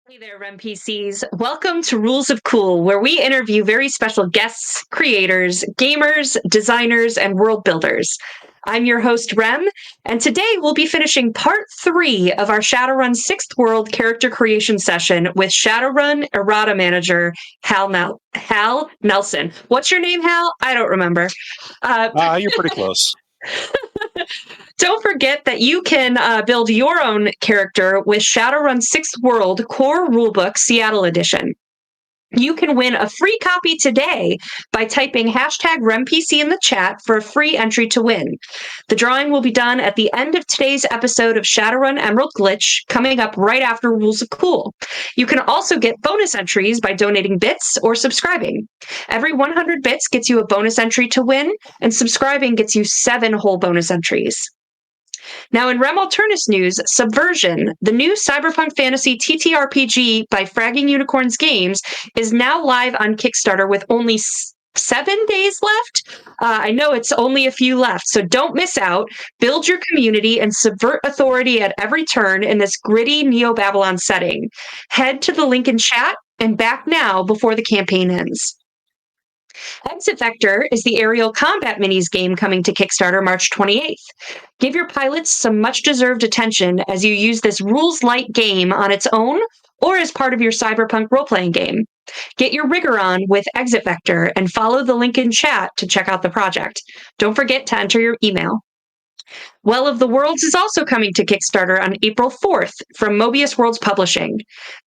Hey there, NPCs. Welcome to Rules of Cool, where we interview very special guests, creators, gamers, designers, and world builders. I'm your host, Rem, and today we'll be finishing part 3 of our Shadowrun 6th World character creation session with Shadowrun errata manager Hal Nelson. What's your name, Hal? I don't remember. You're pretty close. Don't forget that you can build your own character with Shadowrun 6th World Core Rulebook Seattle Edition. You can win a free copy today by typing hashtag RemPC in the chat for a free entry to win. The drawing will be done at the end of today's episode of Shadowrun Emerald Glitch, coming up right after Rules of Cool. You can also get bonus entries by donating bits or subscribing. Every 100 bits gets you a bonus entry to win, and subscribing gets you 7 whole bonus entries. Now, in Rem Alternis news, Subversion, the new cyberpunk fantasy TTRPG by Fragging Unicorns Games, is now live on Kickstarter with only 7 days left. I know it's only a few left, so don't miss out. Build your community and subvert authority at every turn in this gritty Neo-Babylon setting. Head to the link in chat and back now before the campaign ends. Exit Vector is the aerial combat minis game coming to Kickstarter March 28th. Give your pilots some much-deserved attention as you use this rules-light game on its own or as part of your cyberpunk role-playing game. Get your rigor on with Exit Vector and follow the link in chat to check out the project. Don't forget to enter your email. Well of the Worlds is also coming to Kickstarter on April 4th from Mobius Worlds Publishing.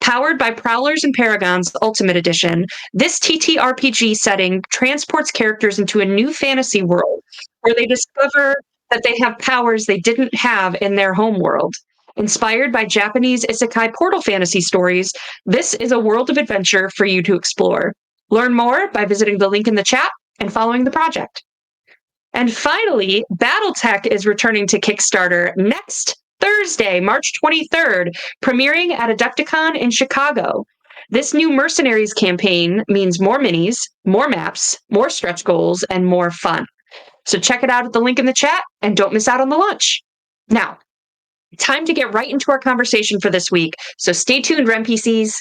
Powered by Prowlers and Paragons Ultimate Edition, this TTRPG setting transports characters into a new fantasy world where they discover that they have powers they didn't have in their home world. Inspired by Japanese isekai portal fantasy stories, this is a world of adventure for you to explore. Learn more by visiting the link in the chat and following the project. And finally, Battletech is returning to Kickstarter next Thursday, March 23rd, premiering at Adepticon in Chicago. This new Mercenaries campaign means more minis, more maps, more stretch goals, and more fun. So check it out at the link in the chat and don't miss out on the launch. Now, time to get right into our conversation for this week. So stay tuned, RemPCs.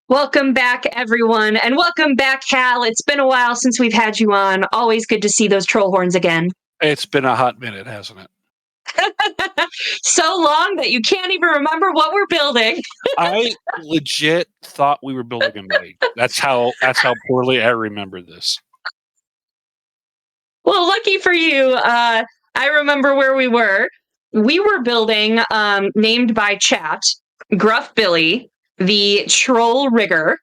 Welcome back, everyone, and welcome back, Hal. It's been a while since we've had you on. Always good to see those troll horns again. It's been a hot minute, hasn't it? So long that you can't even remember what we're building. I legit thought we were building a maid. That's how poorly I remember this. Well, lucky for you, I remember where we were. We were building, named by chat, Gruff Billy, the troll rigger.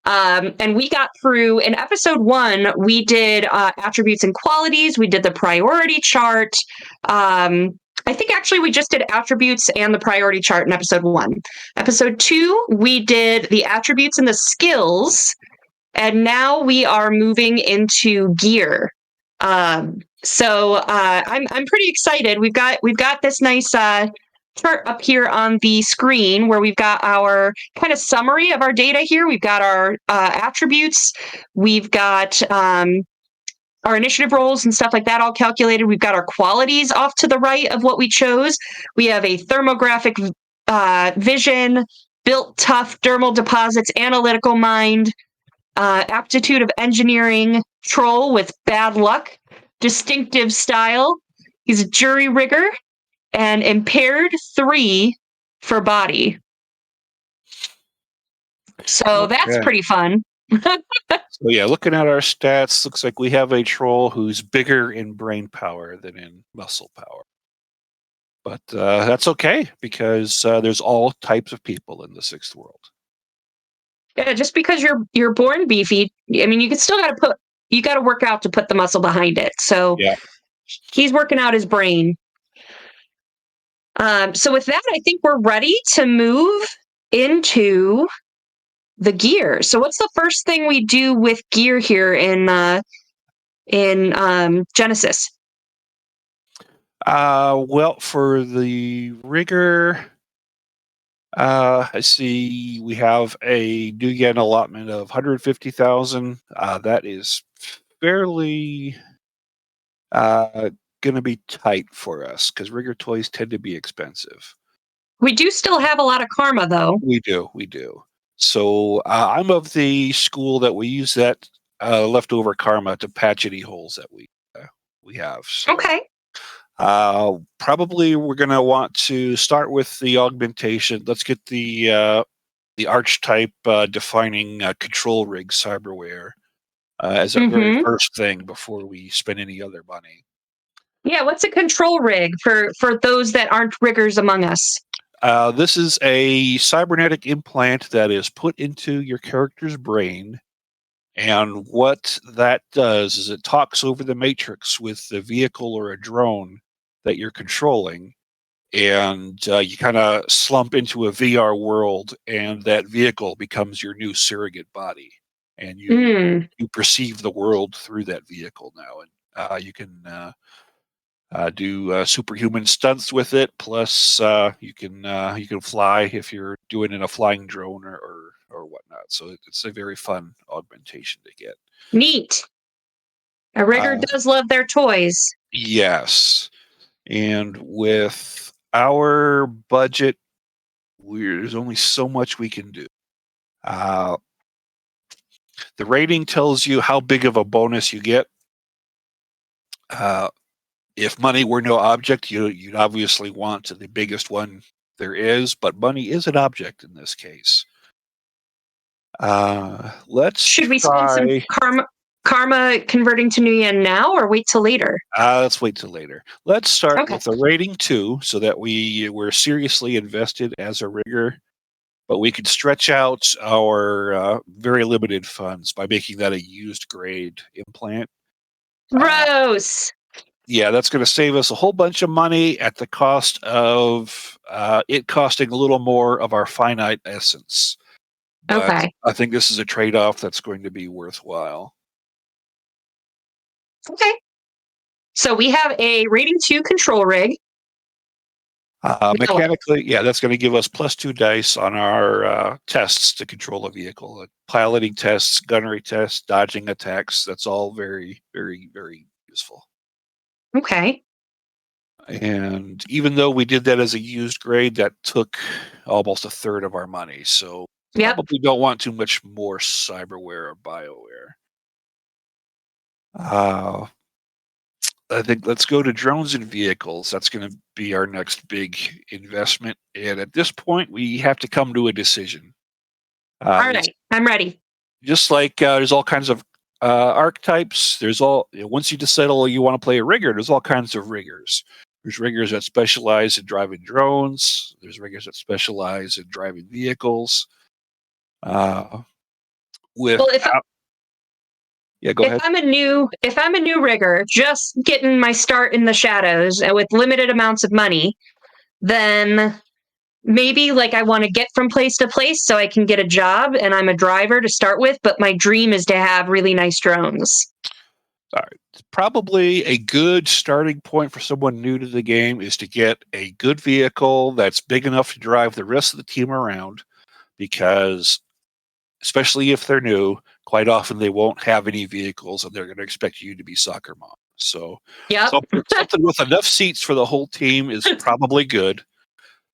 And we got through, in episode 1, we did attributes and qualities. We did the priority chart. I think actually we just did attributes and the priority chart in episode 1. Episode 2, we did the attributes and the skills. And now we are moving into gear. So I'm pretty excited. We've got this nice chart up here on the screen where we've got our kind of summary of our data here. We've got our attributes. We've got our initiative rolls and stuff like that all calculated. We've got our qualities off to the right of what we chose. We have a thermographic vision, built tough, dermal deposits, analytical mind, aptitude of engineering, troll with bad luck, distinctive style. He's a jury rigger, and impaired 3 for body. So that's pretty fun. So yeah, looking at our stats, looks like we have a troll who's bigger in brain power than in muscle power. But that's okay, because there's all types of people in the 6th world. Yeah, just because you're born beefy, I mean, you got to work out to put the muscle behind it. So yeah. He's working out his brain. So with that, I think we're ready to move into the gear. So what's the first thing we do with gear here in Genesis? Well, for the rigger, I see we have a new yen allotment of 150,000. That is fairly going to be tight for us because rigger toys tend to be expensive. We do still have a lot of karma, though. We do. So I'm of the school that we use that leftover karma to patch any holes that we have. So. Okay. Probably we're going to want to start with the augmentation. Let's get the archetype defining control rig cyberware as a very first thing before we spend any other money. Yeah, what's a control rig for those that aren't riggers among us? This is a cybernetic implant that is put into your character's brain. And what that does is it talks over the matrix with the vehicle or a drone that you're controlling. And you kind of slump into a VR world, and that vehicle becomes your new surrogate body. And you perceive the world through that vehicle now. And you can do superhuman stunts with it. Plus, you can fly if you're doing in a flying drone or whatnot. So it's a very fun augmentation to get. Neat. A rigger does love their toys. Yes, and with our budget, there's only so much we can do. The rating tells you how big of a bonus you get. If money were no object, you'd obviously want the biggest one there is, but money is an object in this case. Should we spend some karma converting to new yen now, or wait till later? Let's wait till later. Let's start with a rating 2, so that we're seriously invested as a rigger, but we could stretch out our very limited funds by making that a used grade implant. Gross. Yeah, that's going to save us a whole bunch of money at the cost of it costing a little more of our finite essence. But I think this is a trade-off that's going to be worthwhile. Okay. So we have a rating 2 control rig. Mechanically, yeah, that's going to give us +2 dice on our tests to control a vehicle. Piloting tests, gunnery tests, dodging attacks. That's all very, very, very useful. Okay. And even though we did that as a used grade, that took almost a third of our money. So probably don't want too much more cyberware or bioware. I think let's go to drones and vehicles. That's going to be our next big investment. And at this point, we have to come to a decision. All right, I'm ready. Just like there's all kinds of archetypes. Once you decide you want to play a rigger, there's all kinds of riggers. There's riggers that specialize in driving drones. There's riggers that specialize in driving vehicles. Yeah, go ahead. If I'm a new rigger, just getting my start in the shadows and with limited amounts of money, then maybe I want to get from place to place so I can get a job and I'm a driver to start with, but my dream is to have really nice drones. All right. Probably a good starting point for someone new to the game is to get a good vehicle that's big enough to drive the rest of the team around, because especially if they're new, quite often they won't have any vehicles and they're going to expect you to be soccer mom. So something with enough seats for the whole team is probably good.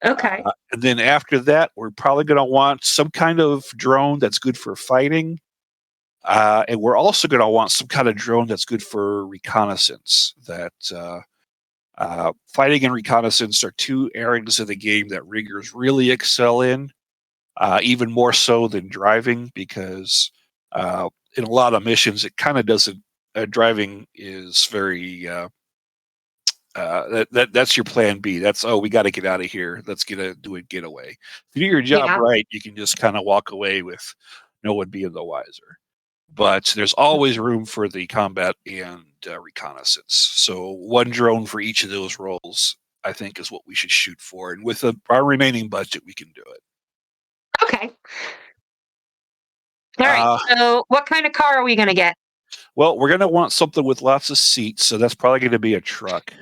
Okay. And then after that, we're probably going to want some kind of drone that's good for fighting. And we're also going to want some kind of drone that's good for reconnaissance. That fighting and reconnaissance are two areas of the game that riggers really excel in, even more so than driving, because in a lot of missions, it kind of doesn't. Driving is very. That's your plan B. That's, we got to get out of here. Let's do a getaway. If you do your job right, you can just kind of walk away with no one being the wiser. But there's always room for the combat and reconnaissance. So one drone for each of those roles, I think, is what we should shoot for. And with our remaining budget, we can do it. Okay. All right. So, what kind of car are we going to get? Well, we're going to want something with lots of seats, so that's probably going to be a truck.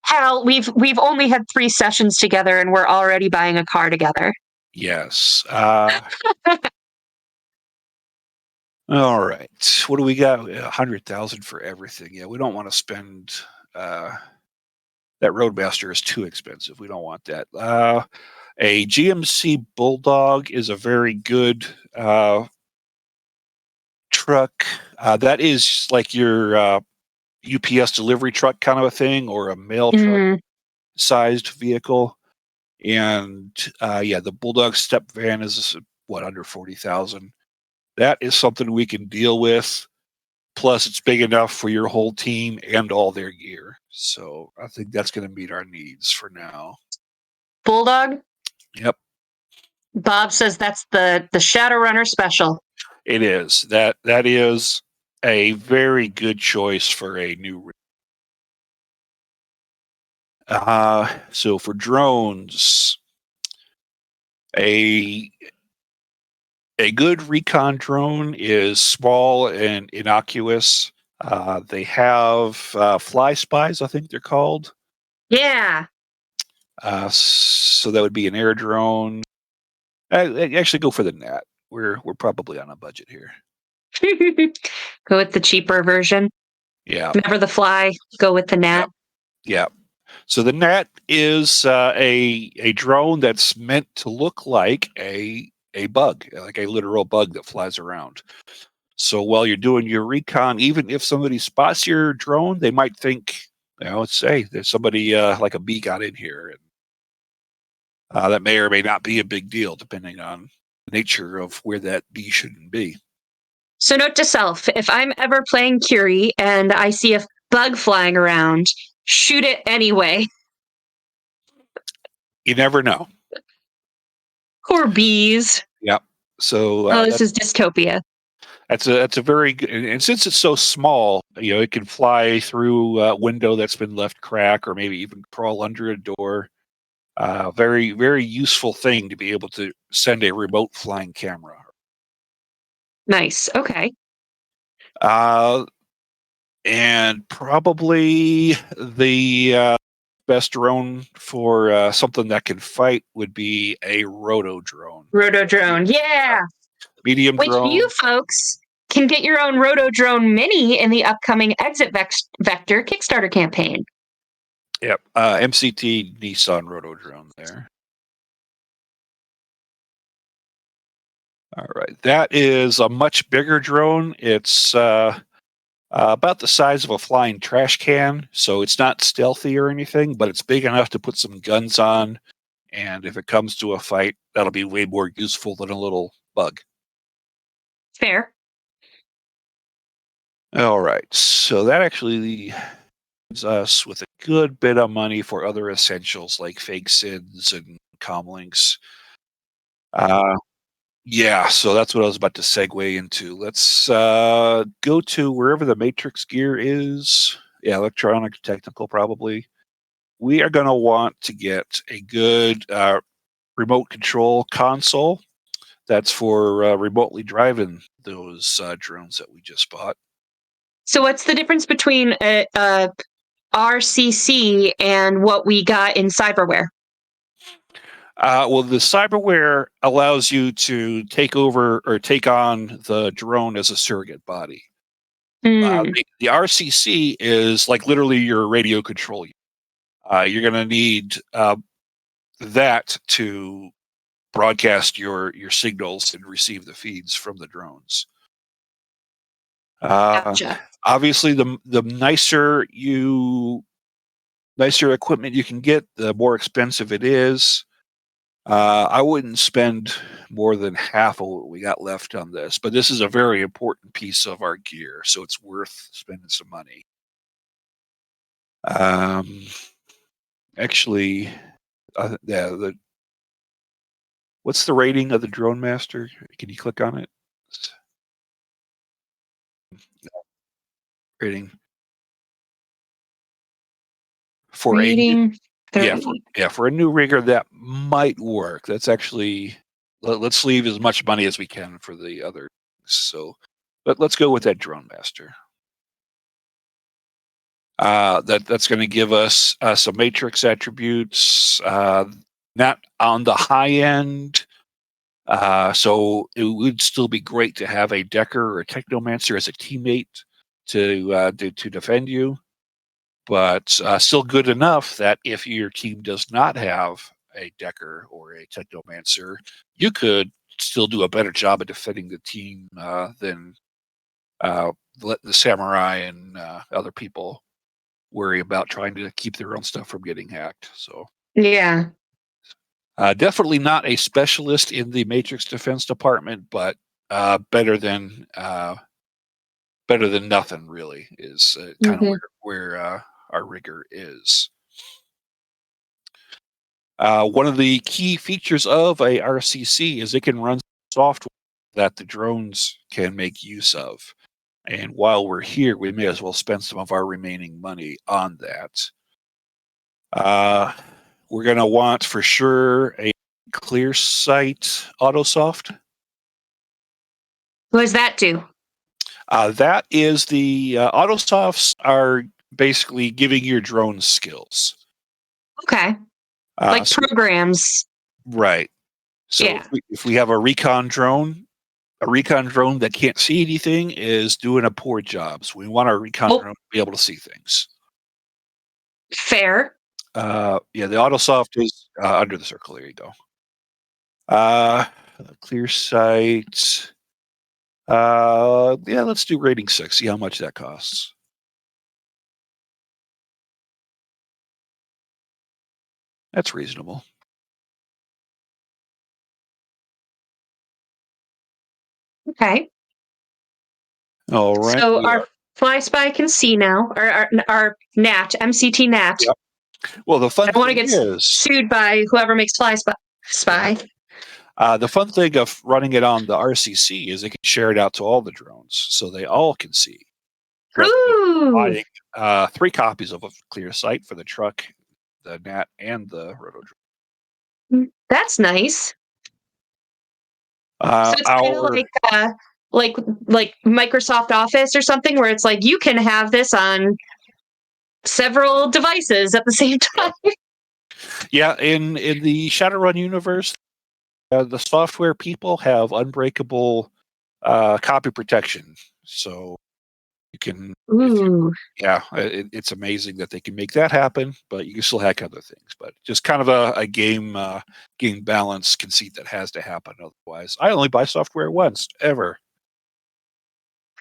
Hal, we've only had 3 sessions together, and we're already buying a car together. Yes. All right. What do we got? 100,000 for everything. Yeah, we don't want to spend. That Roadmaster is too expensive. We don't want that. A GMC Bulldog is a very good truck. That is like your UPS delivery truck kind of a thing, or a mail truck sized vehicle. And yeah, the Bulldog step van is under 40,000. That is something we can deal with. Plus, it's big enough for your whole team and all their gear. So I think that's going to meet our needs for now. Bulldog? Yep. Bob says that's the Shadowrunner special. It is. That is a very good choice for a new. So for drones, a good recon drone is small and innocuous. They have fly spies, I think they're called. Yeah. So that would be an air drone. Actually, go for the Nat. We're probably on a budget here. Go with the cheaper version. Yeah. Never the fly. Go with the Nat. Yeah. So the Nat is a drone that's meant to look like a bug, like a literal bug that flies around. So while you're doing your recon, even if somebody spots your drone, they might think, let's say there's somebody like a bee got in here, and that may or may not be a big deal, depending on the nature of where that bee shouldn't be. So note to self, if I'm ever playing Curie and I see a bug flying around, shoot it anyway. You never know. Poor bees. Yep. So this is dystopia. That's a very good, and since it's so small, it can fly through a window that's been left crack, or maybe even crawl under a door. Very, very useful thing to be able to send a remote flying camera. Nice. Okay. And probably the best drone for something that can fight would be a roto drone. Roto drone, yeah. Medium drone. Which you folks can get your own roto drone mini in the upcoming Exit Vector Kickstarter campaign. Yep. MCT Nissan roto drone there. All right. That is a much bigger drone. It's about the size of a flying trash can, so it's not stealthy or anything, but it's big enough to put some guns on. And if it comes to a fight, that'll be way more useful than a little bug. Fair. All right. So that actually leaves us with a good bit of money for other essentials like fake SIDs and comlinks. Yeah, so that's what I was about to segue into. Let's go to wherever the Matrix gear is. Yeah, electronic, technical, probably. We are going to want to get a good remote control console. That's for remotely driving those drones that we just bought. So what's the difference between RCC and what we got in cyberware? Well, the cyberware allows you to take over or take on the drone as a surrogate body. The RCC is like literally your radio control. You're going to need that to broadcast your signals and receive the feeds from the drones. Gotcha. Obviously, the nicer equipment you can get, the more expensive it is. I wouldn't spend more than half of what we got left on this, but this is a very important piece of our gear, so it's worth spending some money. Actually, what's the rating of the Drone Master? Can you click on it? rating for a Rating yeah 30. for a new rigger that might work. That's actually let's leave as much money as we can for the other. So, let's go with that drone master. That's going to give us some matrix attributes. Not on the high end. So it would still be great to have a Decker or a Technomancer as a teammate to defend you, but still good enough that if your team does not have a Decker or a Technomancer, you could still do a better job of defending the team than let the Samurai and other people worry about trying to keep their own stuff from getting hacked. So Yeah. definitely not a specialist in the Matrix Defense Department, but better than nothing. Really is kind of Hmm. where our rigger is. One of the key features of a RCC is it can run software that the drones can make use of. And while we're here, we may as well spend some of our remaining money on that. We're going to want for sure a clear sight autosoft. What does that do? That is the autosofts are basically giving your drone skills. Okay. Like So, programs. right. So Yeah. if we have a recon drone that can't see anything is doing a poor job. So we want our recon Oh, drone to be able to see things. fair. Yeah, the autosoft is under the circle. There you go. Clear sight. Yeah, let's do rating 6. See how much that costs. That's reasonable. Okay. All right. So our fly spy can see now, or our NAT, MCT NAT. Yep. Well, the I fun don't want to thing get is, sued by whoever makes fly spy. the fun thing of running it on the RCC is it can share it out to all the drones, so they all can see. Rather than Ooh, buying 3 copies of a clear sight for the truck, the NAT, and the roto that's nice. drone. So it's kind of like like Microsoft Office or something, where it's like you can have this on several devices at the same time. Yeah, in the Shadowrun universe, the software people have unbreakable copy protection, so you can if you Ooh, yeah, it's amazing that they can make that happen, but you can still hack other things. But just kind of a game balance conceit that has to happen. Otherwise, I only buy software once ever.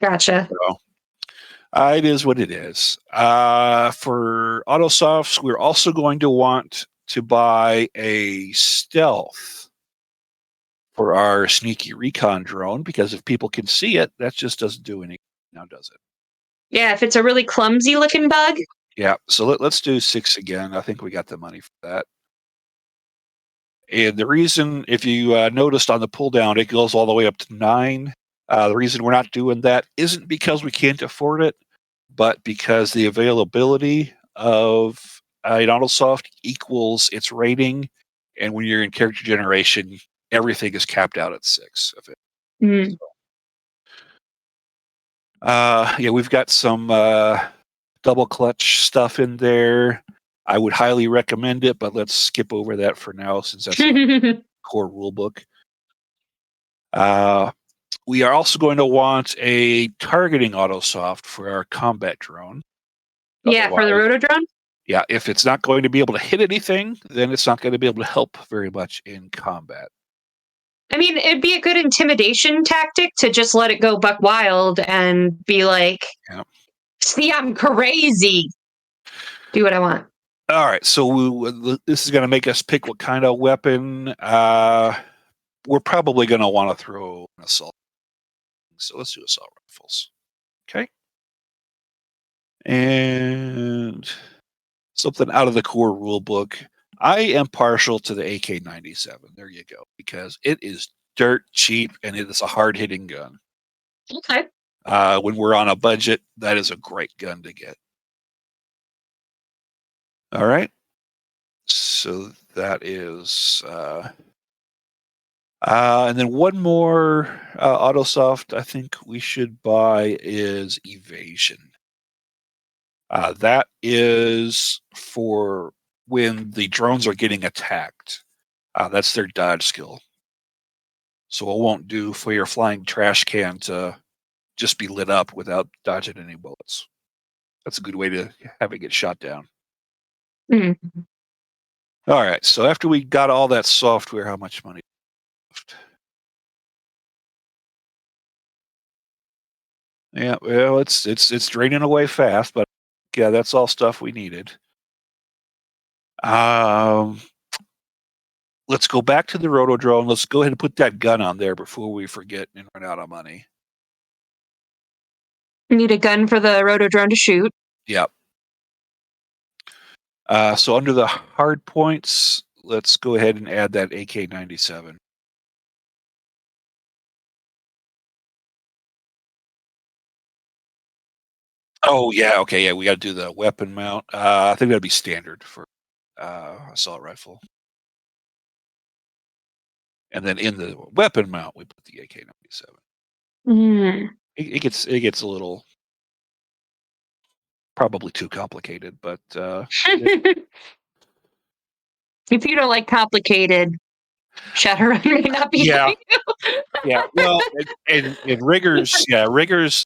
gotcha. So it is what it is. For autosofts, we're also going to want to buy a stealth for our sneaky recon drone because if people can see it, that just doesn't do anything now, does it? Yeah, if it's a really clumsy looking bug. Yeah, so let's do 6 again. I think we got the money for that. And the reason, if you noticed on the pull down, it goes all the way up to 9. The reason we're not doing that isn't because we can't afford it, but because the availability of an autosoft equals its rating. And when you're in character generation, everything is capped out at 6 of it. Mm. Yeah, we've got some double clutch stuff in there. I would highly recommend it, but let's skip over that for now since that's not the core rule book. We are also going to want a targeting autosoft for our combat drone. Yeah, for the Otherwise, rotodrone. yeah, if it's not going to be able to hit anything, then it's not going to be able to help very much in combat. I mean, it'd be a good intimidation tactic to just let it go buck wild and be like, Yeah. see, I'm crazy. Do what I want. All right, so this is going to make us pick what kind of weapon. We're probably going to want to throw an assault. So let's do assault rifles. Okay. And something out of the core rule book. I am partial to the AK-97. There you go, because it is dirt cheap and it is a hard hitting gun. Okay. When we're on a budget, that is a great gun to get. All right. So that is, and then one more Autosoft I think we should buy is Evasion. That is for when the drones are getting attacked. That's their dodge skill. So it won't do for your flying trash can to just be lit up without dodging any bullets. That's a good way to have it get shot down. Mm. All right. So after we got all that software, how much money left? Yeah, well, it's draining away fast, but yeah, that's all stuff we needed. Let's go back to the rotodrone. Let's go ahead and put that gun on there before we forget and run out of money. Need a gun for the rotodrone to shoot. Yep. So under the hard points, let's go ahead and add that AK-97. Oh yeah, okay, yeah, we got to do the weapon mount. I think that'd be standard for assault rifle. And then in the weapon mount, we put the AK-97. Mm. It gets a little probably too complicated, but If you don't like complicated, Shadowrun may not be yeah, for you. yeah. Well, and riggers, yeah, riggers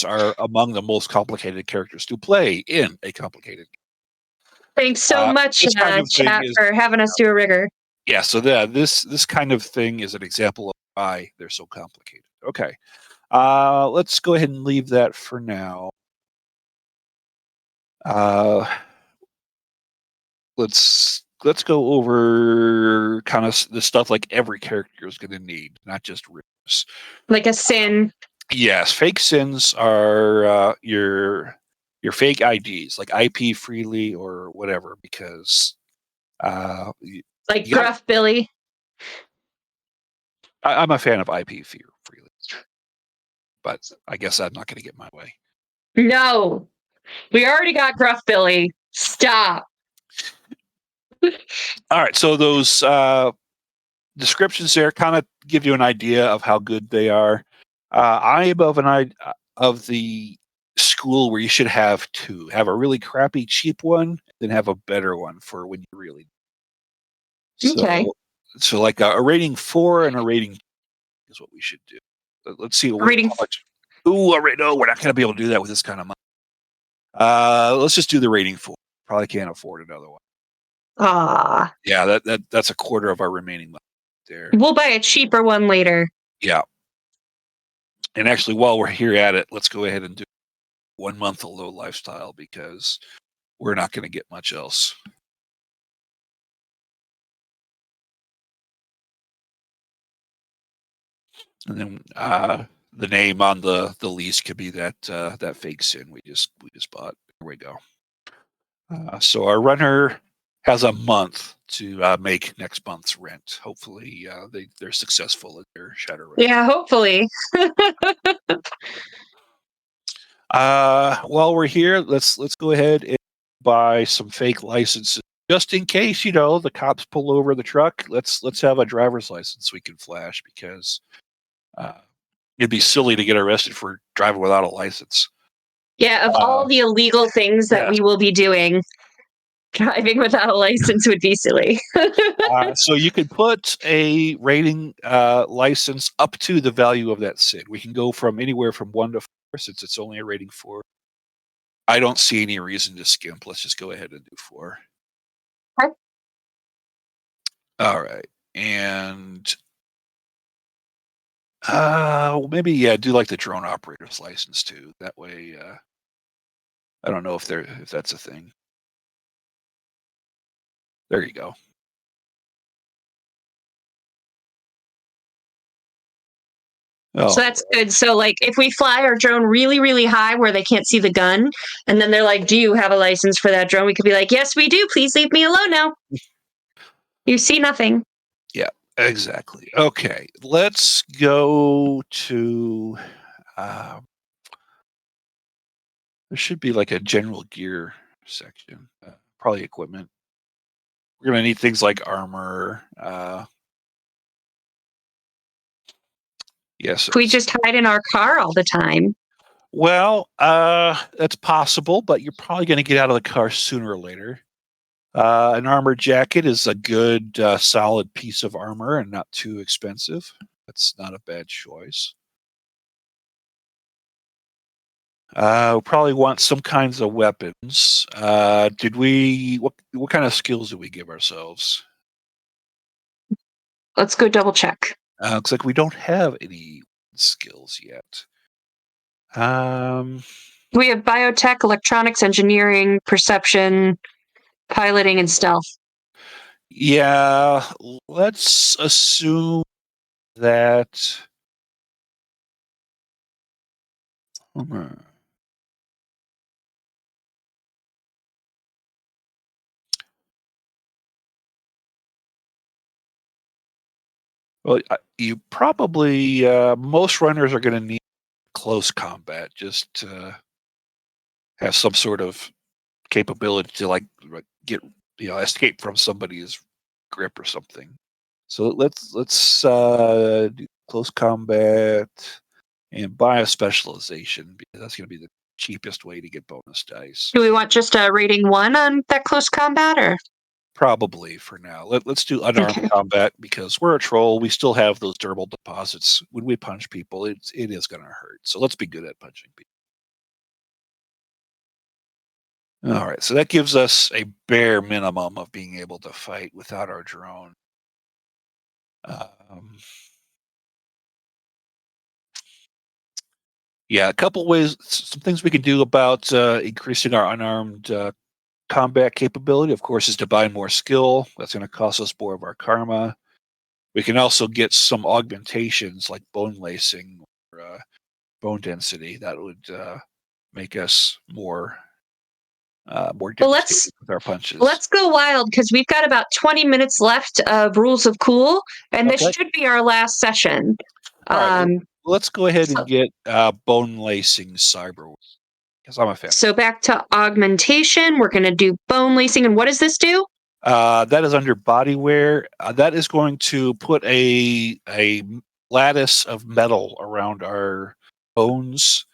are among the most complicated characters to play in a complicated. Thanks so much, This kind of thing chat, is, for having us do a rigger. yeah. So this kind of thing is an example of why they're so complicated. Okay, let's go ahead and leave that for now. Let's go over kind of the stuff like every character is going to need, not just riggers. Like a sin. Yes, fake sins are your fake IDs, like IP freely or whatever, because like Gruff Billy. I'm a fan of IP freely, but I guess I'm not going to get my way. No, we already got Gruff Billy. Stop. All right, so those descriptions there kind of give you an idea of how good they are. I am of the school where you should have two: have a really crappy cheap one, then have a better one for when you really. Okay. So like a rating 4 and a rating is what we should do. Let's see rating. How much. Ooh, no, we're not going to be able to do that with this kind of money. Let's just do the rating 4. Probably can't afford another one. Ah. Yeah, that's a quarter of our remaining money there. We'll buy a cheaper one later. Yeah. And actually, while we're here at it, let's go ahead and do 1 month of low lifestyle because we're not going to get much else. And then the name on the lease could be that fake sin we just bought. There we go. So our runner has a month to make next month's rent. Hopefully, they're successful at their Shadowrun. Yeah, hopefully. While we're here, let's go ahead and buy some fake licenses just in case the cops pull over the truck. Let's have a driver's license we can flash because it'd be silly to get arrested for driving without a license. Yeah, of all the illegal things that we will be doing, driving without a license would be silly. So you could put a rating license up to the value of that SID. We can go from anywhere from 1 to 4 since it's only a rating 4. I don't see any reason to skimp. Let's just go ahead and do 4. Okay. All right. And maybe do like the drone operator's license too. That way I don't know if that's a thing. There you go. Oh. So that's good. So like if we fly our drone really, really high where they can't see the gun, and then they're like, do you have a license for that drone? We could be like, yes, we do. Please leave me alone now. You see nothing. Yeah. Exactly. Okay, let's go to. There should be like a general gear section, probably equipment. We're gonna need things like armor. Yes. If we just hide in our car all the time. Well, that's possible, but you're probably going to get out of the car sooner or later. An armor jacket is a good, solid piece of armor and not too expensive. That's not a bad choice. We probably want some kinds of weapons. What kind of skills did we give ourselves? Let's go double check. Looks like we don't have any skills yet. We have biotech, electronics, engineering, perception, piloting, and stealth. Yeah, let's assume that. Well, you probably most runners are going to need close combat just to have some sort of capability to get escape from somebody's grip or something. So let's do close combat and bio-specialization because that's going to be the cheapest way to get bonus dice. Do we want just a rating 1 on that close combat, or? Probably for now. Let's do unarmed Okay. combat because we're a troll. We still have those durable deposits. When we punch people, it is going to hurt. So let's be good at punching people. All right. So that gives us a bare minimum of being able to fight without our drone. Yeah, a couple ways, some things we can do about increasing our unarmed combat capability, of course, is to buy more skill. That's going to cost us more of our karma. We can also get some augmentations like bone lacing or bone density that would make us more devastating with our punches. Let's go wild because we've got about 20 minutes left of Rules of Cool, and this Okay. should be our last session. All right. Let's go ahead and get bone lacing cyber because I'm a fan. So back to augmentation, we're going to do bone lacing, and what does this do? That is under body wear. That is going to put a lattice of metal around our bones.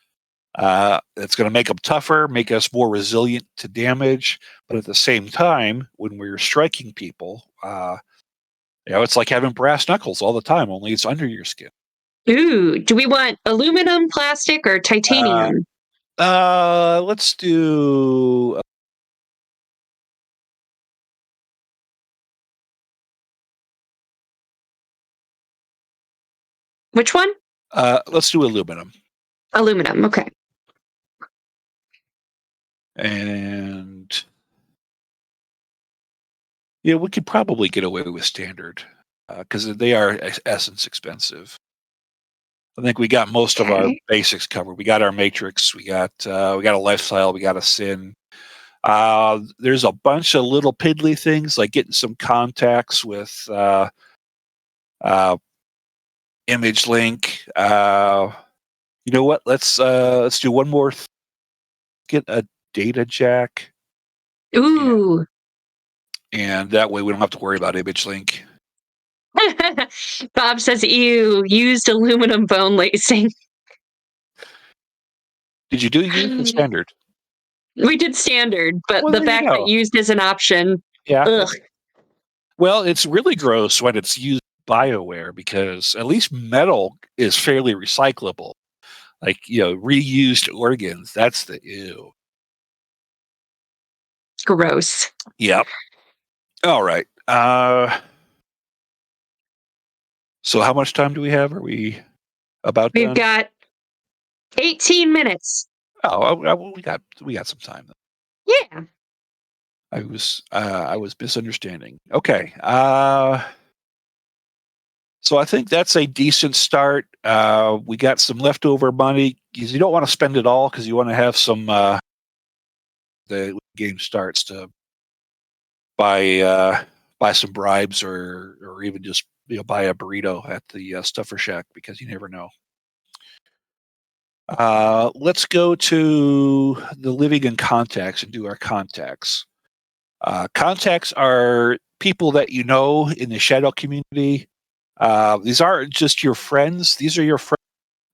It's going to make them tougher, make us more resilient to damage. But at the same time, when we're striking people, it's like having brass knuckles all the time, only it's under your skin. Ooh, do we want aluminum, plastic, or titanium? Let's do. Which one? Let's do aluminum. Aluminum, okay. And yeah, we could probably get away with standard because they are essence expensive. I think we got most of our basics covered. We got our matrix. We got a lifestyle. We got a sin. There's a bunch of little piddly things like getting some contacts with image link. You know what? Let's do one more. Get a data jack. Ooh. And that way we don't have to worry about image link. Bob says, ew, used aluminum bone lacing. Did you do used or standard? We did standard, but the fact that used is an option. Yeah. Ugh. Well, it's really gross when it's used BioWare because at least metal is fairly recyclable. Like, reused organs, that's the ew. Gross. Yep. All right. So how much time do we have? Are we about done? We've got 18 minutes. Oh, we got some time then. Yeah. I was misunderstanding. Okay. So I think that's a decent start. We got some leftover money. You don't want to spend it all because you want to have some the game starts to buy some bribes or even just buy a burrito at the Stuffer Shack because you never know. Let's go to the living in contacts and do our contacts. Contacts are people that you know in the shadow community. These aren't just your friends. These are your friends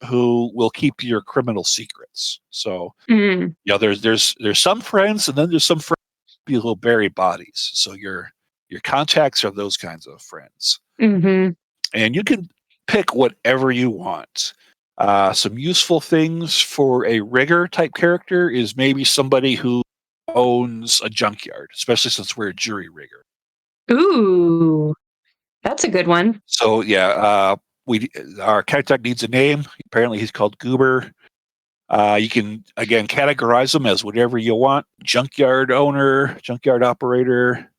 who will keep your criminal secrets. So, there's some friends, and then there's some friends who will bury bodies. So your contacts are those kinds of friends. And you can pick whatever you want. Some useful things for a rigger type character is maybe somebody who owns a junkyard, especially since we're a jury rigger. Ooh, that's a good one. So our contact needs a name. Apparently, he's called Goober. You can again categorize them as whatever you want: junkyard owner, junkyard operator.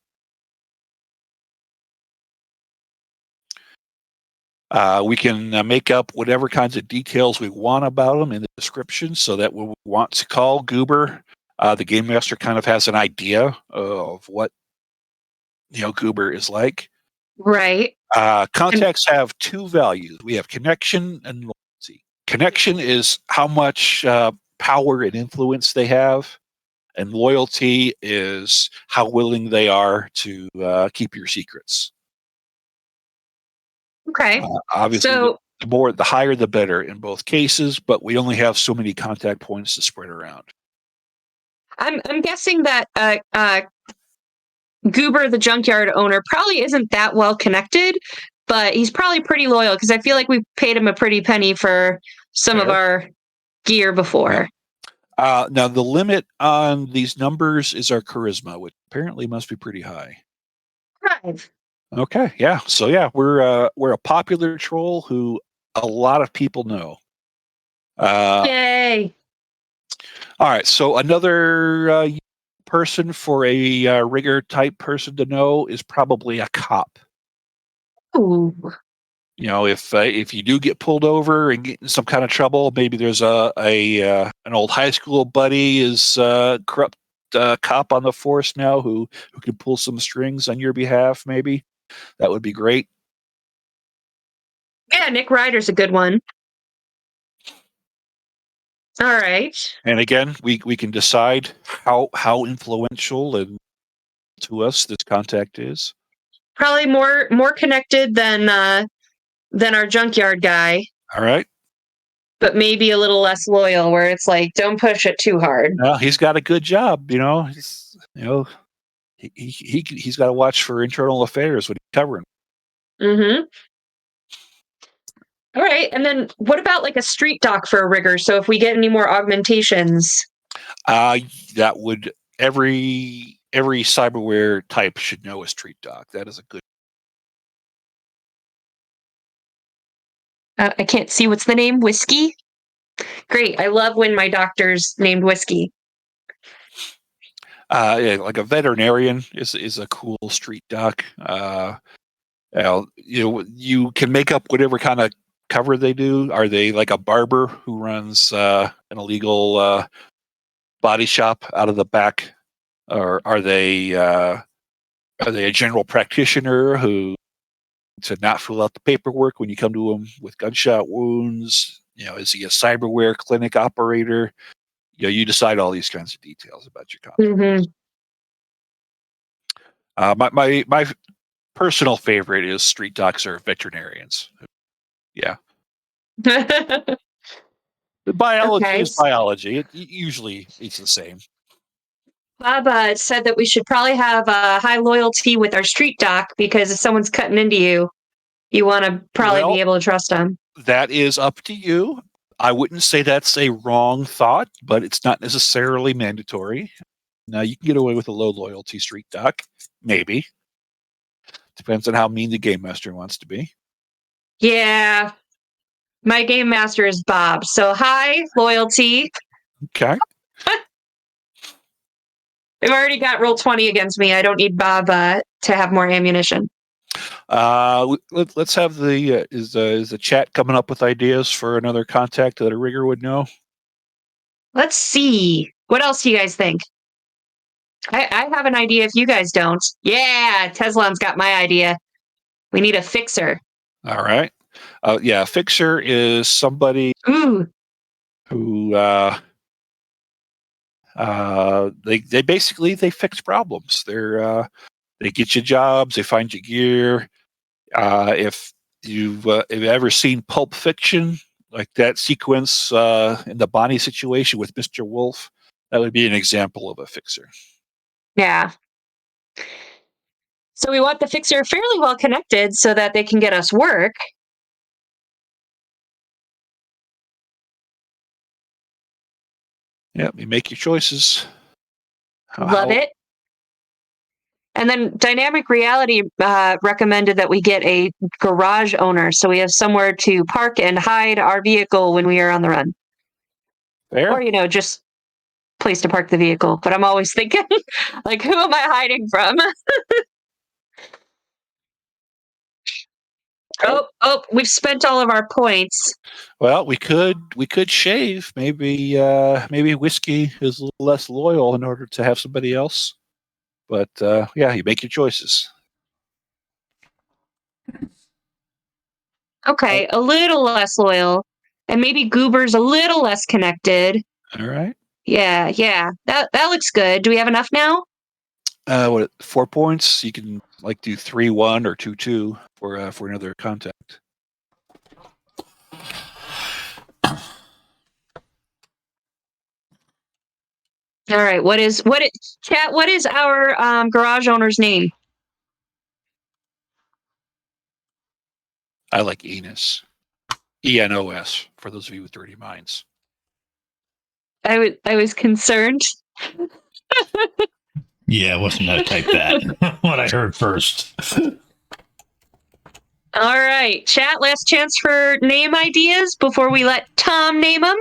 We can make up whatever kinds of details we want about them in the description, so that when we want to call Goober, the game master kind of has an idea of what Goober is like. Right. Contacts have two values. We have connection and loyalty. Connection is how much power and influence they have, and loyalty is how willing they are to keep your secrets. Okay. Obviously, So the higher the better in both cases, but we only have so many contact points to spread around. I'm guessing that Goober, the junkyard owner, probably isn't that well connected, but he's probably pretty loyal because I feel like we paid him a pretty penny for some of our gear before. Yeah. Now, the limit on these numbers is our charisma, which apparently must be pretty high. 5. Okay, yeah. So yeah, we're a popular troll who a lot of people know. Yay! All right, so another person for a rigger type person to know is probably a cop. Ooh. If you do get pulled over and get in some kind of trouble, maybe there's an old high school buddy is corrupt cop on the force now who can pull some strings on your behalf. Maybe that would be great. Yeah, Nick Ryder's a good one. All right. And again, we can decide how influential and to us this contact is. Probably more connected than our junkyard guy. All right. But maybe a little less loyal, where it's like, don't push it too hard. Well, he's got a good job, He's he's got to watch for internal affairs when he's covering. All right, and then what about like a street doc for a rigger? So if we get any more augmentations, that would every cyberware type should know a street doc. That is a good. I can't see what's the name. Whiskey. Great. I love when my doctor's named Whiskey. Yeah, like a veterinarian is a cool street doc. You can make up whatever kind of cover they do. Are they like a barber who runs an illegal body shop out of the back, or are they a general practitioner who to not fill out the paperwork when you come to them with gunshot wounds? Is he a cyberware clinic operator? You decide all these kinds of details about your company. My personal favorite is street docs or veterinarians. Yeah. The biology is biology. Usually it's the same. Bob said that we should probably have a high loyalty with our street doc because if someone's cutting into you, you want to probably be able to trust them. That is up to you. I wouldn't say that's a wrong thought, but it's not necessarily mandatory. Now, you can get away with a low loyalty street doc, maybe. Depends on how mean the game master wants to be. Yeah. My game master is Bob, so high loyalty. Okay. I've already got roll 20 against me. I don't need Bob to have more ammunition. Let's have is the chat coming up with ideas for another contact that a rigger would know? Let's see. What else do you guys think? I have an idea if you guys don't. Yeah, Teslon's got my idea. We need a fixer. All right. Yeah, a fixer is somebody Ooh, who they basically they fix problems. They get you jobs, they find you gear. If you've ever seen Pulp Fiction, like that sequence in the Bonnie situation with Mr. Wolf, that would be an example of a fixer. yeah. So we want the fixer fairly well connected so that they can get us work. Yeah, you make your choices. Love it. And then Dynamic Reality recommended that we get a garage owner so we have somewhere to park and hide our vehicle when we are on the run. Fair? Or, just place to park the vehicle. But I'm always thinking, like, who am I hiding from? Okay. Oh, we've spent all of our points. Well, we could shave. Maybe whiskey is a little less loyal in order to have somebody else. But yeah, you make your choices. Okay, a little less loyal. And maybe Goober's a little less connected. All right. Yeah. That looks good. Do we have enough now? What 4 points? You can like do 3-1 or 2-2 for another contact. All right. Chat, what is our garage owner's name? I like Enos. ENOS for those of you with dirty minds. I was concerned. Yeah, I wasn't going to type that. What I heard first. All right, chat, last chance for name ideas before we let Tom name them.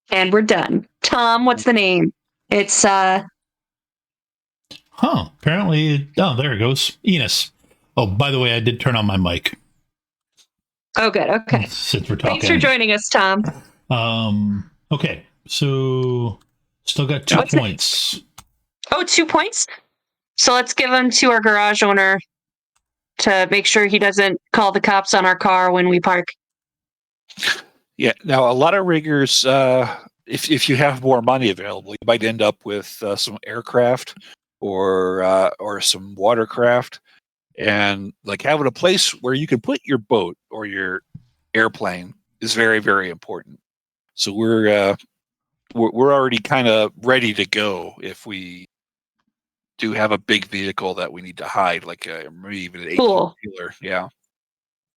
And we're done. Tom, what's the name? It's Apparently, there it goes. Enos. Oh, by the way, I did turn on my mic. Oh, good. Okay. Since we're talking. Thanks for joining us, Tom. Okay, so still got 2 points. Oh, 2 points? So let's give them to our garage owner to make sure he doesn't call the cops on our car when we park. Yeah. Now, a lot of riggers, if you have more money available, you might end up with some aircraft or some watercraft, and like having a place where you can put your boat or your airplane is very, very important. So we're already kind of ready to go if we do have a big vehicle that we need to hide, like maybe even an 18-wheeler. Yeah.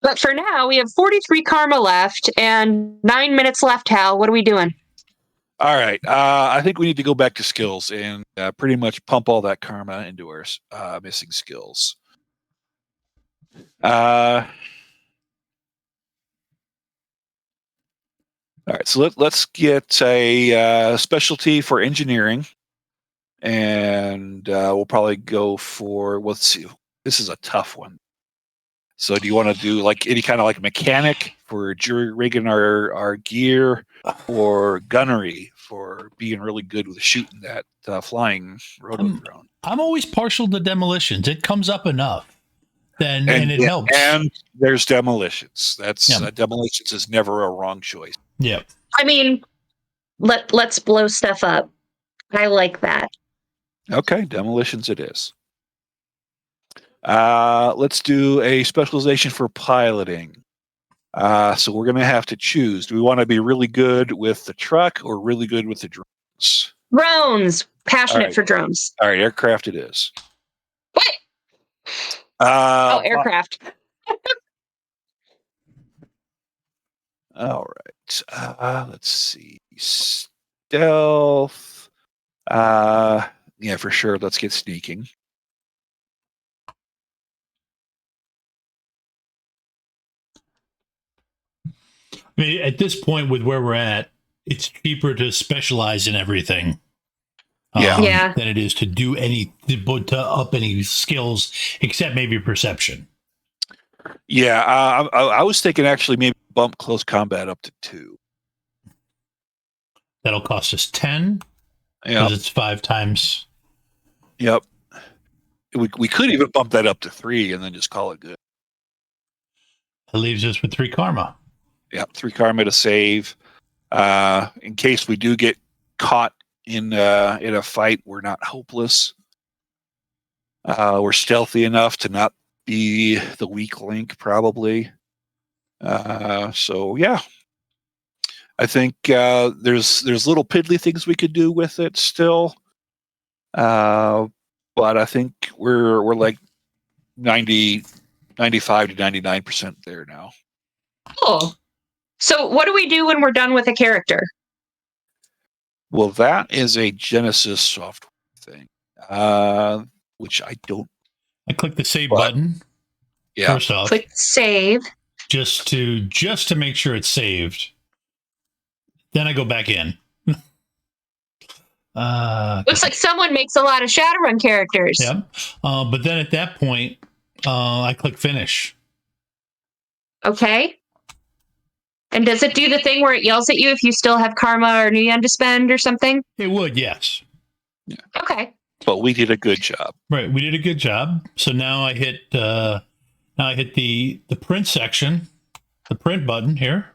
But for now, we have 43 karma left and 9 minutes left, Hal. What are we doing? All right. I think we need to go back to skills and pretty much pump all that karma into our missing skills. All right. So let's get a specialty for engineering, and we'll probably go for. Let's see. This is a tough one. So do you want to do like any kind of like mechanic for jury rigging our gear, or gunnery for being really good with shooting that flying roto drone? I'm always partial to demolitions. It comes up enough, and it helps. And there's demolitions. Demolitions is never a wrong choice. Yeah. I mean, let's blow stuff up. I like that. Okay, demolitions it is. Let's do a specialization for piloting. So we're going to have to choose. Do we want to be really good with the truck or really good with the drones? Drones. Passionate for drones. All right, aircraft it is. What? Aircraft. All right. Let's see. Stealth. Yeah, for sure. Let's get sneaking. I mean, at this point, with where we're at, it's cheaper to specialize in everything. Than it is to do to up any skills, except maybe perception. Yeah, I was thinking actually maybe bump close combat up to 2. That'll cost us 10. Yeah, because it's 5 times. Yep. We could even bump that up to 3 and then just call it good. That leaves us with 3 karma. Yeah, 3 karma to save. In case we do get caught in a fight, we're not hopeless. We're stealthy enough to not be the weak link, probably. So yeah, I think there's little piddly things we could do with it still, but I think we're like 95 to 99% there now. Cool. So what do we do when we're done with a character? Well, that is a Genesis software thing, which I don't. I click the save button. Yeah. First off, click save just to make sure it's saved. Then I go back in. Looks like someone makes a lot of Shadowrun characters. Yep. But then at that point, I click finish. Okay. And does it do the thing where it yells at you if you still have karma or Nuyen to spend or something? It would, yes. Yeah. Okay. But we did a good job. Right, we did a good job. So now I hit the print section, the print button here.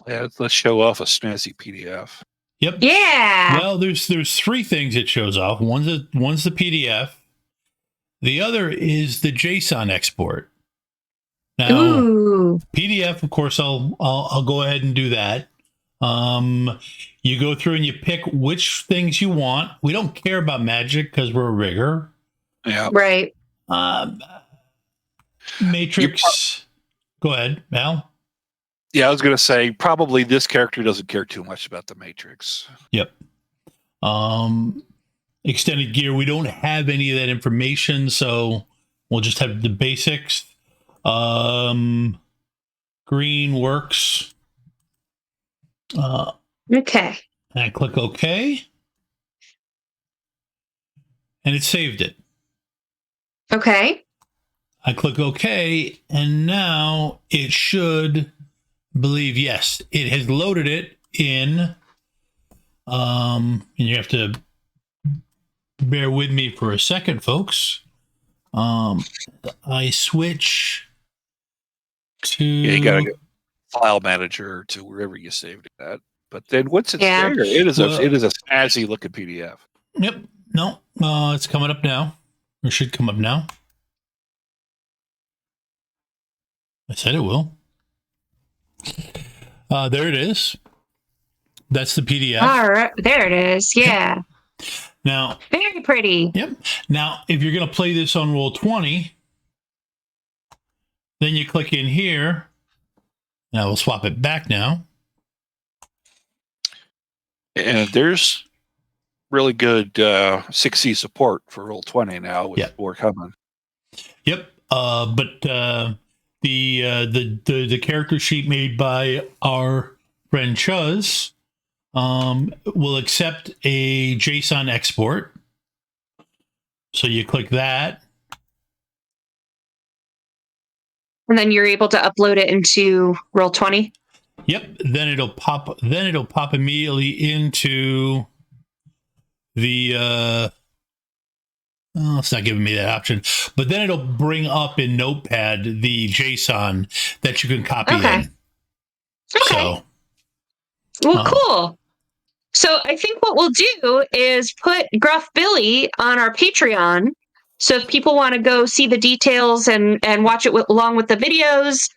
Yeah, let's show off a snazzy PDF. Yep. Yeah. Well, there's 3 things it shows off. One's the PDF. The other is the JSON export. Now, Ooh. PDF, of course, I'll go ahead and do that. You go through and you pick which things you want. We don't care about magic because we're a rigger. Yeah. Right. Matrix. Go ahead, Al. Yeah, I was going to say probably this character doesn't care too much about the Matrix. Yep. Extended gear. We don't have any of that information, so we'll just have the basics. Green works. Okay. And I click OK. And it saved it. Okay. I click OK, and now it should believe, yes, it has loaded it in. And you have to bear with me for a second, folks. I switch to... Yeah, you got to go file manager to wherever you saved it at. But then once it's there, it is a snazzy looking PDF. Yep. No, it's coming up now. Or should come up now. I said it will. There it is. That's the PDF. All right. There it is. Yeah. Yep. Now, very pretty. Yep. Now, if you're going to play this on Roll20, then you click in here. Now we'll swap it back now. And there's really good 6C support for Roll20 now with more coming. Yep. But the character sheet made by our friend Chuz will accept a JSON export. So you click that. And then you're able to upload it into Roll20. Yep. Then it'll pop immediately into the it's not giving me that option, but then it'll bring up in Notepad the JSON that you can copy in. Okay. So, well, cool. So I think what we'll do is put Gruff Billy on our Patreon. So if people want to go see the details and watch it along with the videos,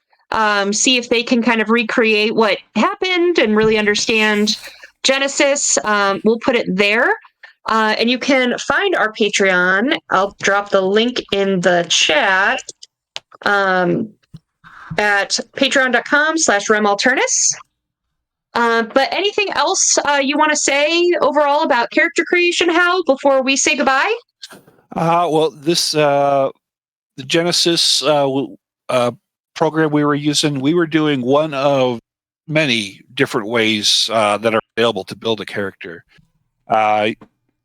see if they can kind of recreate what happened and really understand Genesis, we'll put it there. And you can find our Patreon. I'll drop the link in the chat at patreon.com/RemAlternis. But anything else you want to say overall about character creation, Hal, before we say goodbye? Well, this the Genesis program we were using, we were doing one of many different ways that are available to build a character.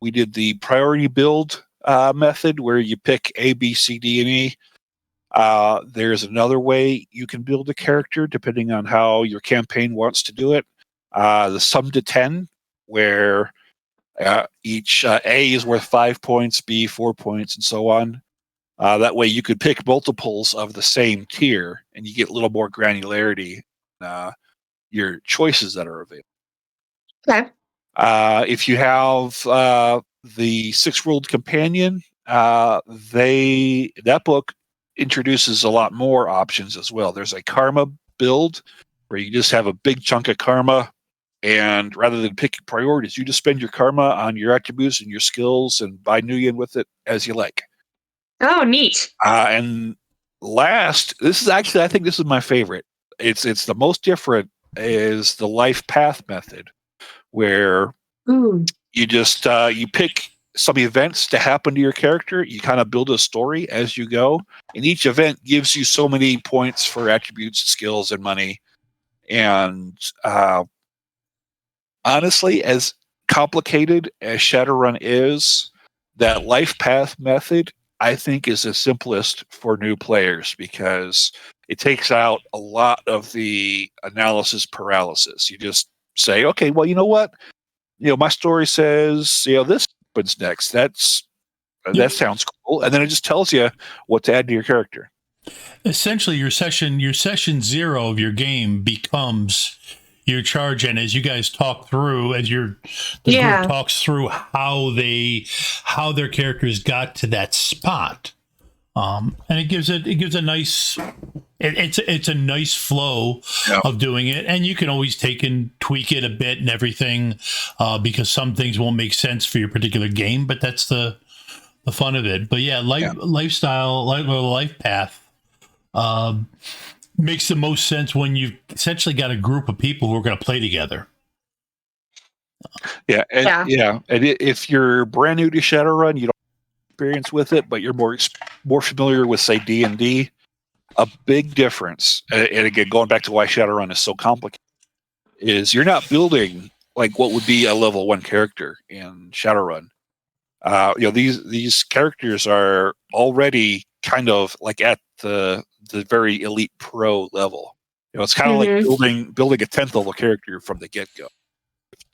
We did the priority build method where you pick A, B, C, D, and E. There's another way you can build a character depending on how your campaign wants to do it. The sum to 10, where each A is worth 5 points, B 4 points, and so on. That way you could pick multiples of the same tier, and you get a little more granularity in your choices that are available. Okay. If you have the Six World Companion, that book introduces a lot more options as well. There's a karma build where you just have a big chunk of karma, and rather than picking priorities, you just spend your karma on your attributes and your skills and buy new yin with it as you like. Oh, neat. And last, I think this is my favorite. It's the most different, is the life path method, where you just you pick some events to happen to your character. You kind of build a story as you go, and each event gives you so many points for attributes, skills, and money. And honestly, as complicated as Shadowrun is, that life path method, I think, is the simplest for new players because it takes out a lot of the analysis paralysis. You just say, okay, well, you know what? My story says, this happens next. That sounds cool. And then it just tells you what to add to your character. Essentially, your session 0 of your game becomes your charge. And as you guys talk through, group talks through how their characters got to that spot, and it gives a nice. It's a nice flow of doing it, and you can always take and tweak it a bit and everything, because some things won't make sense for your particular game, but that's the fun of it. But lifestyle, life path makes the most sense when you've essentially got a group of people who are going to play together. And if you're brand new to Shadowrun, you don't have experience with it, but you're more familiar with, say, D&D. A big difference, and again, going back to why Shadowrun is so complicated, is you're not building like what would be a level 1 character in Shadowrun. These characters are already kind of like at the very elite pro level. It's kind of like building a 10th level character from the get go.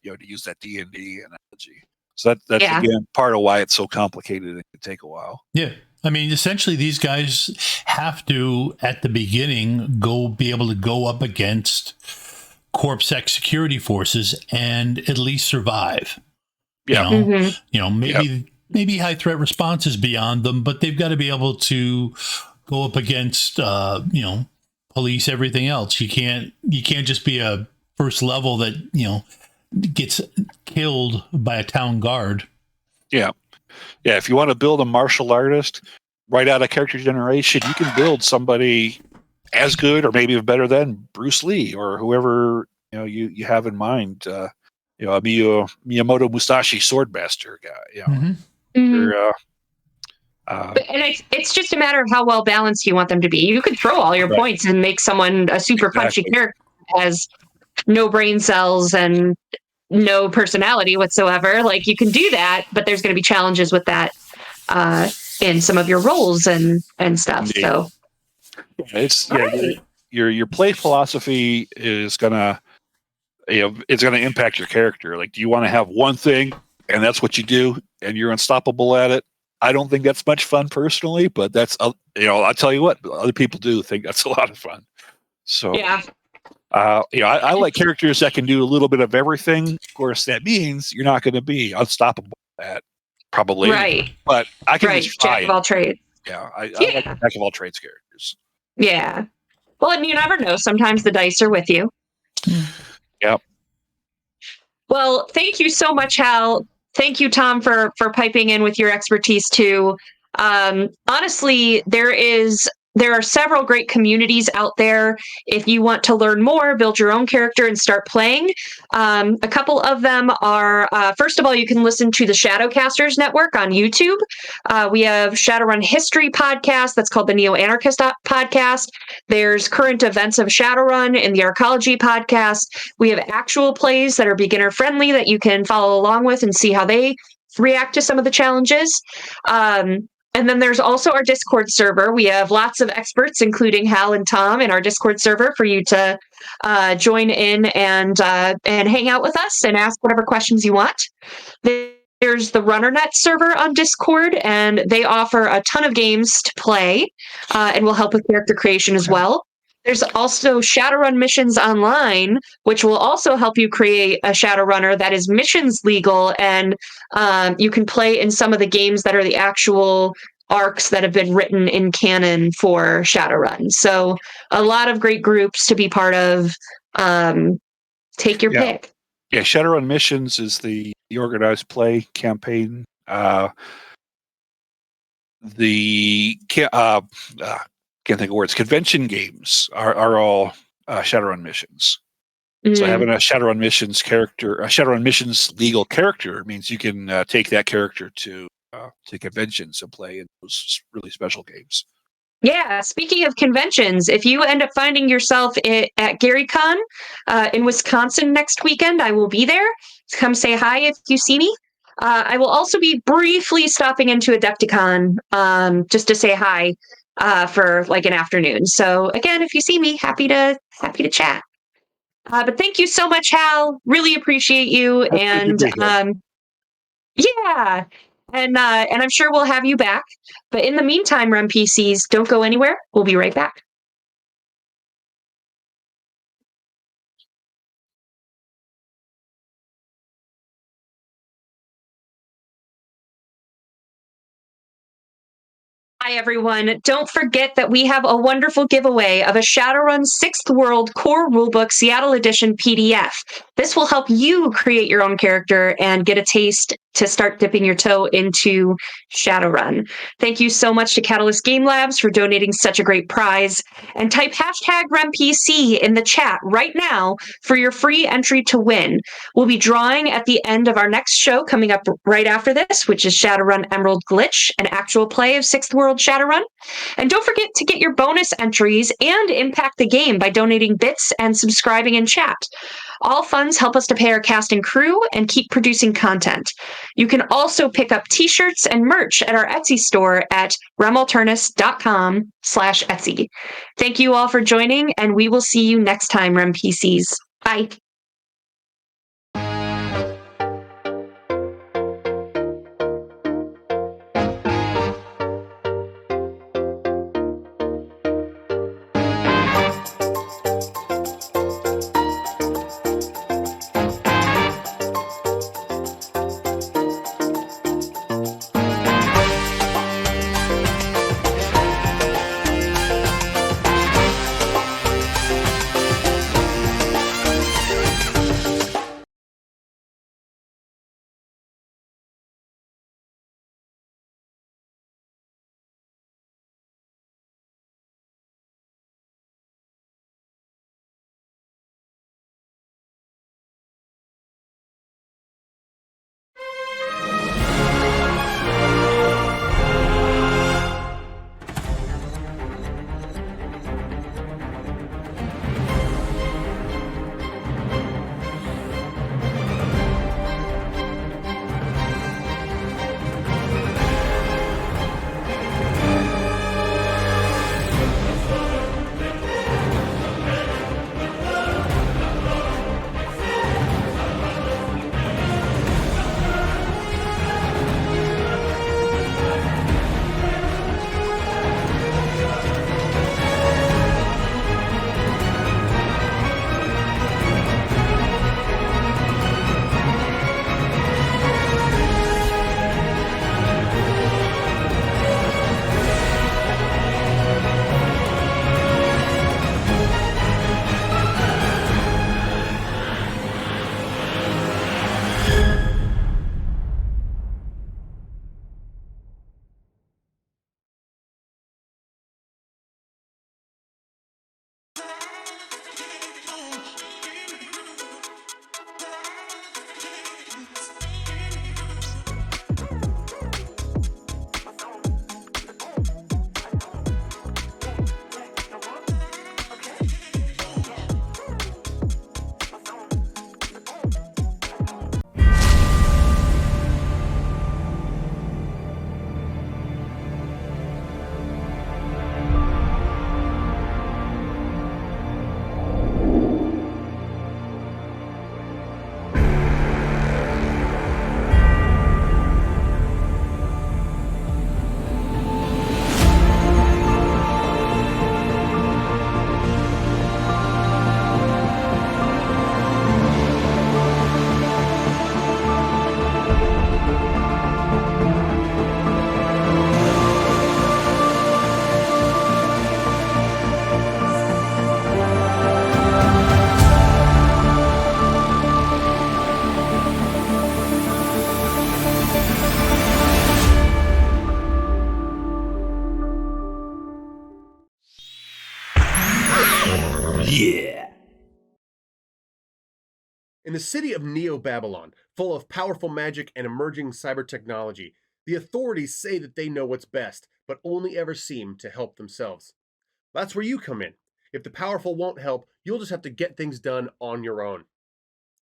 To use that D&D analogy. So that's again part of why it's so complicated and it can take a while. Yeah. I mean, essentially, these guys have to, at the beginning, be able to go up against CorpSec security forces and at least survive. Yeah. Maybe high threat response is beyond them, but they've got to be able to go up against, police, everything else. You can't just be a first level that, gets killed by a town guard. Yeah. Yeah, if you want to build a martial artist right out of character generation, you can build somebody as good or maybe better than Bruce Lee or whoever you have in mind. A Miyamoto Musashi Swordmaster guy. And it's just a matter of how well balanced you want them to be. You could throw all your points and make someone a super punchy character that has no brain cells and no personality whatsoever. Like, you can do that, but there's going to be challenges with that in some of your roles and stuff. Indeed. So it's your play philosophy is gonna it's gonna impact your character. Like, do you want to have one thing and that's what you do and you're unstoppable at it? I don't think that's much fun personally, but that's I'll tell you what, other people do think that's a lot of fun. So I like characters that can do a little bit of everything. Of course, that means you're not going to be unstoppable at probably. Right. But I can just try jack of all trades. Yeah, I like jack of all trades characters. Yeah. Well, and you never know. Sometimes the dice are with you. Yep. Well, thank you so much, Hal. Thank you, Tom, for piping in with your expertise too. Honestly, there are several great communities out there. If you want to learn more, build your own character, and start playing, a couple of them are, first of all, you can listen to the Shadowcasters Network on YouTube. We have Shadowrun History podcast that's called the Neo-Anarchist podcast. There's current events of Shadowrun in the Arcology podcast. We have actual plays that are beginner-friendly that you can follow along with and see how they react to some of the challenges. And then there's also our Discord server. We have lots of experts, including Hal and Tom, in our Discord server for you to join in and hang out with us and ask whatever questions you want. There's the RunnerNet server on Discord, and they offer a ton of games to play and will help with character creation as well. There's also Shadowrun Missions Online, which will also help you create a Shadowrunner that is missions legal, and you can play in some of the games that are the actual arcs that have been written in canon for Shadowrun. So a lot of great groups to be part of. Take your pick. Yeah, Shadowrun Missions is the organized play campaign. Can't think of words. Convention games are all Shadowrun Missions. So having a Shadowrun Missions character, a Shadowrun Missions legal character, means you can take that character to conventions and play in those really special games. Yeah, speaking of conventions, if you end up finding yourself at GaryCon in Wisconsin next weekend, I will be there. Come say hi if you see me. I will also be briefly stopping into Adepticon just to say hi for like an afternoon. So again, if you see me, happy to chat. But thank you so much, Hal. Really appreciate you. And yeah. And I'm sure we'll have you back. But in the meantime, Run PCs, don't go anywhere. We'll be right back. Hi, everyone. Don't forget that we have a wonderful giveaway of a Shadowrun 6th World Core Rulebook Seattle Edition PDF. This will help you create your own character and get a taste to start dipping your toe into Shadowrun. Thank you so much to Catalyst Game Labs for donating such a great prize. And type hashtag RunPC in the chat right now for your free entry to win. We'll be drawing at the end of our next show coming up right after this, which is Shadowrun Emerald Glitch, an actual play of 6th World Shadowrun. And don't forget to get your bonus entries and impact the game by donating bits and subscribing in chat. All funds help us to pay our cast and crew and keep producing content. You can also pick up t-shirts and merch at our Etsy store at realmalternis.com/Etsy. Thank you all for joining, and we will see you next time, Rem PCs. Bye. In the city of Neo-Babylon, full of powerful magic and emerging cyber technology, the authorities say that they know what's best, but only ever seem to help themselves. That's where you come in. If the powerful won't help, you'll just have to get things done on your own.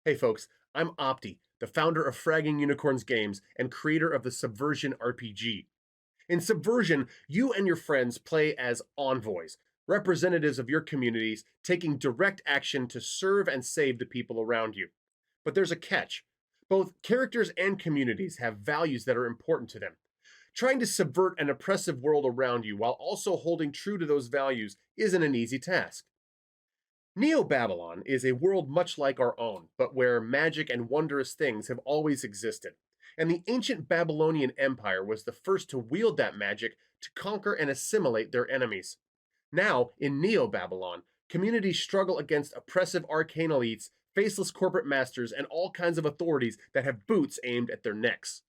Hey folks, I'm Opti, the founder of Fragging Unicorns Games and creator of the Subversion RPG. In Subversion, you and your friends play as envoys, representatives of your communities taking direct action to serve and save the people around you. But there's a catch. Both characters and communities have values that are important to them. Trying to subvert an oppressive world around you while also holding true to those values isn't an easy task. Neo-Babylon is a world much like our own, but where magic and wondrous things have always existed. And the ancient Babylonian Empire was the first to wield that magic to conquer and assimilate their enemies. Now, in Neo-Babylon, communities struggle against oppressive arcane elites, faceless corporate masters, and all kinds of authorities that have boots aimed at their necks.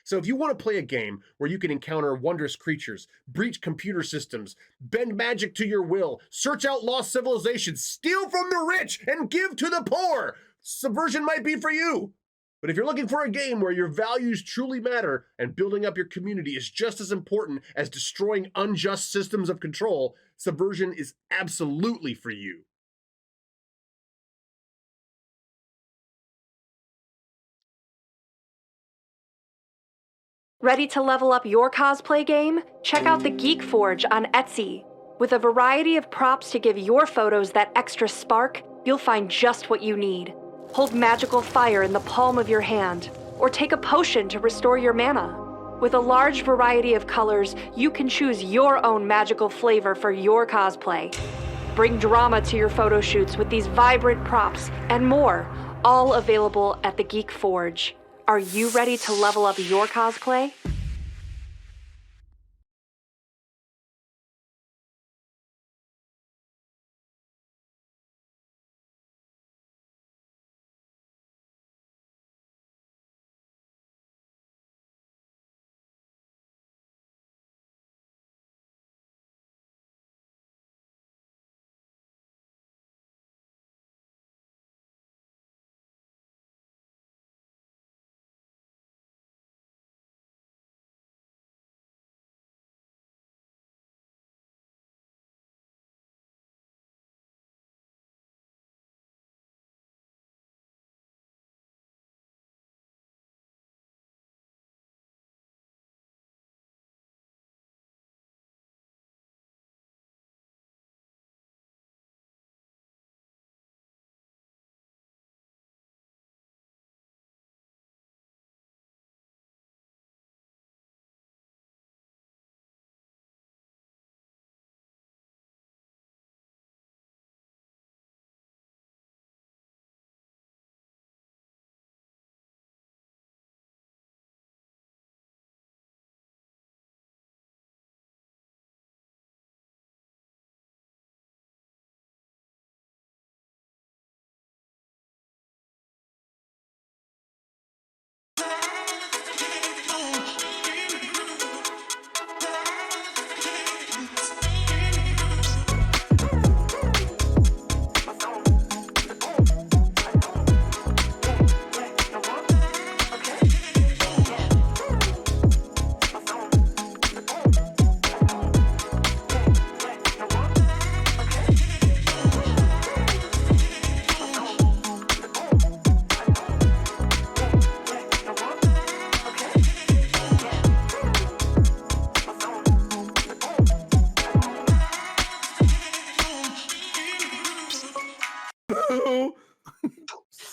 So if you want to play a game where you can encounter wondrous creatures, breach computer systems, bend magic to your will, search out lost civilizations, steal from the rich, and give to the poor, Subversion might be for you. But if you're looking for a game where your values truly matter and building up your community is just as important as destroying unjust systems of control, Subversion is absolutely for you. Ready to level up your cosplay game? Check out the Geek Forge on Etsy. With a variety of props to give your photos that extra spark, you'll find just what you need. Hold magical fire in the palm of your hand, or take a potion to restore your mana. With a large variety of colors, you can choose your own magical flavor for your cosplay. Bring drama to your photo shoots with these vibrant props and more, all available at the Geek Forge. Are you ready to level up your cosplay?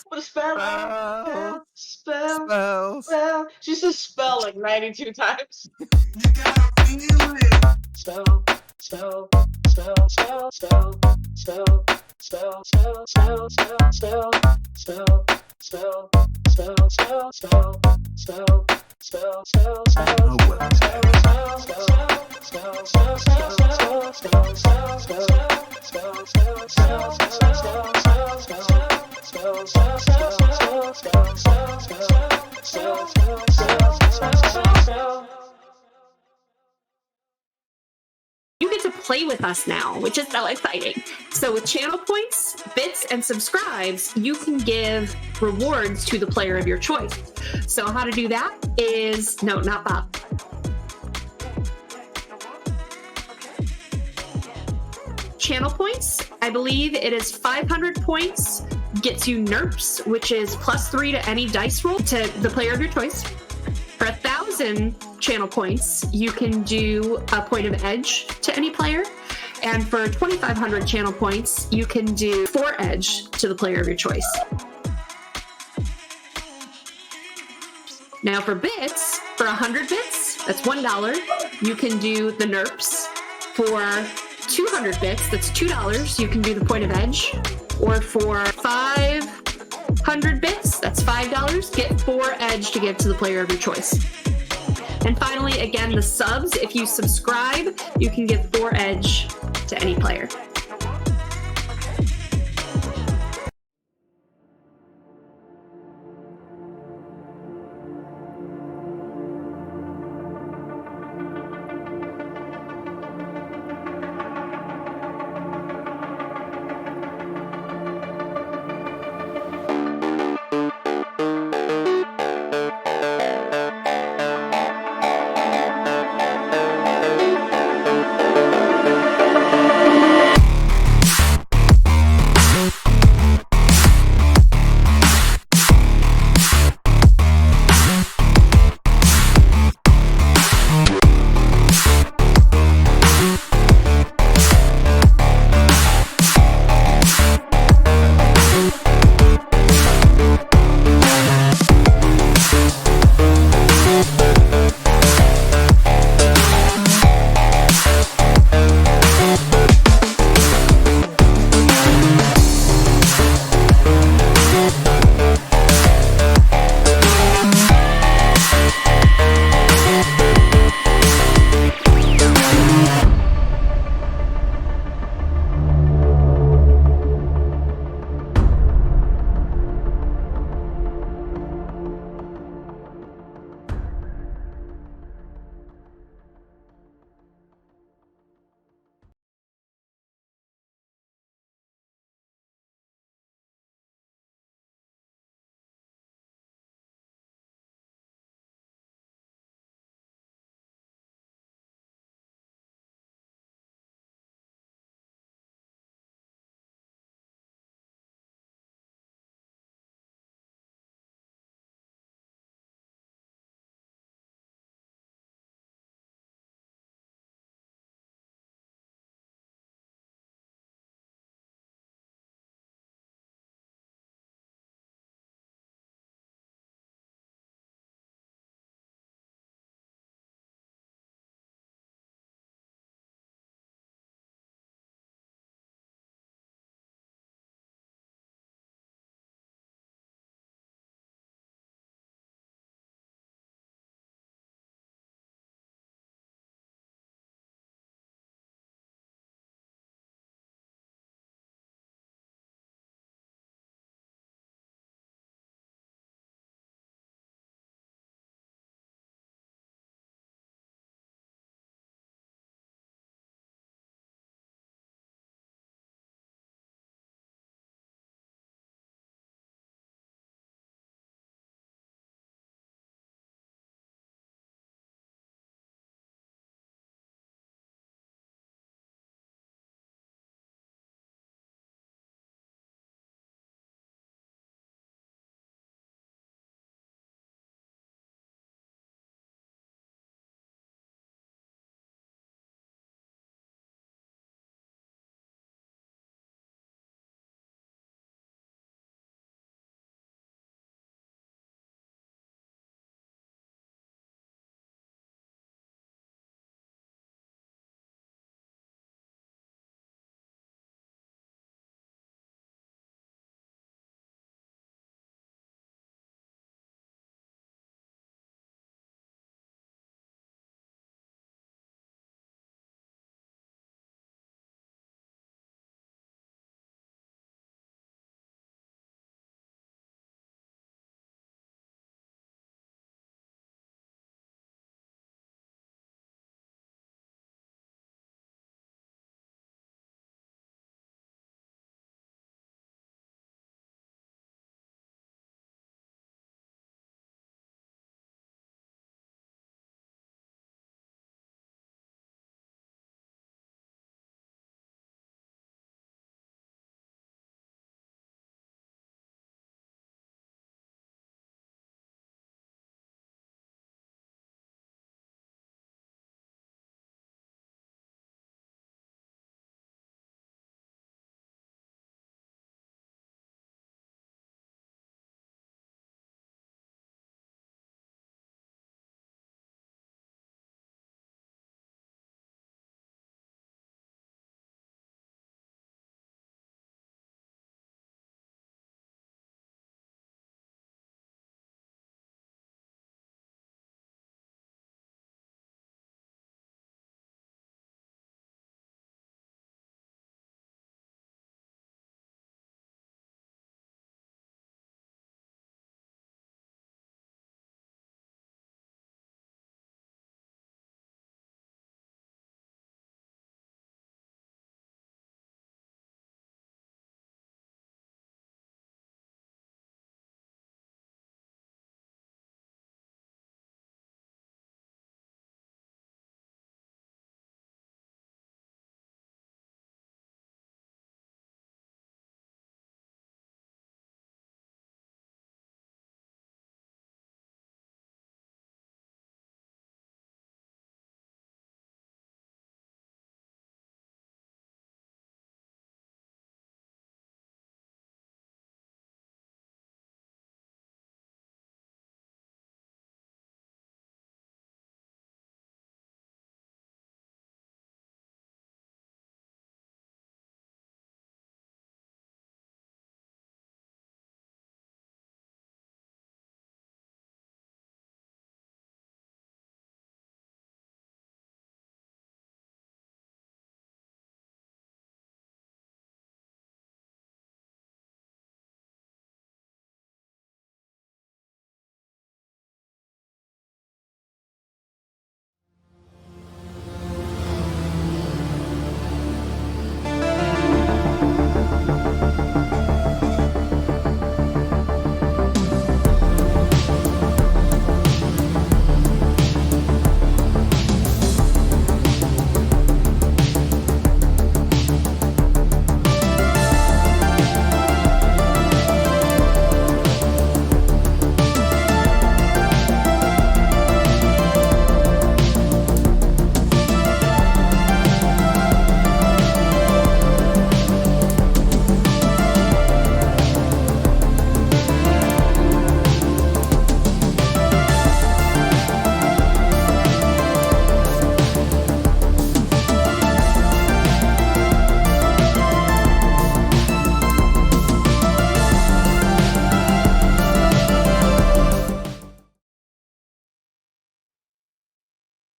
What a spell. She says spell like 92 times. Spell. You get to play with us now, which is so exciting. So with channel points, bits, and subscribes, you can give rewards to the player of your choice. So how to do that is, no, not Bob. Channel points, I believe it is 500 points, gets you NERPs, which is +3 to any dice roll to the player of your choice. For 1,000 channel points, you can do a point of edge to any player. And for 2,500 channel points, you can do 4 edge to the player of your choice. Now for bits, for 100 bits, that's $1. You can do the NERPs. For 200 bits, that's $2. You can do the point of edge. Or for 500 bits, that's $5. Get 4 edge to give to the player of your choice. And finally, again, the subs. If you subscribe, you can give 4 edge to any player.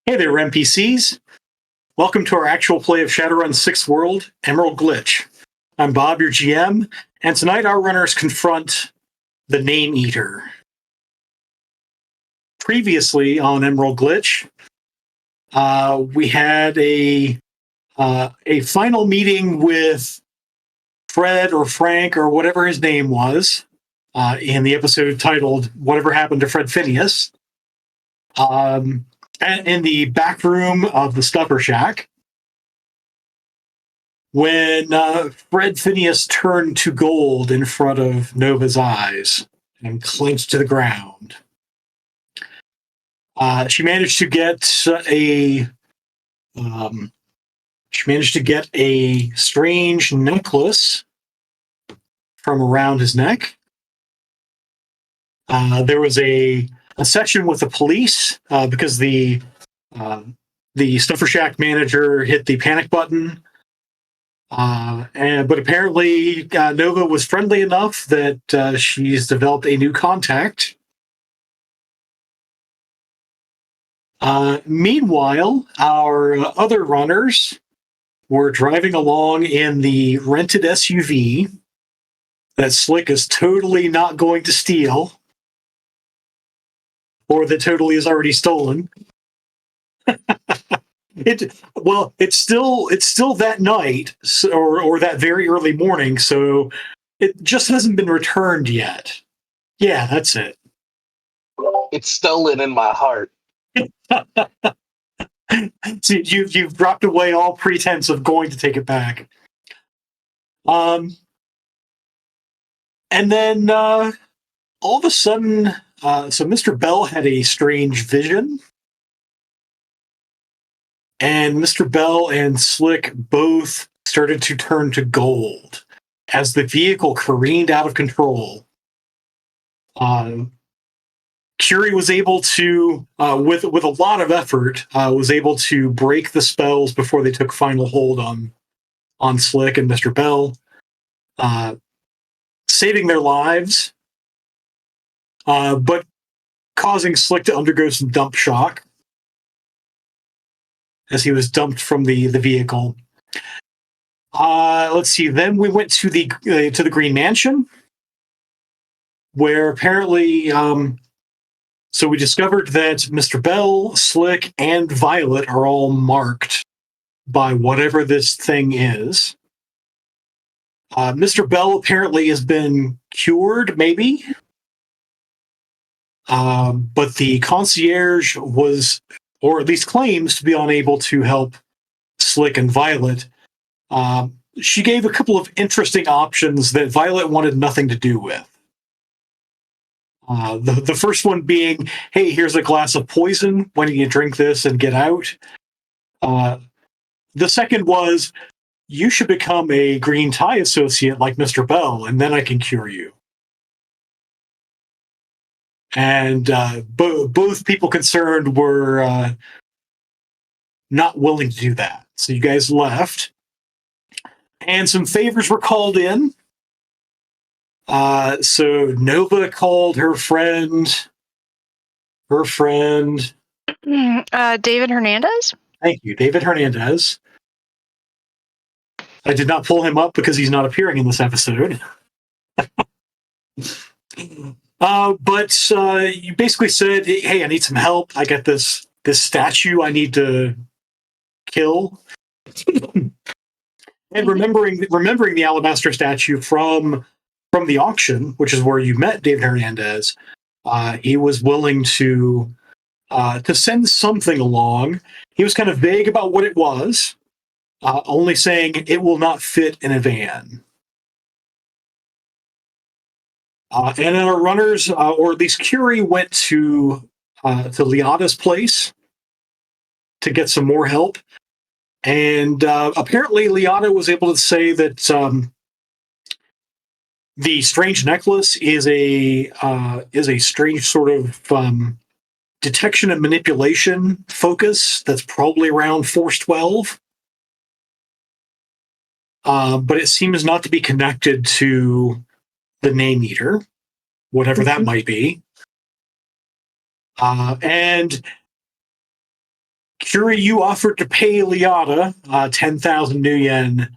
Hey there, NPCs. Welcome to our actual play of Shadowrun 6th World, Emerald Glitch. I'm Bob, your GM, and tonight our runners confront the Name Eater. Previously on Emerald Glitch, we had a final meeting with Fred or Frank or whatever his name was in the episode titled Whatever Happened to Fred Phineas. And in the back room of the Stuffer Shack, when Fred Phineas turned to gold in front of Nova's eyes and clinched to the ground. She managed to get a strange necklace from around his neck. There was a session with the police because the Stuffer Shack manager hit the panic button. But apparently Nova was friendly enough that she's developed a new contact. Meanwhile, our other runners were driving along in the rented SUV that Slick is totally not going to steal, or that totally is already stolen. It's still that night, or that very early morning, so it just hasn't been returned yet. Yeah, that's it. It's stolen in my heart. So you've dropped away all pretense of going to take it back. And then all of a sudden, so Mr. Bell had a strange vision. And Mr. Bell and Slick both started to turn to gold as the vehicle careened out of control. Curie was able to, with a lot of effort, was able to break the spells before they took final hold on Slick and Mr. Bell, saving their lives, but causing Slick to undergo some dump shock as he was dumped from the vehicle. Let's see. Then we went to the Green Mansion, where apparently, so we discovered that Mr. Bell, Slick, and Violet are all marked by whatever this thing is. Mr. Bell apparently has been cured, maybe. But the concierge was, or at least claims to be unable to help Slick and Violet. She gave a couple of interesting options that Violet wanted nothing to do with. The first one being, hey, here's a glass of poison. Why don't you drink this and get out? The second was, you should become a green tie associate like Mr. Bell, and then I can cure you. And both people concerned were not willing to do that. So you guys left. And some favors were called in. So Nova called her friend. David Hernandez? Thank you, David Hernandez. I did not pull him up because he's not appearing in this episode. But you basically said, hey, I need some help. I got this statue I need to kill. And remembering the alabaster statue from the auction, which is where you met David Hernandez, he was willing to send something along. He was kind of vague about what it was, only saying it will not fit in a van. And our runners, or at least Curie, went to Liata's place to get some more help. And apparently Liata was able to say that the strange necklace is a strange sort of detection and manipulation focus that's probably around Force 12. But it seems not to be connected to the Name Eater, whatever that might be. And Curie, you offered to pay Liata 10,000 new yen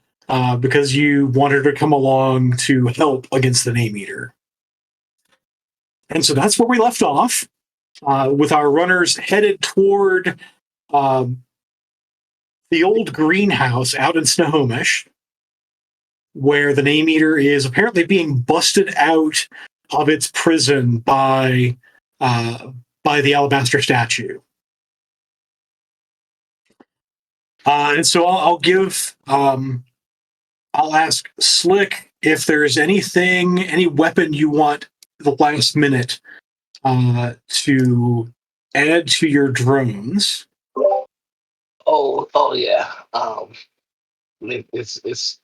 because you wanted her to come along to help against the Name Eater. And so that's where we left off, with our runners headed toward the old greenhouse out in Snohomish, where the Name Eater is apparently being busted out of its prison by the alabaster statue. And so I'll ask Slick if there's any weapon you want the last minute to add to your drones. Oh yeah. It's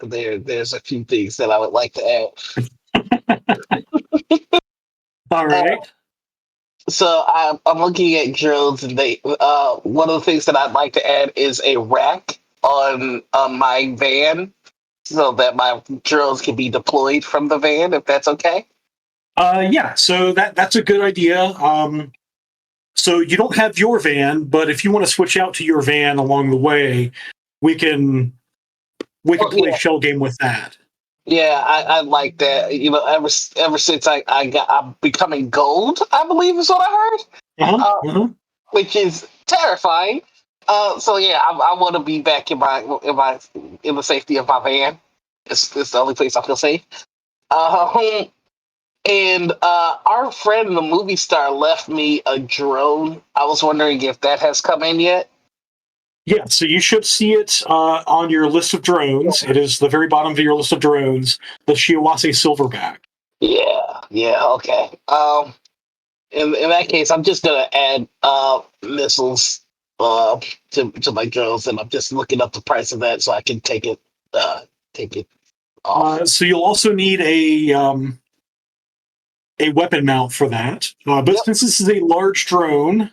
there's a few things that I would like to add. All right. So I'm looking at drones, and one of the things that I'd like to add is a rack on my van, so that my drones can be deployed from the van, if that's okay. Yeah. So that's a good idea. So you don't have your van, but if you want to switch out to your van along the way, we can play shell game with that. Yeah, I like that. Ever since I'm becoming gold, I believe is what I heard. Which is terrifying. So yeah, I want to be back in the safety of my van. It's the only place I feel safe. And our friend, the movie star, left me a drone. I was wondering if that has come in yet. Yeah, so you should see it on your list of drones. It is the very bottom of your list of drones, the Shiawase Silverback. Yeah, okay. In that case, I'm just gonna add missiles to my drones, and I'm just looking up the price of that so I can take it off. So you'll also need a weapon mount for that. But since this is a large drone,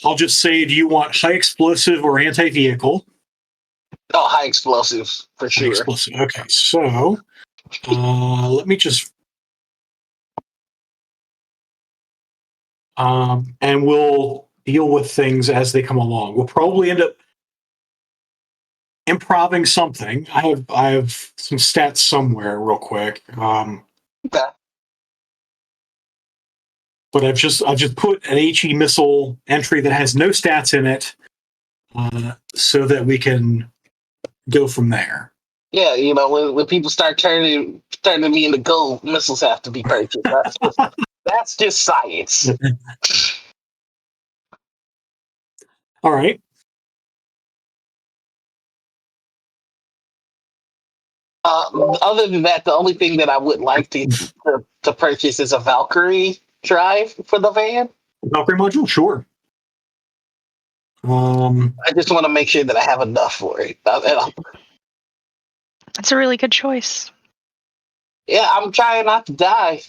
I'll just say, do you want high explosive or anti-vehicle? Oh, high explosives, for sure. High explosive. Okay, so let me just... and we'll deal with things as they come along. We'll probably end up improving something. I have some stats somewhere real quick. Okay. But I've just put an HE missile entry that has no stats in it, so that we can go from there. Yeah, when people start turning me into gold, missiles have to be purchased. That's just science. All right. Other than that, the only thing that I would like to purchase is a Valkyrie drive for the van. Valkyrie module, sure. I just want to make sure that I have enough for it. That's a really good choice. Yeah, I'm trying not to die,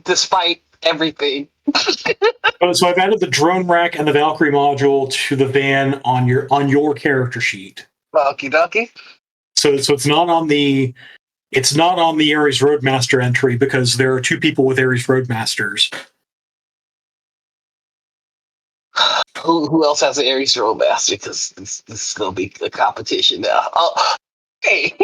despite everything. So I've added the drone rack and the Valkyrie module to the van on your character sheet. Okie dokie. So it's not on the Ares Roadmaster entry because there are two people with Ares Roadmasters. Who else has an Ares Roadmaster? Because this is gonna be a competition now. Oh, hey.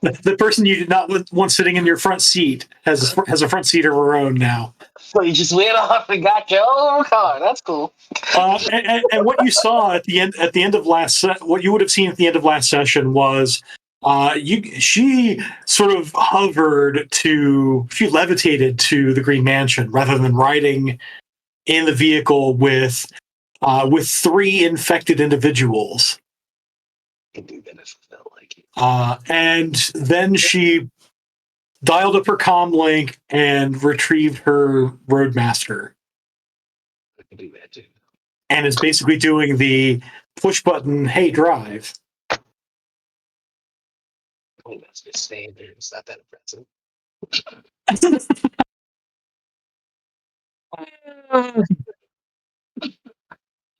The person you did not want sitting in your front seat has a front seat of her own now. So you just went off and got your own car. That's cool. And what you saw at the end of what you would have seen at the end of last session was, she sort of she levitated to the Green Mansion rather than riding in the vehicle with three infected individuals. I can do that if I felt like it. And then she dialed up her comm link and retrieved her Roadmaster. I can do that too. And is basically doing the push button, hey, drive. I mean, that's just standard. It's not that impressive.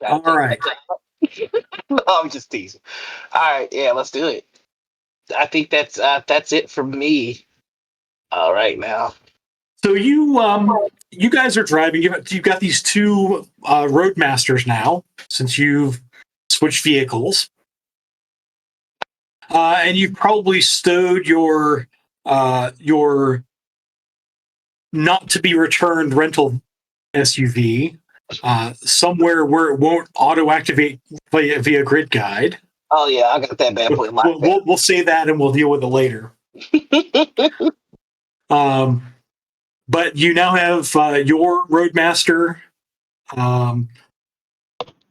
All right. No, I'm just teasing. All right, yeah, let's do it. I think that's it for me. All right, now. So you guys are driving. You've got these two roadmasters now, since you've switched vehicles, and you've probably stowed your not to be returned rental SUV somewhere where it won't auto activate via grid guide. Oh yeah, I got that bad boy locked. We'll say that and we'll deal with it later. But you now have your Roadmaster.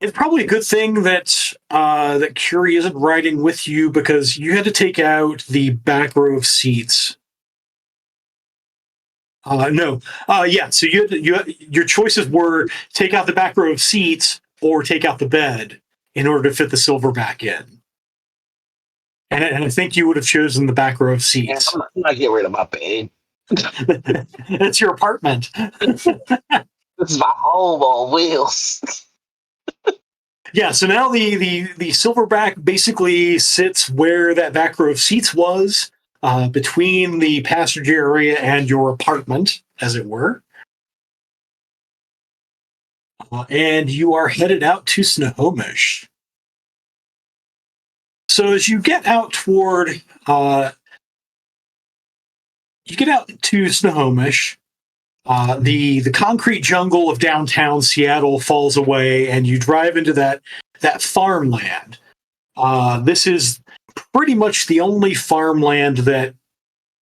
It's probably a good thing that that Curie isn't riding with you, because you had to take out the back row of seats. No. Yeah, so your choices were take out the back row of seats or take out the bed in order to fit the silverback in. And I think you would have chosen the back row of seats. I'm not getting rid of my bed. It's your apartment. This is my home on wheels. Yeah, so now the silverback basically sits where that back row of seats was, between the passenger area and your apartment, as it were. And you are headed out to Snohomish. So as you get out toward, you get out to Snohomish, the concrete jungle of downtown Seattle falls away, and you drive into that farmland. This is pretty much the only farmland that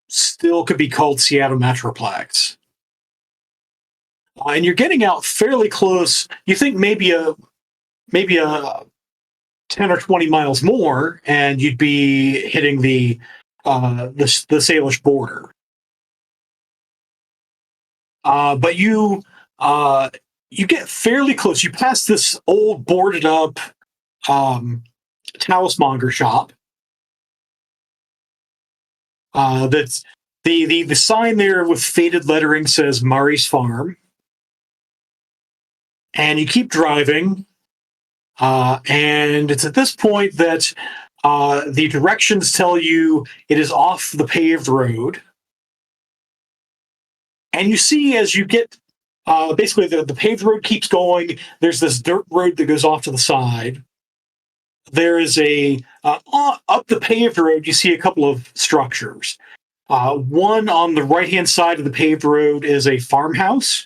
still could be called Seattle Metroplex. And you're getting out fairly close. You think maybe a 10 or 20 miles more, and you'd be hitting the Salish border. But you get fairly close. You pass this old boarded up talismonger shop. That's the sign there with faded lettering says Mari's Farm. And you keep driving, and it's at this point that the directions tell you it is off the paved road. And you see, as you get, basically the paved road keeps going. There's this dirt road that goes off to the side. There is up the paved road, you see a couple of structures. One on the right-hand side of the paved road is a farmhouse.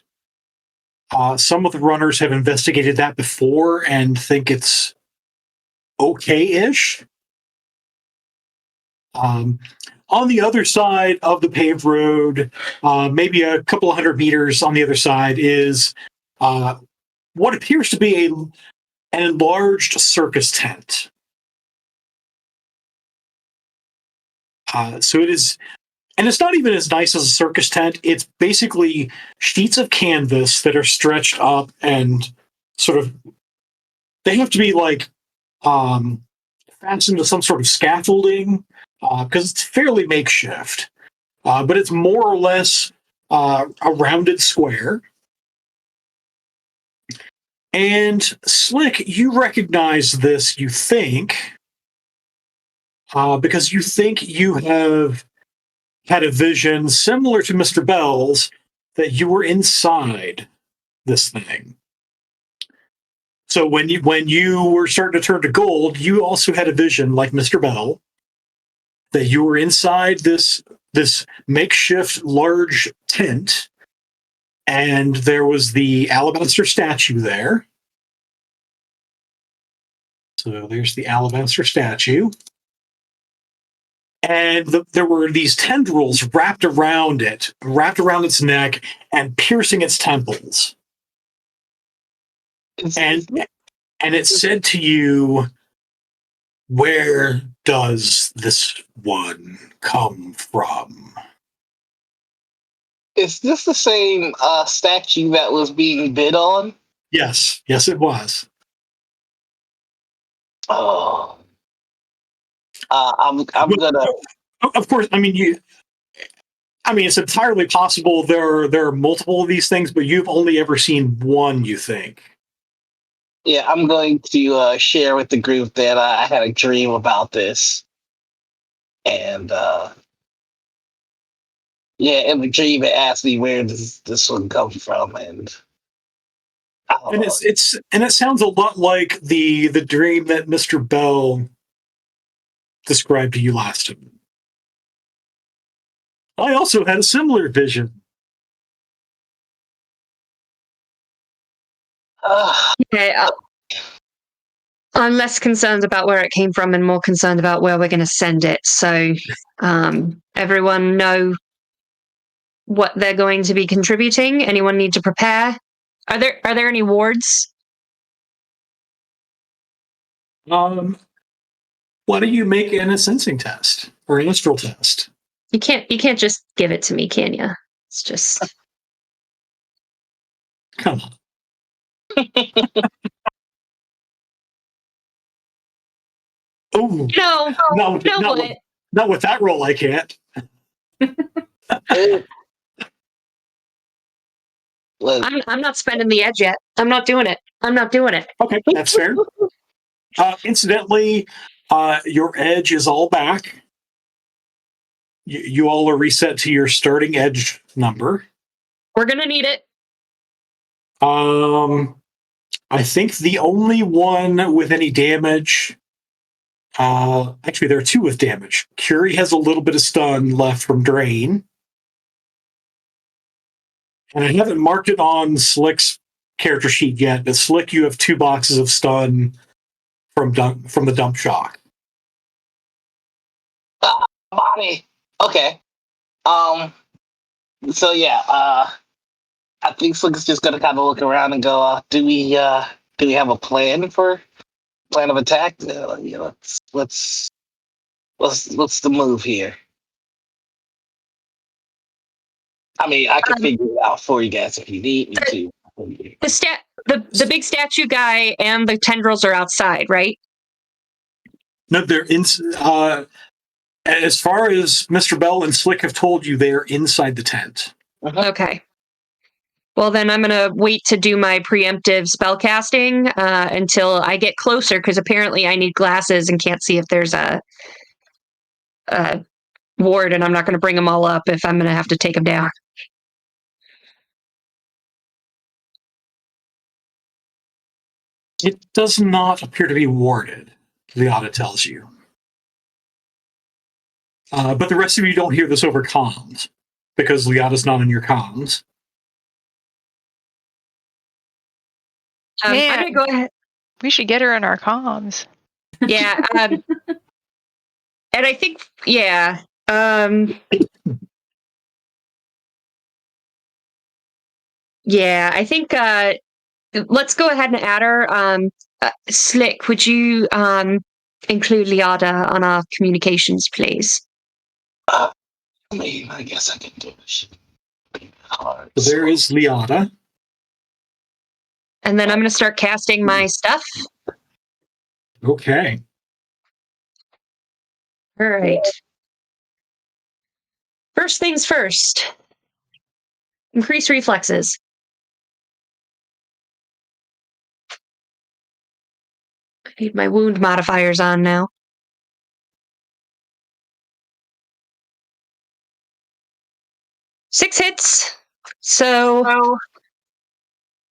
Some of the runners have investigated that before and think it's okay-ish. On the other side of the paved road, maybe a couple of 100 meters on the other side, is what appears to be an enlarged circus tent. So it is, and it's not even as nice as a circus tent. It's basically sheets of canvas that are stretched up and sort of, they have to be like fastened to some sort of scaffolding, because it's fairly makeshift. But it's more or less a rounded square. And Slick, you recognize this, you think, because you think you have had a vision similar to Mr. Bell's, that you were inside this thing. So when you were starting to turn to gold, you also had a vision like Mr. Bell, that you were inside this makeshift large tent, and there was the alabaster statue there. So there's the alabaster statue. And there were these tendrils wrapped around its neck and piercing its temples. And it said to you, "Where does this one come from?" Is this the same statue that was being bid on? Yes, it was. Oh, I'm gonna. Of course, I mean it's entirely possible there are multiple of these things, but you've only ever seen one, you think. Yeah, I'm going to share with the group that I had a dream about this, and Yeah, in the dream it asked me where does this one come from, and I don't know. It sounds a lot like the dream that Mr. Bell described to you last time. I also had a similar vision. Okay, I'm less concerned about where it came from and more concerned about where we're going to send it. So, everyone know what they're going to be contributing. Anyone need to prepare? Are there any wards? Why don't you make an sensing test or an astral test? You can't just give it to me, can you? It's just come on. Oh not with that roll, I can't. I'm not spending the edge yet. I'm not doing it. Okay, that's fair. Incidentally, your edge is all back. You all are reset to your starting edge number. We're gonna need it. I think the only one with any damage. Actually, there are two with damage. Curie has a little bit of stun left from Drain. And I haven't marked it on Slick's character sheet yet, but Slick, you have 2 boxes of stun from the dump shock. Body. Okay. So yeah, I think Slick's just gonna kind of look around and go, do we have a plan of attack? What's the move here? I mean, I can figure it out for you guys if you need me to. The big statue guy and the tendrils are outside, right? No, they're in. As far as Mr. Bell and Slick have told you, they are inside the tent. Okay. Well, then I'm going to wait to do my preemptive spell casting until I get closer, because apparently I need glasses and can't see if there's a ward, and I'm not going to bring them all up if I'm going to have to take them down. It does not appear to be warded, Liata tells you. But the rest of you don't hear this over comms, because Liata's not in your comms. I'm going to go ahead. We should get her in our comms. Yeah. And I think, yeah. Yeah, I think let's go ahead and add her. Slick, would you include Liada on our communications, please? I mean, I guess I can do it. So there is Liata. And then I'm going to start casting my stuff. Okay. All right. First things first. Increase reflexes. I need my wound modifiers on now. Six hits. So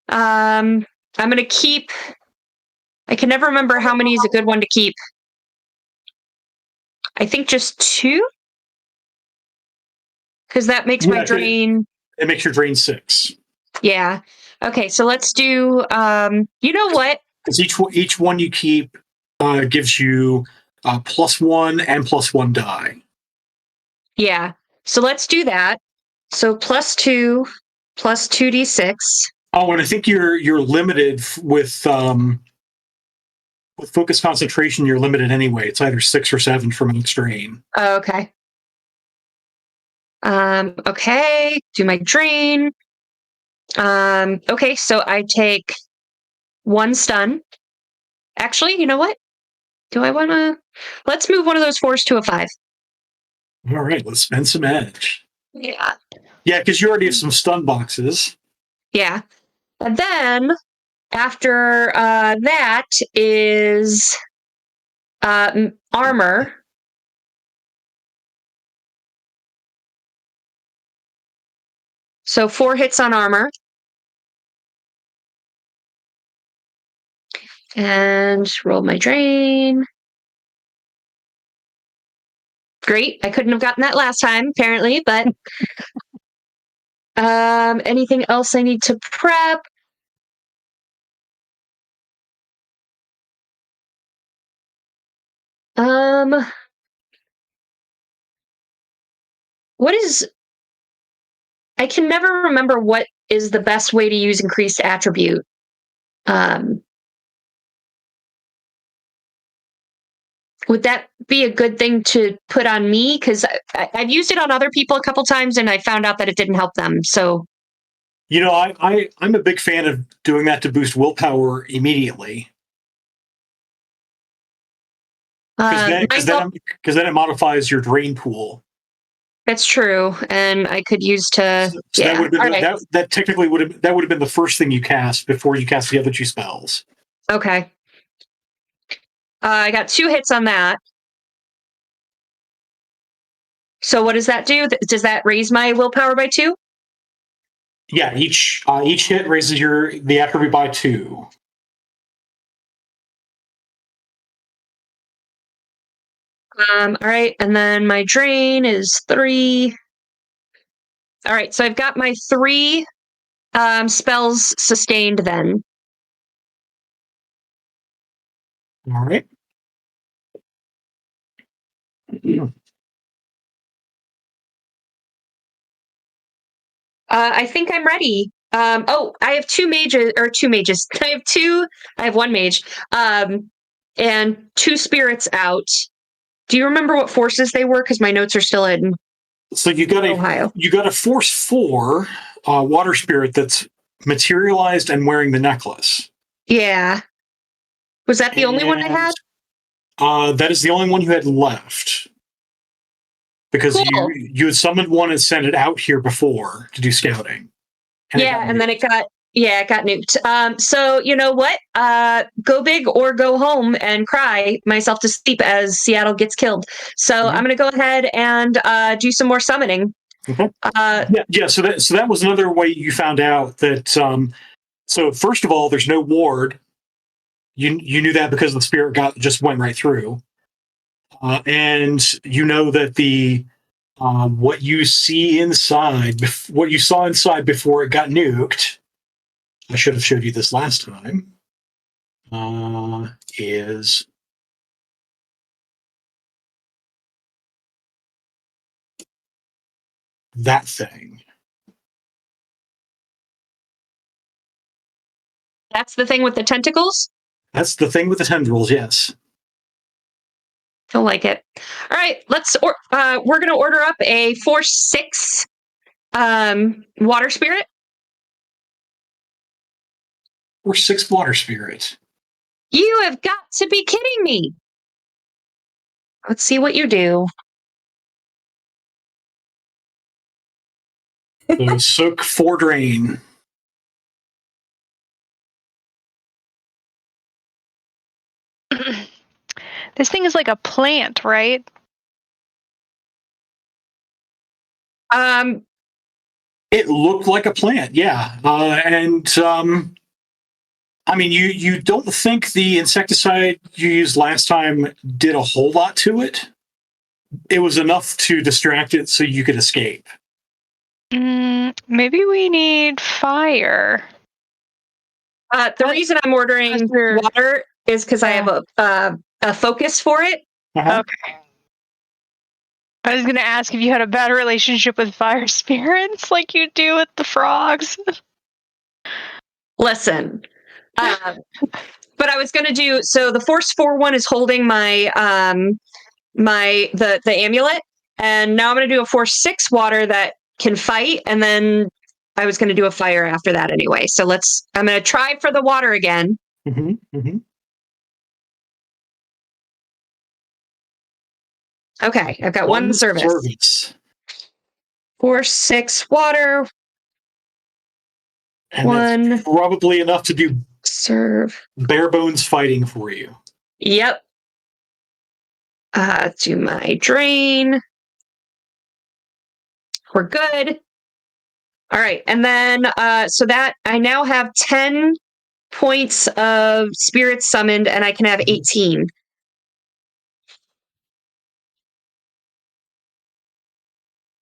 I'm going to keep... I can never remember how many is a good one to keep. I think just 2? Because that makes my drain... It makes your drain 6. Yeah. Okay, so let's do... you know what? Because each one you keep gives you +1 and +1 die. Yeah. So let's do that. So +2, plus 2d6. Oh, and I think you're limited with focus concentration. You're limited anyway. It's either 6 or 7 from an strain. Oh, okay. Okay. Do my drain. Okay, so I take 1 stun. Actually, you know what? Do I want to... Let's move one of those 4s to a 5. All right, let's spend some edge. Yeah. Yeah, because you already have some stun boxes. Yeah. And then, after that is armor. So 4 hits on armor. And roll my drain. Great. I couldn't have gotten that last time, apparently, but anything else I need to prep? What is... I can never remember what is the best way to use increased attribute. Would that be a good thing to put on me? Because I've used it on other people a couple times, and I found out that it didn't help them. So, I'm a big fan of doing that to boost willpower immediately. Because then it modifies your drain pool. That's true, and I could use to. So that would have been that technically would have been the first thing you cast before you cast the other 2 spells. Okay. I got 2 hits on that. So what does that do? Does that raise my willpower by 2? Yeah, each hit raises the attribute by 2. All right, and then my drain is 3. All right, so I've got my 3 spells sustained then. All right. I think I'm ready. I have 2 mages. I have 1 mage. And 2 spirits out. Do you remember what forces they were? Because my notes are still in. So you got a force 4 water spirit that's materialized and wearing the necklace. Yeah. Was that the only one I had? That is the only one you had left. Because you had summoned one and sent it out here before to do scouting. And then it got nuked. So you know what? Go big or go home and cry myself to sleep as Seattle gets killed. So I'm going to go ahead and do some more summoning. Okay. So that was another way you found out that. So first of all, there's no ward. You knew that because the spirit just went right through, and you know that the what you see inside, what you saw inside before it got nuked. I should have showed you this last time. Is that thing? That's the thing with the tentacles? That's the thing with the tendrils, yes. Don't like it. All right, we're going to order up a Force 6 water spirit. Force 6 water spirit. You have got to be kidding me. Let's see what you do. So soak 4 drain. This thing is like a plant, right? It looked like a plant, yeah. I mean, you don't think the insecticide you used last time did a whole lot to it? It was enough to distract it so you could escape. Maybe we need fire. The reason I'm ordering water is because I have a focus for it. Okay. I was going to ask if you had a bad relationship with fire spirits like you do with the frogs. Listen. But I was going to do... So the Force 4 one is holding my... the amulet. And now I'm going to do a Force 6 water that can fight. And then I was going to do a fire after that anyway. So I'm going to try for the water again. Okay, I've got one service. Force 6 water. And that's probably enough to do bare bones fighting for you. Yep. Do my drain. We're good. All right. And then, so that I now have 10 points of spirits summoned, and I can have 18.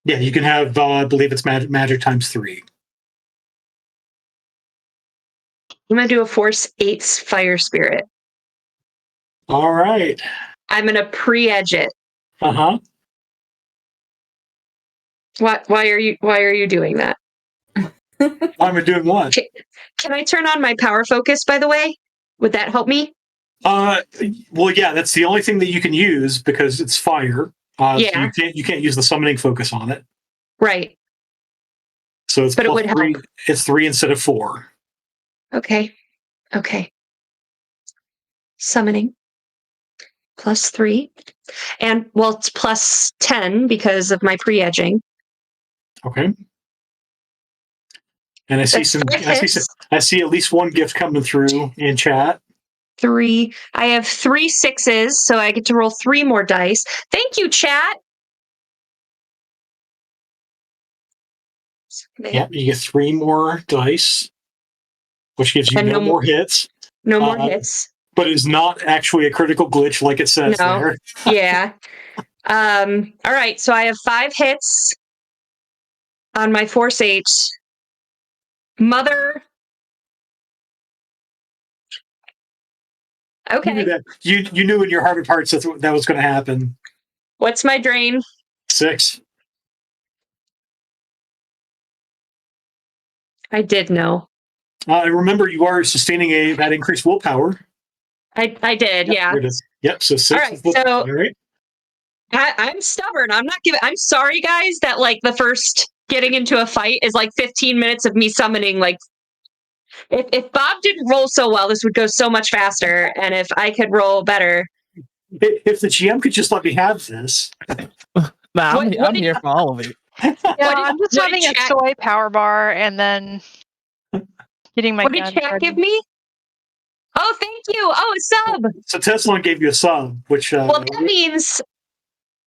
Yeah, you can have, I believe it's magic times 3. I'm going to do a Force 8 fire spirit. All right. I'm going to pre-edge it. Uh-huh. Why are you doing that? Why am I doing what? Can I turn on my power focus, by the way? Would that help me? Well, yeah, that's the only thing that you can use because it's fire. Yeah. So you can't use the summoning focus on it. Right. So it's but it would 3. help. It's 3 instead of 4. Okay. Summoning. +3. And, well, it's +10 because of my pre-edging. Okay. And I see I see at least one gift coming through in chat. 3. I have 3 6s, so I get to roll 3 more dice. Thank you, chat. Yeah, you get 3 more dice, which gives you no more hits. No more hits. But it's not actually a critical glitch like it says there. Yeah. All right, so I have 5 hits on my Force 8. Mother. Okay. You knew in your heart of hearts that was going to happen. What's my drain? 6. I did know. Remember, you are sustaining that increased willpower. I did, yeah. Yep. So 6. All right, so all right. I'm stubborn. I'm sorry, guys, that like the first getting into a fight is like 15 minutes of me summoning. Like, if Bob didn't roll so well, this would go so much faster. And if I could roll better, if the GM could just let me have this. I'm here for all of it. Yeah, I'm just having a soy power bar and then getting my. What did chat give me? Oh, thank you. Oh, a sub. So Tesla gave you a sub, which well, that means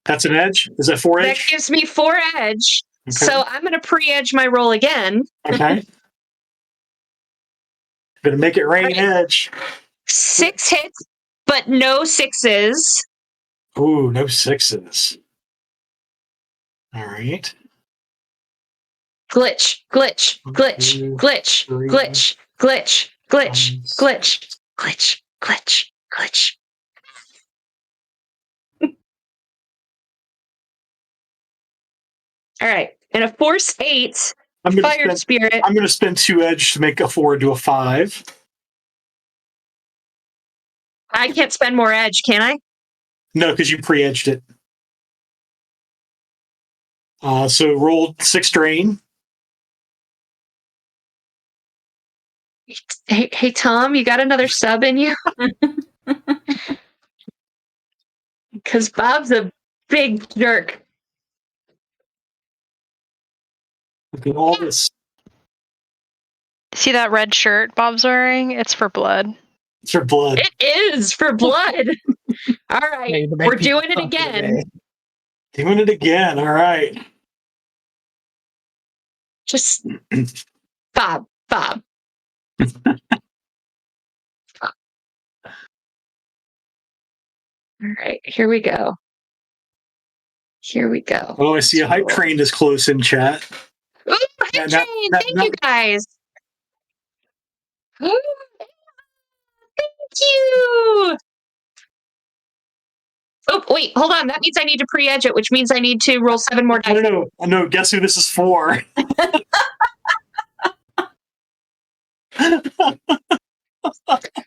that's an edge. Is that 4 edge? That gives me 4 edge. Okay. So I'm going to pre-edge my roll again. Okay. Gonna make it rain edge. 6 hits, but no 6s. Ooh, no 6s. All right. Glitch. All right. And a Force 8 fire spirit. I'm going to spend 2 edge to make a 4 into a 5. I can't spend more edge, can I? No, because you pre-edged it. So roll 6 drain. Hey, Tom, you got another sub in you? Because Bob's a big jerk. Look at all this. See that red shirt Bob's wearing? It's for blood. It's for blood. It is for blood. All right. We're doing it again. Doing it again. All right. Just Bob. All right. Here we go. Oh, I see a hype train is close in chat. Ooh, hype train. Thank you, guys. Ooh, thank you. Oh, wait, hold on. That means I need to pre-edge it, which means I need to roll 7 more dice. No. Guess who this is for?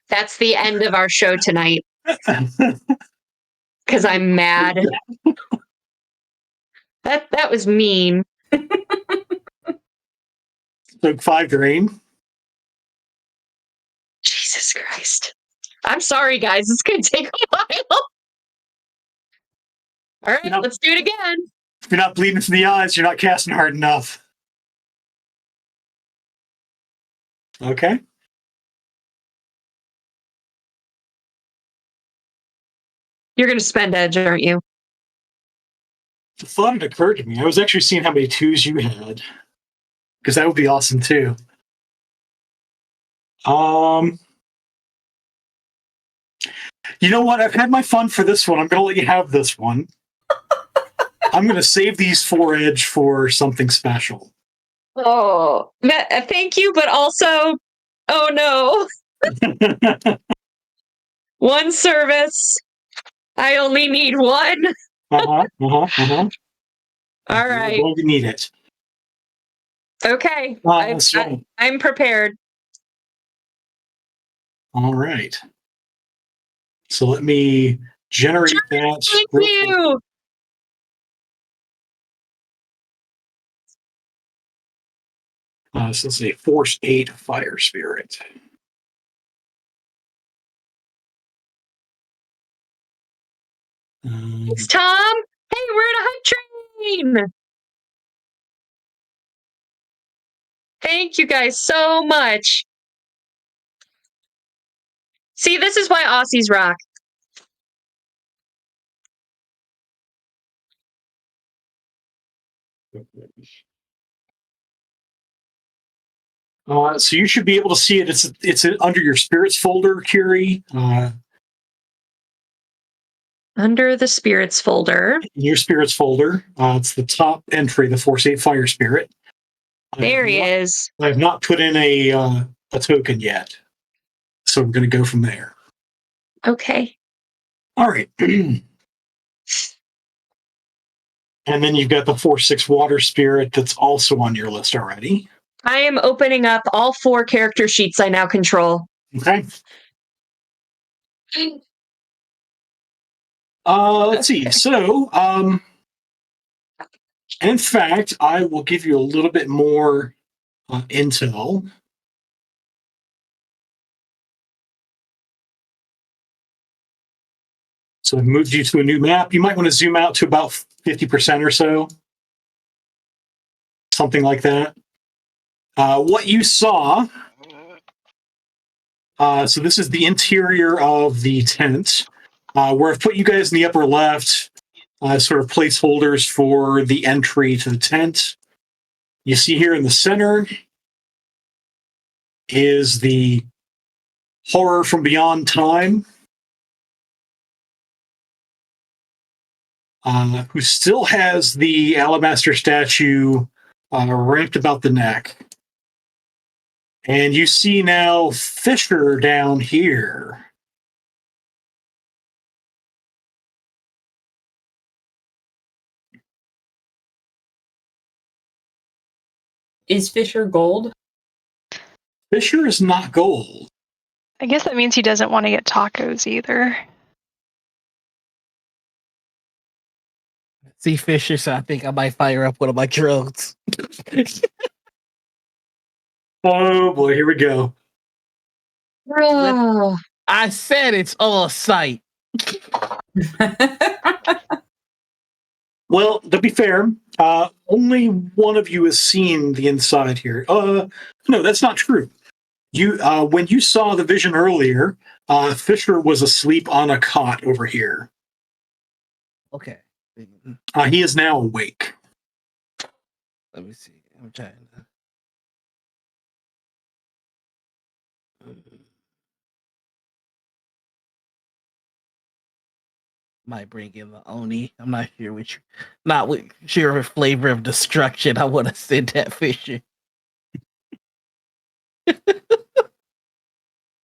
That's the end of our show tonight. Because I'm mad. That was mean. Took 5 drain. Jesus Christ. I'm sorry, guys. It's going to take a while. All right, let's do it again. If you're not bleeding from the eyes, you're not casting hard enough. Okay. You're going to spend edge, aren't you? The thought had occurred to me. I was actually seeing how many 2s you had. because that would be awesome too. You know what? I've had my fun for this one. I'm going to let you have this one. I'm going to save these 4 edge for something special. Oh, thank you, but also, oh no. One service. I only need one. All right. You're going to need it. Okay. I'm prepared. All right. So let me generate that. Thank you. So let's say Force 8 Fire Spirit. It's Tom. Hey, we're in a hype train. Thank you guys so much. See, this is why Aussies rock. So you should be able to see it. It's under your spirits folder, Curie. Under the spirits folder. In your spirits folder, it's the top entry, the Force 8 Fire Spirit. There he is. I have not put in a token yet, so I'm going to go from there. Okay. All right. And then you've got the Force 6 Water Spirit that's also on your list already. I am opening up all 4 character sheets I now control. Okay. Let's see. So, in fact, I will give you a little bit more intel. So I've moved you to a new map. You might want to zoom out to about 50% or so. Something like that. What you saw, so this is the interior of the tent, where I've put you guys in the upper left, sort of placeholders for the entry to the tent. You see here in the center is the horror from beyond time, who still has the alabaster statue wrapped about the neck. And you see now Fisher down here. Is Fisher gold? Fisher is not gold. I guess that means he doesn't want to get tacos either. See Fisher, so I think I might fire up one of my drones. Oh boy, here we go. Oh. I said it's all sight. Well, to be fair, only one of you has seen the inside here. No, that's not true. You, when you saw the vision earlier, Fisher was asleep on a cot over here. Okay. He is now awake. Let me see. I'm trying to. Might bring in the Oni. I'm not sure sure flavor of destruction I want to send that Fisher.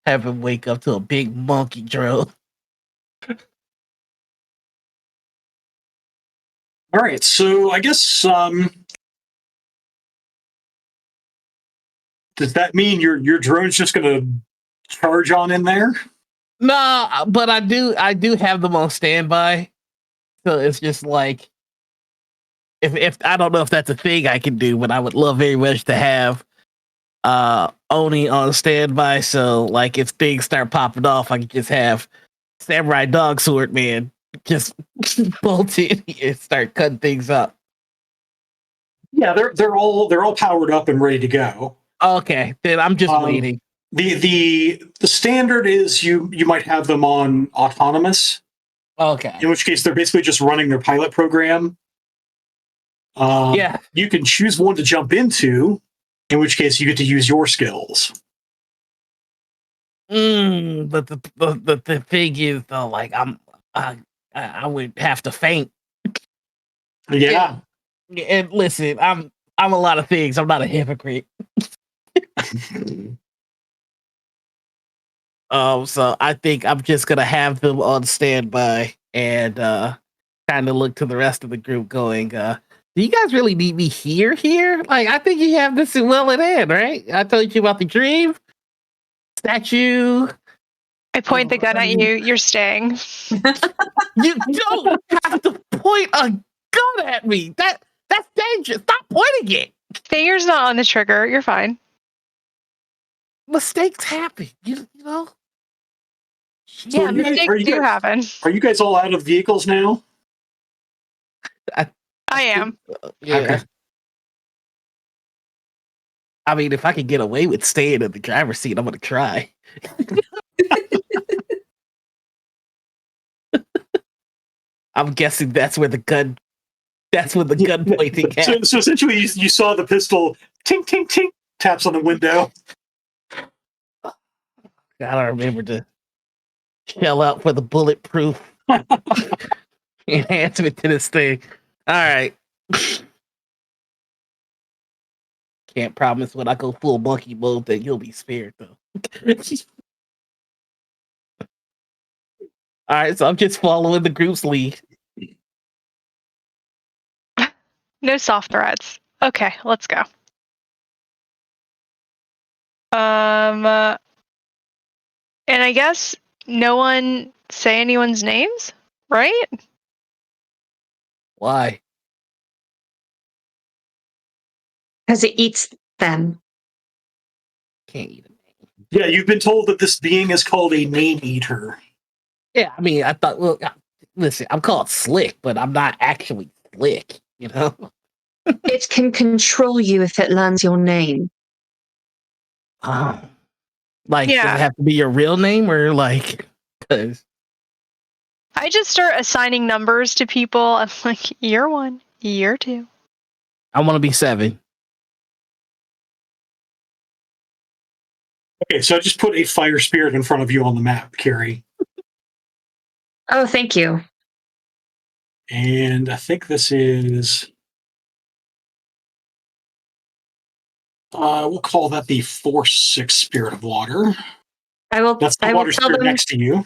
Have him wake up to a big monkey drone. All right, so I guess does that mean your drone's just going to charge on in there? No, but I do have them on standby. So it's just like if I don't know if that's a thing I can do, but I would love very much to have Oni on standby. So like if things start popping off, I can just have Samurai Dog Sword Man just bolt in and start cutting things up. Yeah, they're all powered up and ready to go. Okay, then I'm just waiting. The standard is you might have them on autonomous. Okay. In which case they're basically just running their pilot program. Yeah. You can choose one to jump into, in which case you get to use your skills. But the thing is, though, like I would have to faint. Yeah. And listen, I'm a lot of things. I'm not a hypocrite. So I think I'm just gonna have them on standby and kind of look to the rest of the group, going, "Do you guys really need me here? Here? Like, I think you have this well in hand, right? I told you about the dream statue." I point the gun at you. You're staying. You don't have to point a gun at me. That's dangerous. Stop pointing it. Finger's not on the trigger. You're fine. Mistakes happen. You know. Yeah, mistakes do happen. Are you guys all out of vehicles now? I am. Yeah. Okay. I mean, if I can get away with staying in the driver's seat, I'm gonna try. I'm guessing that's where the gun pointing at. So essentially, you saw the pistol tink tink tink taps on the window. Gotta remember to shell out for the bulletproof enhancement to this thing. All right. Can't promise when I go full monkey mode that you'll be spared, though. All right, so I'm just following the group's lead. No soft threats. Okay, let's go. And I guess no one say anyone's names, right? Why? Because it eats them. Can't eat them. Yeah, you've been told that this being is called a name eater. Yeah, I mean, I thought, well, listen, I'm called Slick, but I'm not actually Slick, you know? It can control you if it learns your name. Like, does it have to be your real name, or like, 'cause I just start assigning numbers to people. I'm like, year 1, year 2. I want to be 7. Okay, so I just put a fire spirit in front of you on the map, Carrie. Oh, thank you. And I think this is... we'll call that the Force 6 Spirit of Water. That's the water spirit next to you.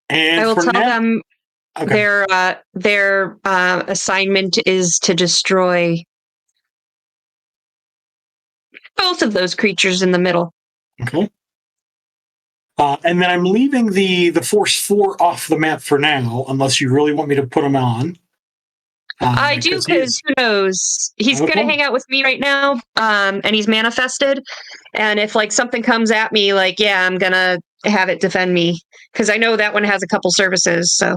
And I will for tell now, them their assignment is to destroy both of those creatures in the middle. Okay. And then I'm leaving the Force 4 off the map for now, unless you really want me to put them on. I do, because who knows? He's going to hang out with me right now, and he's manifested. And if like something comes at me, like, yeah, I'm going to have it defend me, because I know that one has a couple services. So.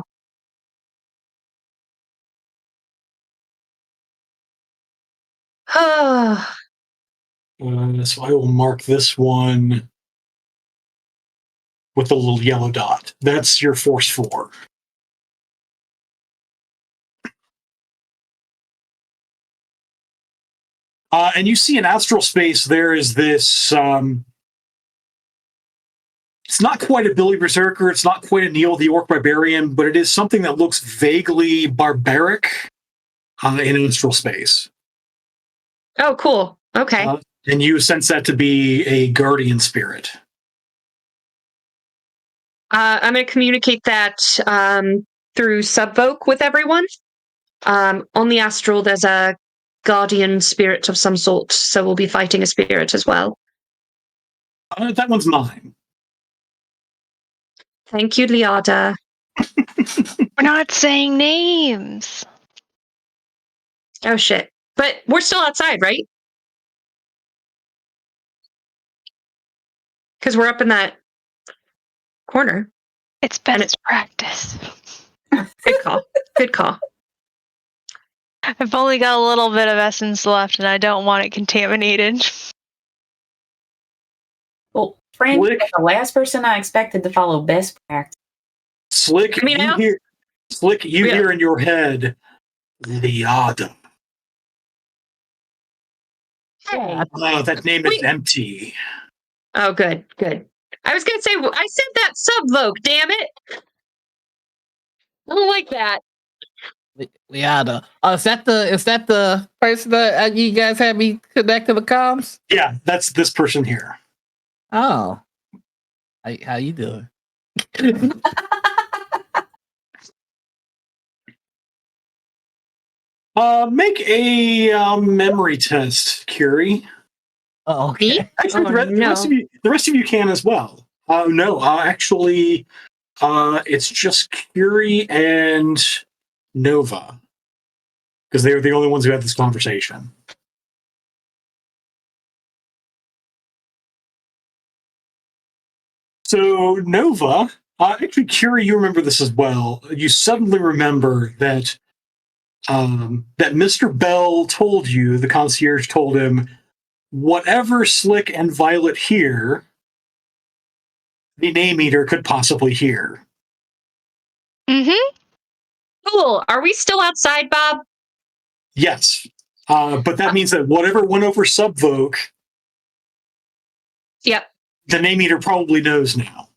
So I will mark this one with a little yellow dot. That's your Force 4. And you see in astral space, there is this... it's not quite a Billy Berserker. It's not quite a Neil the Orc Barbarian, but it is something that looks vaguely barbaric in astral space. Oh, cool. Okay. And you sense that to be a guardian spirit. I'm going to communicate that through Subvoke with everyone. On the astral, there's a guardian spirit of some sort, so we'll be fighting a spirit as well. That one's mine. Thank you, Liada. We're not saying names. Oh, shit. But we're still outside, right? Because we're up in that corner. It's best practice. Good call. Good call. I've only got a little bit of essence left, and I don't want it contaminated. Well, Frank is the last person I expected to follow best practice. Slick, you hear in your head, Liada. Hey. That name is empty. Oh, good. I was going to say, I said that subvoke, damn it. I don't like that. Liana. Is that the person that you guys had me connect to the comms? Yeah, that's this person here. Oh. How you doing? Make a memory test, Curie. Oh, okay. Actually, the rest of you can as well. No, actually, it's just Curie and Nova, because they were the only ones who had this conversation. So Nova, actually, Curie, you remember this as well. You suddenly remember that that Mr. Bell told you, the concierge told him, whatever Slick and Violet hear, the name eater could possibly hear. Mm-hmm. Cool. Are we still outside, Bob? Yes. But that means that whatever went over subvoke, yep, the name eater probably knows now.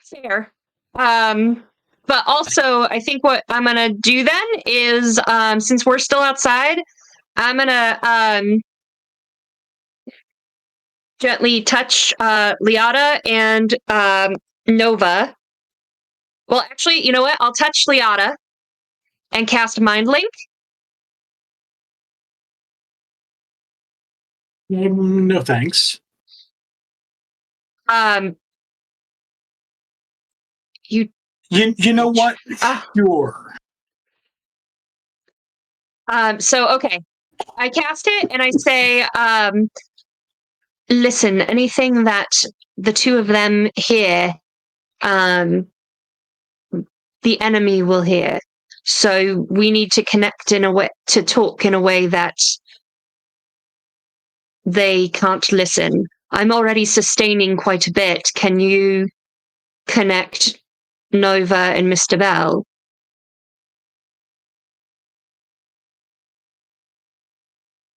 Fair. But also, I think what I'm going to do then is, since we're still outside, I'm going to gently touch Liata and Nova. Well, actually, you know what? I'll touch Liata and cast Mind Link. No thanks. You know what? Sure. So okay, I cast it and I say, listen, anything that the two of them hear, the enemy will hear. So we need to connect in a way, to talk in a way that they can't listen. I'm already sustaining quite a bit. Can you connect Nova and Mr. Bell?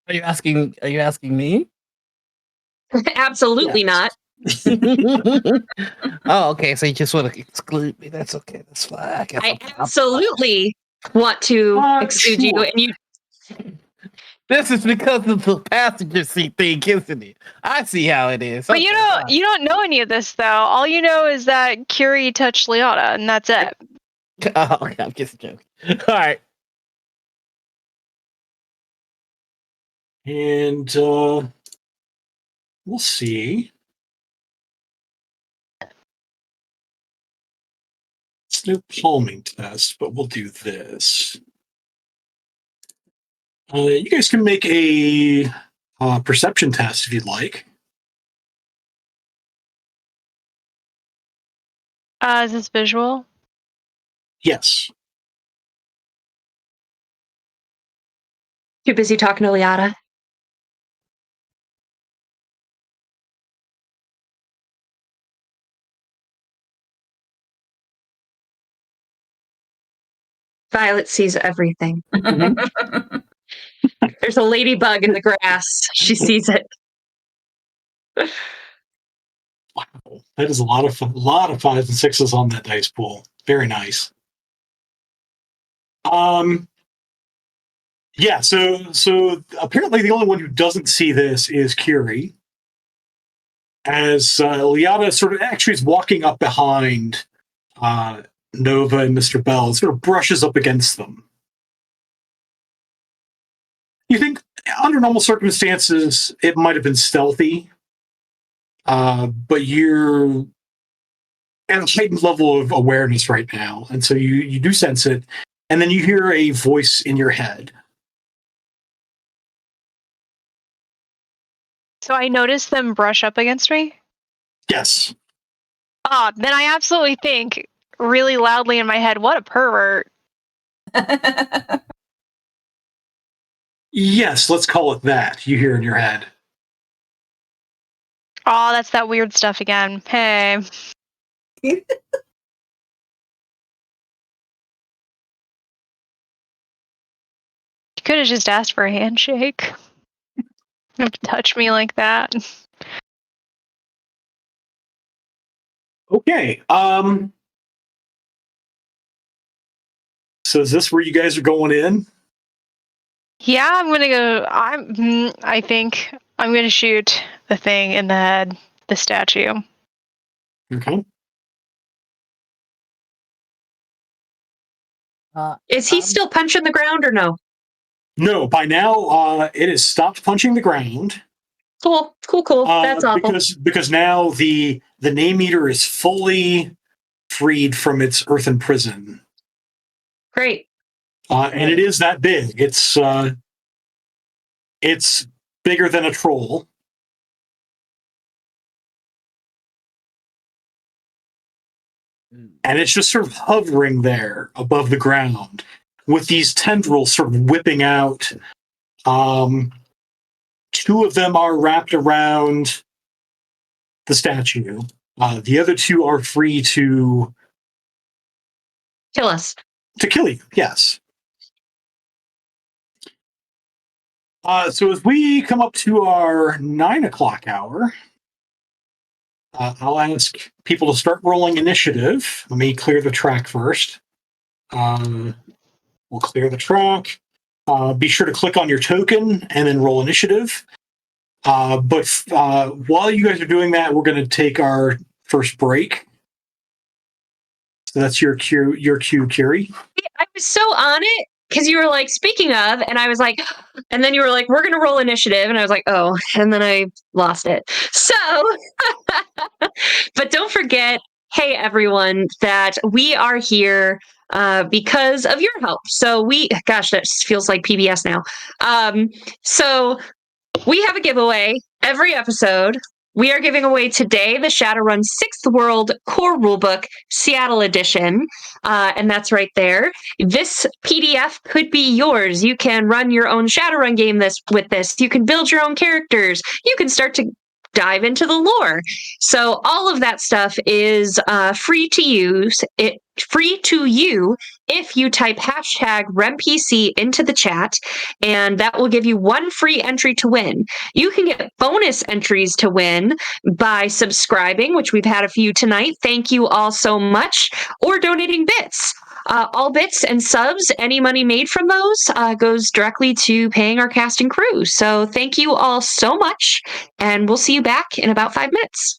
Are you asking me? Absolutely not. Oh, okay. So you just want to exclude me? That's okay. That's fine. I absolutely want to exclude you, and you. This is because of the passenger seat thing, isn't it? I see how it is. But you don't know any of this though. All you know is that Curie touched Liata, and that's it. Oh, okay, I'm just joking. All right. And we'll see. It's no palming test, but we'll do this. You guys can make a perception test if you'd like. Is this visual? Yes. Too busy talking to Liata. Violet sees everything. There's a ladybug in the grass. She sees it. Wow, that is a lot of 5s and 6s on that dice pool. Very nice. Yeah. So apparently the only one who doesn't see this is Curie, as Liata sort of actually is walking up behind Nova and Mr. Bell and sort of brushes up against them. You think under normal circumstances it might have been stealthy, but you're at a heightened level of awareness right now, and so you do sense it, and then you hear a voice in your head. So I noticed them brush up against me? Yes. Then I absolutely think really loudly in my head, what a pervert. Yes, let's call it that. You hear in your head. Oh, that's that weird stuff again. Hey. You could have just asked for a handshake. Don't touch me like that. Okay. So is this where you guys are going in? Yeah, I'm gonna go. I think I'm gonna shoot the thing in the head, the statue. Okay. Is he still punching the ground or no? No, by now it has stopped punching the ground. Cool. That's awful. Because now the name meter is fully freed from its earthen prison. Great. And it is that big. It's bigger than a troll. And it's just sort of hovering there above the ground with these tendrils sort of whipping out. Two of them are wrapped around the statue. The other two are free to kill us. To kill you, yes. So as we come up to our 9 o'clock hour, I'll ask people to start rolling initiative. Let me clear the track first. We'll clear the track. Be sure to click on your token and then roll initiative. But while you guys are doing that, we're going to take our first break. So that's your cue, Curie. I was so on it because you were like, speaking of, and I was like, and then you were like, we're going to roll initiative. And I was like, oh, and then I lost it. So, but don't forget, hey, everyone, that we are here because of your help. So gosh, that feels like PBS now. So we have a giveaway every episode. We are giving away today the Shadowrun 6th World Core Rulebook Seattle Edition, and that's right there. This PDF could be yours. You can run your own Shadowrun game with this. You can build your own characters. You can start to dive into the lore. So all of that stuff is free to use. Free to you if you type hashtag RemPC into the chat, and that will give you one free entry to win. You can get bonus entries to win by subscribing, which we've had a few tonight. Thank you all so much, or donating bits. All bits and subs, any money made from those goes directly to paying our cast and crew. So thank you all so much, and we'll see you back in about 5 minutes.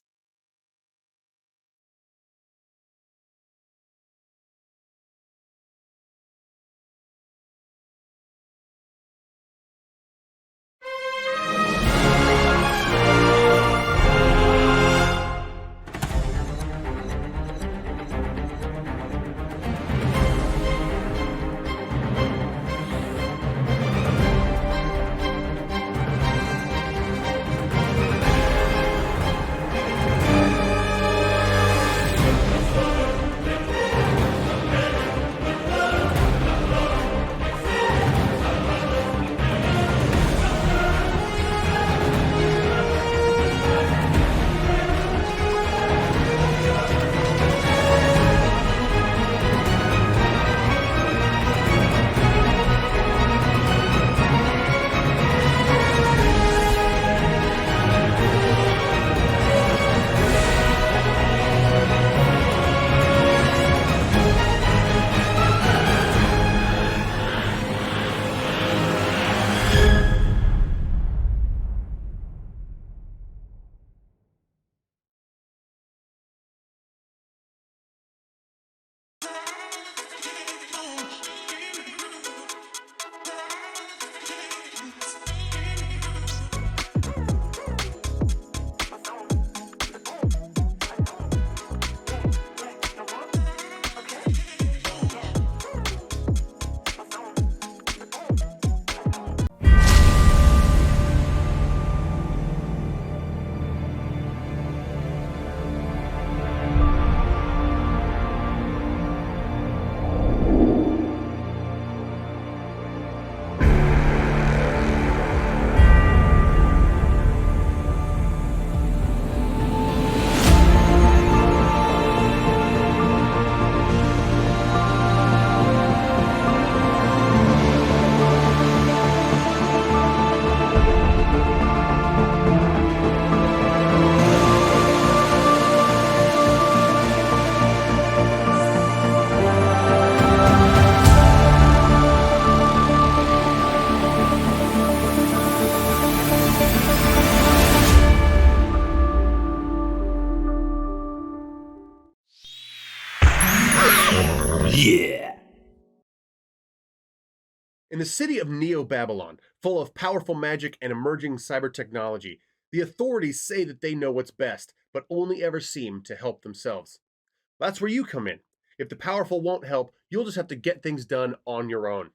In the city of Neo-Babylon, full of powerful magic and emerging cyber technology, the authorities say that they know what's best, but only ever seem to help themselves. That's where you come in. If the powerful won't help, you'll just have to get things done on your own.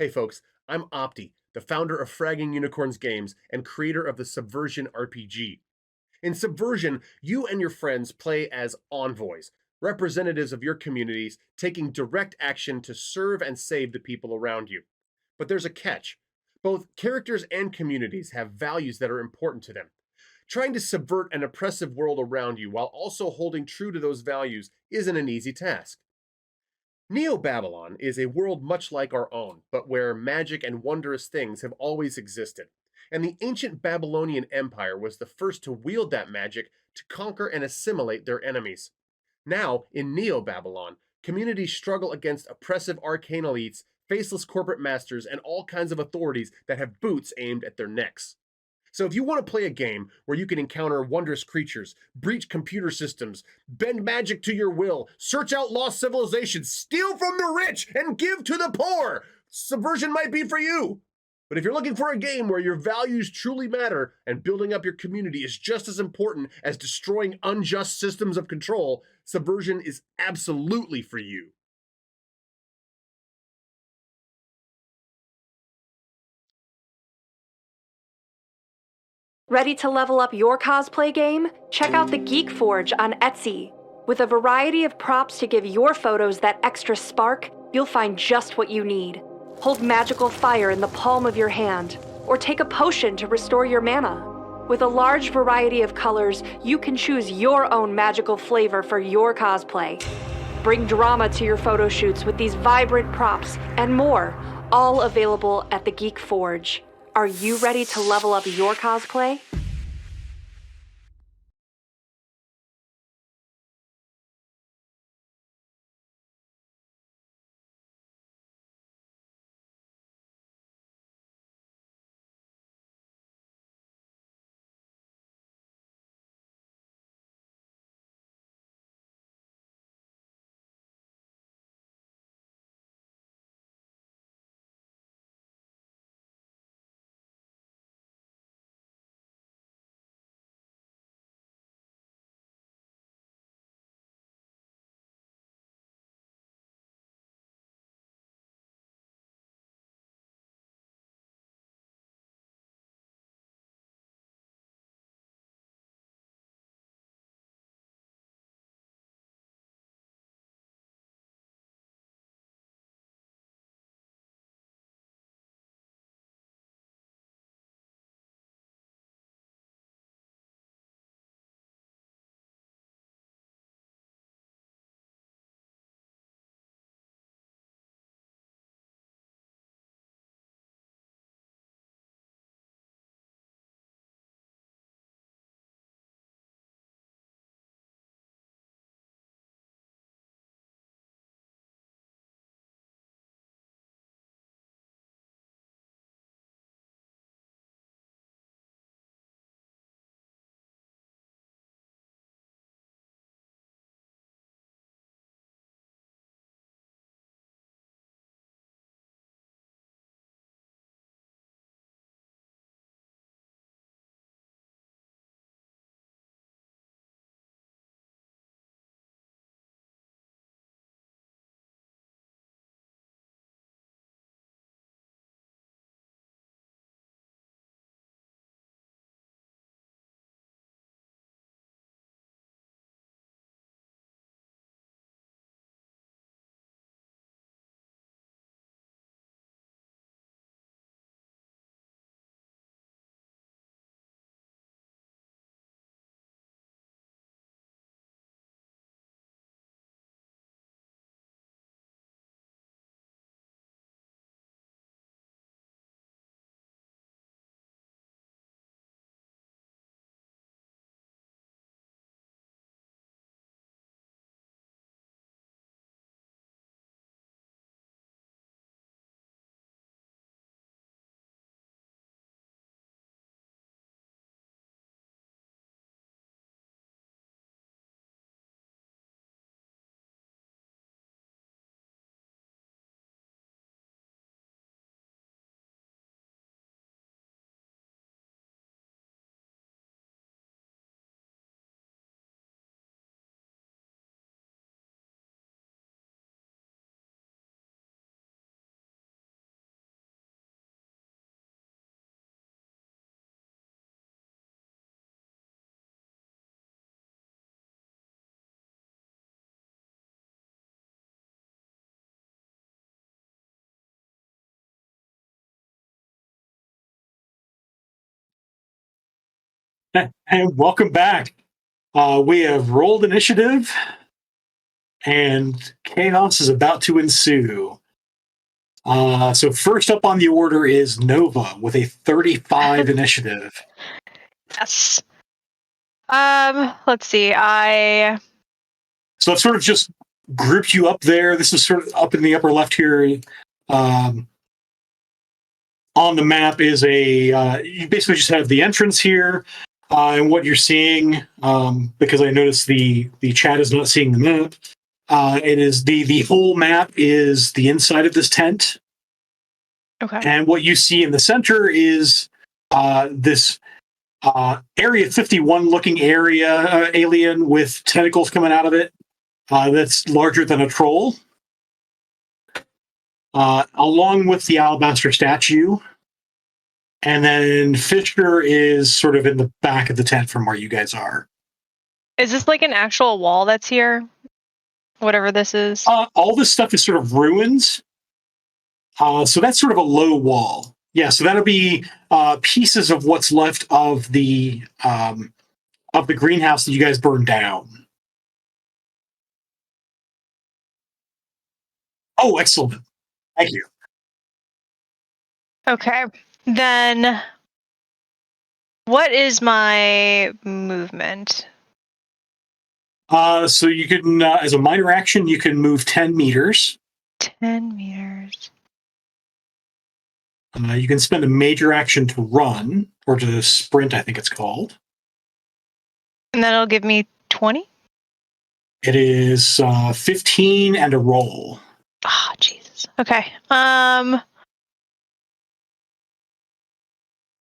Hey folks, I'm Opti, the founder of Fragging Unicorns Games and creator of the Subversion RPG. In Subversion, you and your friends play as envoys, representatives of your communities taking direct action to serve and save the people around you. But there's a catch. Both characters and communities have values that are important to them. Trying to subvert an oppressive world around you while also holding true to those values isn't an easy task. Neo-Babylon is a world much like our own, but where magic and wondrous things have always existed. And the ancient Babylonian Empire was the first to wield that magic to conquer and assimilate their enemies. Now, in Neo-Babylon, communities struggle against oppressive arcane elites, faceless corporate masters, and all kinds of authorities that have boots aimed at their necks. So if you want to play a game where you can encounter wondrous creatures, breach computer systems, bend magic to your will, search out lost civilizations, steal from the rich, and give to the poor, Subversion might be for you. But if you're looking for a game where your values truly matter and building up your community is just as important as destroying unjust systems of control, Subversion is absolutely for you. Ready to level up your cosplay game? Check out the Geek Forge on Etsy. With a variety of props to give your photos that extra spark, you'll find just what you need. Hold magical fire in the palm of your hand, or take a potion to restore your mana. With a large variety of colors, you can choose your own magical flavor for your cosplay. Bring drama to your photo shoots with these vibrant props and more, all available at the Geek Forge. Are you ready to level up your cosplay? And welcome back. We have rolled initiative, and chaos is about to ensue. So first up on the order is Nova with a 35 initiative. Yes. Let's see. So I've sort of just grouped you up there. This is sort of up in the upper left here. On the map is you basically just have the entrance here, and what you're seeing, because I noticed the chat is not seeing the map. It is the whole map is the inside of this tent. Okay. And what you see in the center is this Area 51 looking area alien with tentacles coming out of it. That's larger than a troll. Along with the alabaster statue. And then Fisher is sort of in the back of the tent from where you guys are. Is this like an actual wall that's here? Whatever this is? All this stuff is sort of ruins. So that's sort of a low wall. Yeah, so that'll be pieces of what's left of the greenhouse that you guys burned down. Oh, excellent. Thank you. Okay. Then what is my movement? So you can, as a minor action, you can move 10 meters. 10 meters. You can spend a major action to run, or to sprint, I think it's called. And that'll give me 20? It is 15 and a roll. Ah, Jesus. Okay.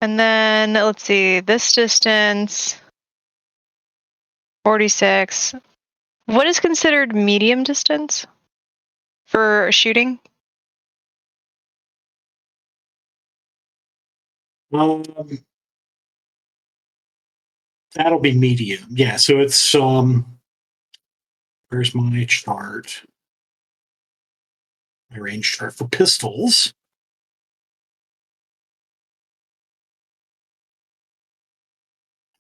And then let's see, this distance 46. What is considered medium distance for shooting? That'll be medium. Yeah, so it's where's my chart? My range chart for pistols.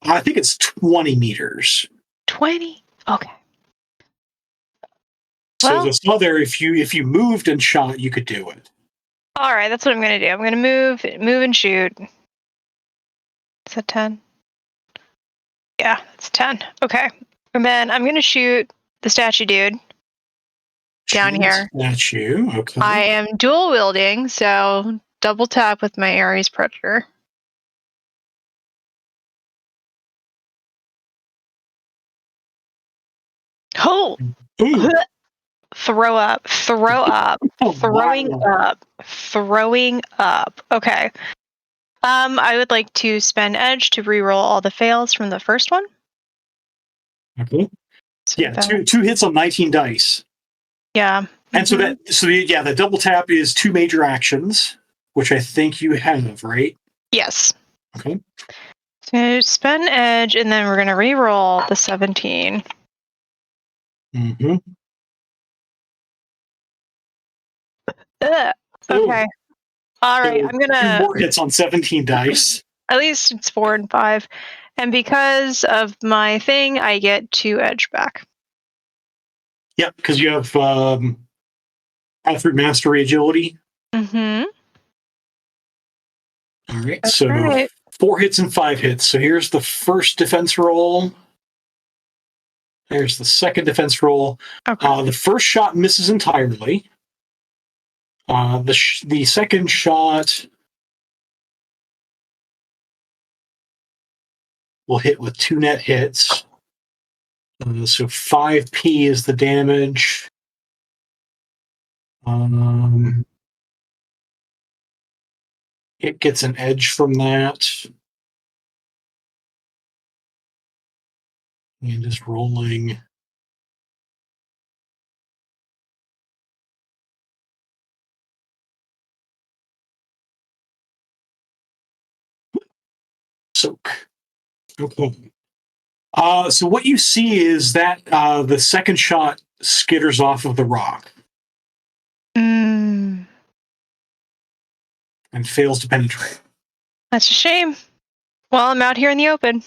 I think it's 20 meters. 20? Okay. So Well, the saw there, if you moved and shot, you could do it. all right, that's what I'm gonna do. I'm gonna move and shoot. Is that 10? Yeah, it's 10. Okay. And then I'm gonna shoot the statue dude down here. Statue, okay. I am dual wielding, so double tap with my Ares Predator. Oh! Ooh. Throw up. Oh, Throwing wow. up. Okay. I would like to spend edge to reroll all the fails from the first one. Okay. So Yeah, two hits on 19 dice. Yeah. And the double tap is 2 major actions, which I think you have, right? Yes. Okay. So spend edge, and then we're gonna reroll the 17. Mm-hmm. Okay. All right. So I'm gonna 2 more hits on 17 dice. At least it's 4 and 5, and because of my thing, I get 2 edge back. Yep, because you have Pathroot Mastery Agility. Mm-hmm. All right, That's so right. 4 hits and 5 hits. So here's the first defense roll. There's the second defense roll. Okay. The first shot misses entirely. The second shot will hit with 2 net hits. So 5p is the damage. It gets an edge from that. And just rolling. Soak. Okay. So what you see is that the second shot skitters off of the rock Mm, and fails to penetrate. that's a shame. Well, I'm out here in the open.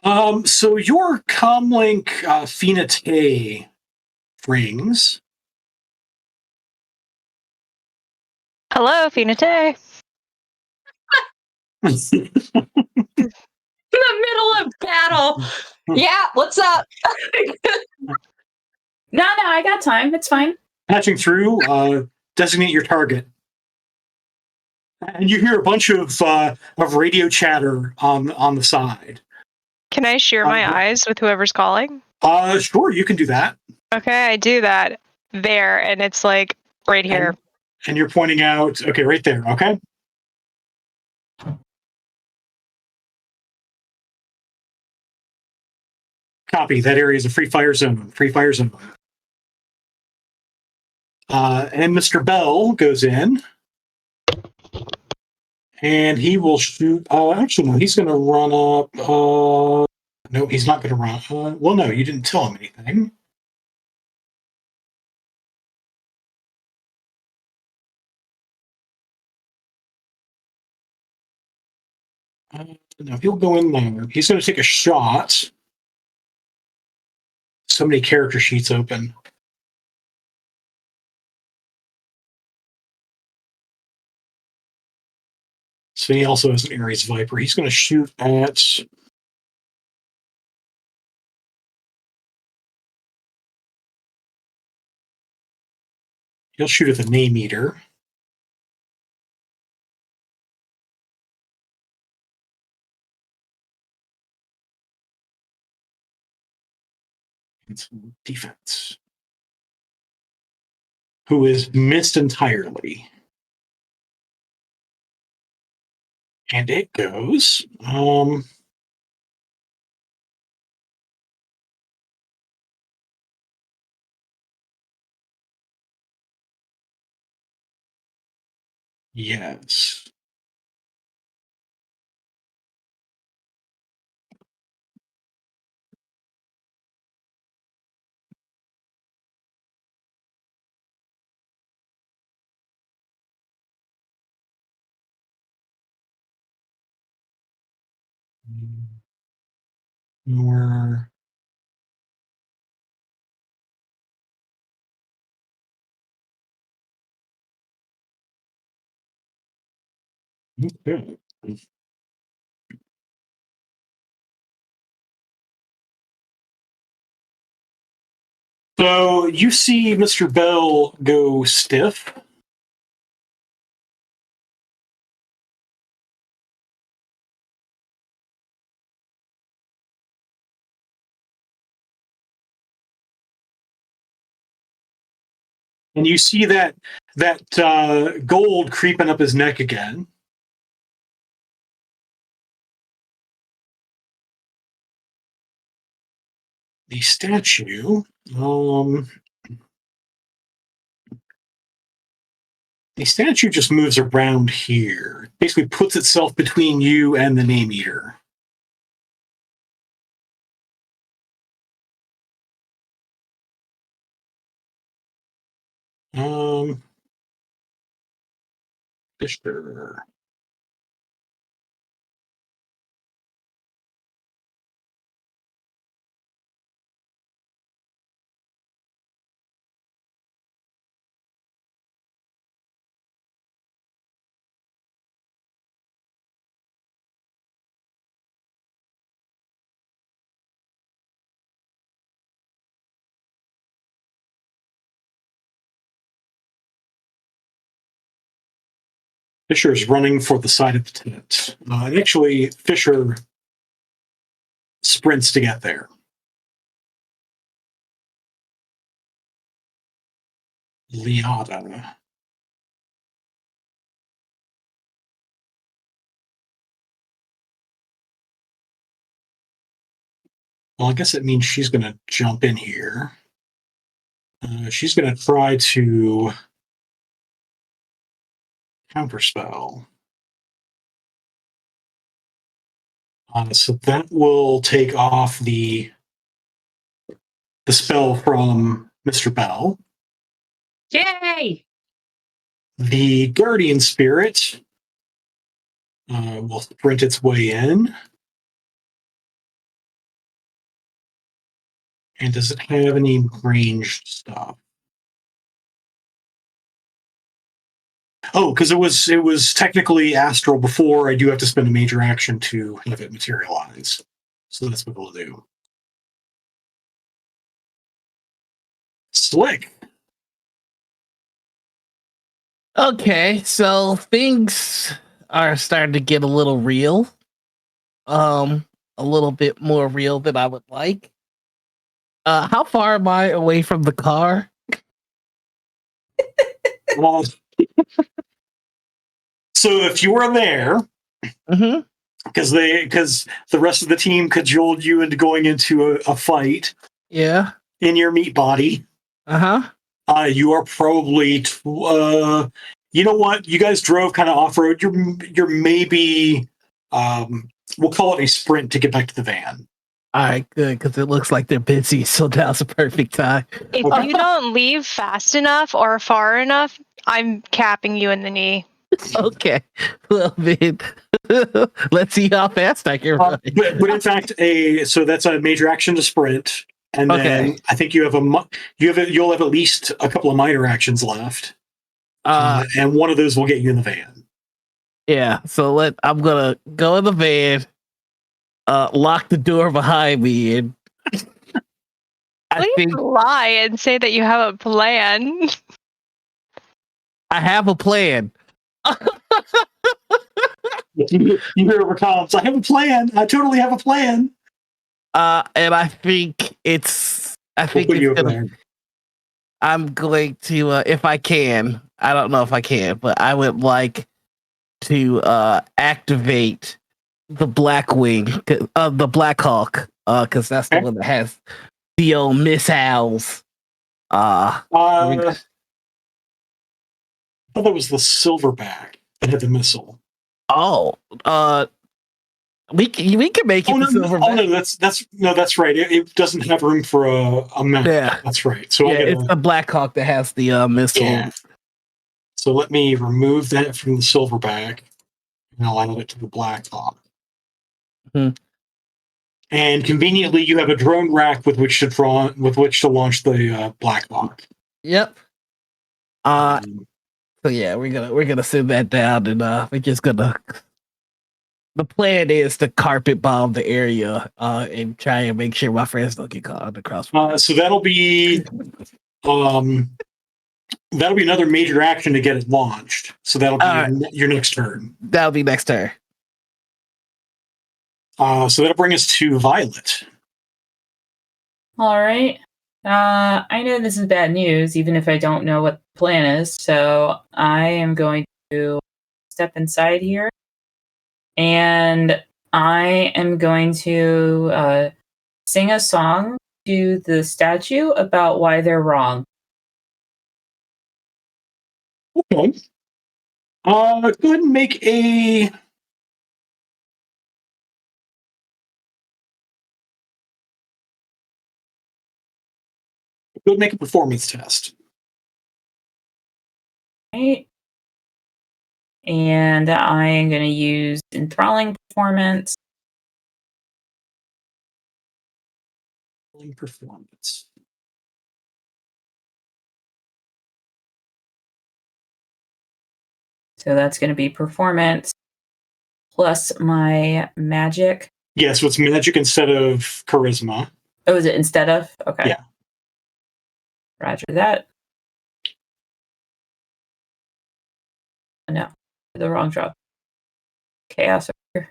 So your comlink Finite rings. Hello, Finite. In the middle of battle. Yeah, what's up? No, I got time. It's fine. Patching through, designate your target. And you hear a bunch of radio chatter on the side. Can I share my eyes with whoever's calling? Sure, you can do that. Okay, I do that there, and it's like right here. And you're pointing out, okay, right there, okay? Copy. That area is a free fire zone. Free fire zone. And Mr. Bell goes in. And he will shoot. Actually, no, he's going to run up. No, he's not going to run. Well, no, you didn't tell him anything. No, he'll go in there. He's going to take a shot. So many character sheets open. So he also has an Ares Viper. He's going to shoot at. He'll shoot at the Name Eater. It's defense. Who is missed entirely. And it goes. Yes. More. Okay. So you see Mr. Bell go stiff. And you see that gold creeping up his neck again. The statue, just moves around here. Basically puts itself between you and the Name Eater. Fisher. Fisher's running for the side of the tent. And actually, Fisher sprints to get there. Liata. Well, I guess it means she's going to jump in here. She's going to try to counterspell. So that will take off the spell from Mr. Bell. Yay! The Guardian Spirit will sprint its way in. And does it have any ranged stuff? Oh, because it was technically astral before. I do have to spend a major action to have it materialize. So that's what we'll do. Slick. Okay, so things are starting to get a little real. A little bit more real than I would like. How far am I away from the car? Well, so if you were there, because the rest of the team cajoled you into going into a fight, yeah, in your meat body, you are probably you know what? You guys drove kind of off road. You're maybe we'll call it a sprint to get back to the van. All right, good, because it looks like they're busy, so now's the perfect time. If you don't leave fast enough or far enough, I'm capping you in the knee. Okay, well, man, let's see how fast I can run. But in fact, so that's a major action to sprint, and then I think you'll have at least a couple of minor actions left, and one of those will get you in the van. Yeah, so I'm gonna go in the van, lock the door behind me, and Please lie and say that you have a plan. I have a plan. You hear over comms, I have a plan. I totally have a plan. And I think I'm going to, if I can, I don't know if I can, but I would like to activate the Blackwing, the Black Hawk, because that's the one that has the old missiles. I thought that was the Silverback that had the missile. Oh, we can make it. That's right. It doesn't have room for a map. Yeah, that's right. So it's the Black Hawk that has the missile. Yeah. So let me remove that from the Silverback, and I'll add it to the Black Hawk. And conveniently, you have a drone rack with which to launch the Black Hawk. Yep. So yeah, we're gonna sit that down, and we're just gonna. The plan is to carpet bomb the area and try and make sure my friends don't get caught on the cross. So that'll be another major action to get it launched. So that'll be your next turn. That'll be next turn. So that'll bring us to Violet. All right. I know this is bad news, even if I don't know what the plan is. So I am going to step inside here. And I am going to sing a song to the statue about why they're wrong. Okay. Go ahead and make a. Go make a performance test. Right. And I am going to use enthralling performance. Performance. So that's going to be performance plus my magic. Yeah, so it's magic instead of charisma. Oh, is it instead of? Okay. Yeah. Roger that. No, the wrong drop. Chaos over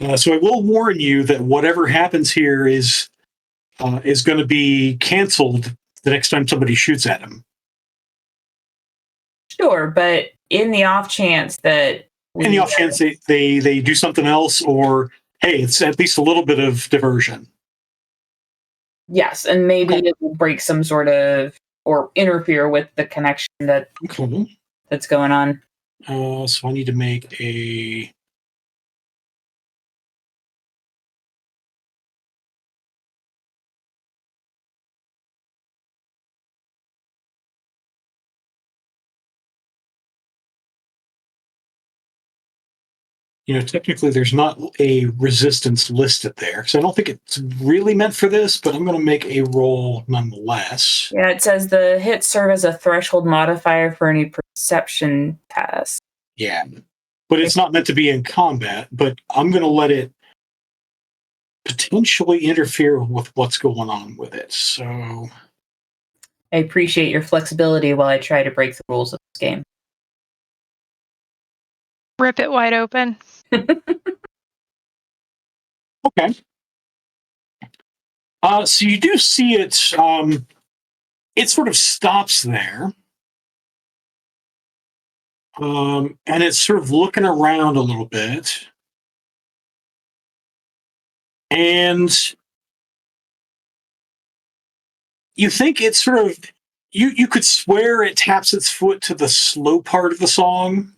here. So I will warn you that whatever happens here is going to be canceled the next time somebody shoots at him. Sure, but in the off chance that they do something else, or hey, it's at least a little bit of diversion. Yes, and maybe it will break some sort of or interfere with the connection that's going on. So I need to make a. technically there's not a resistance listed there. So I don't think it's really meant for this, but I'm going to make a roll nonetheless. Yeah, it says the hits serve as a threshold modifier for any perception test. Yeah. But it's not meant to be in combat, but I'm going to let it potentially interfere with what's going on with it. So I appreciate your flexibility while I try to break the rules of this game. Rip it wide open. Okay. So you do see it. It sort of stops there. And it's sort of looking around a little bit. And you think it's sort of, you could swear it taps its foot to the slow part of the song.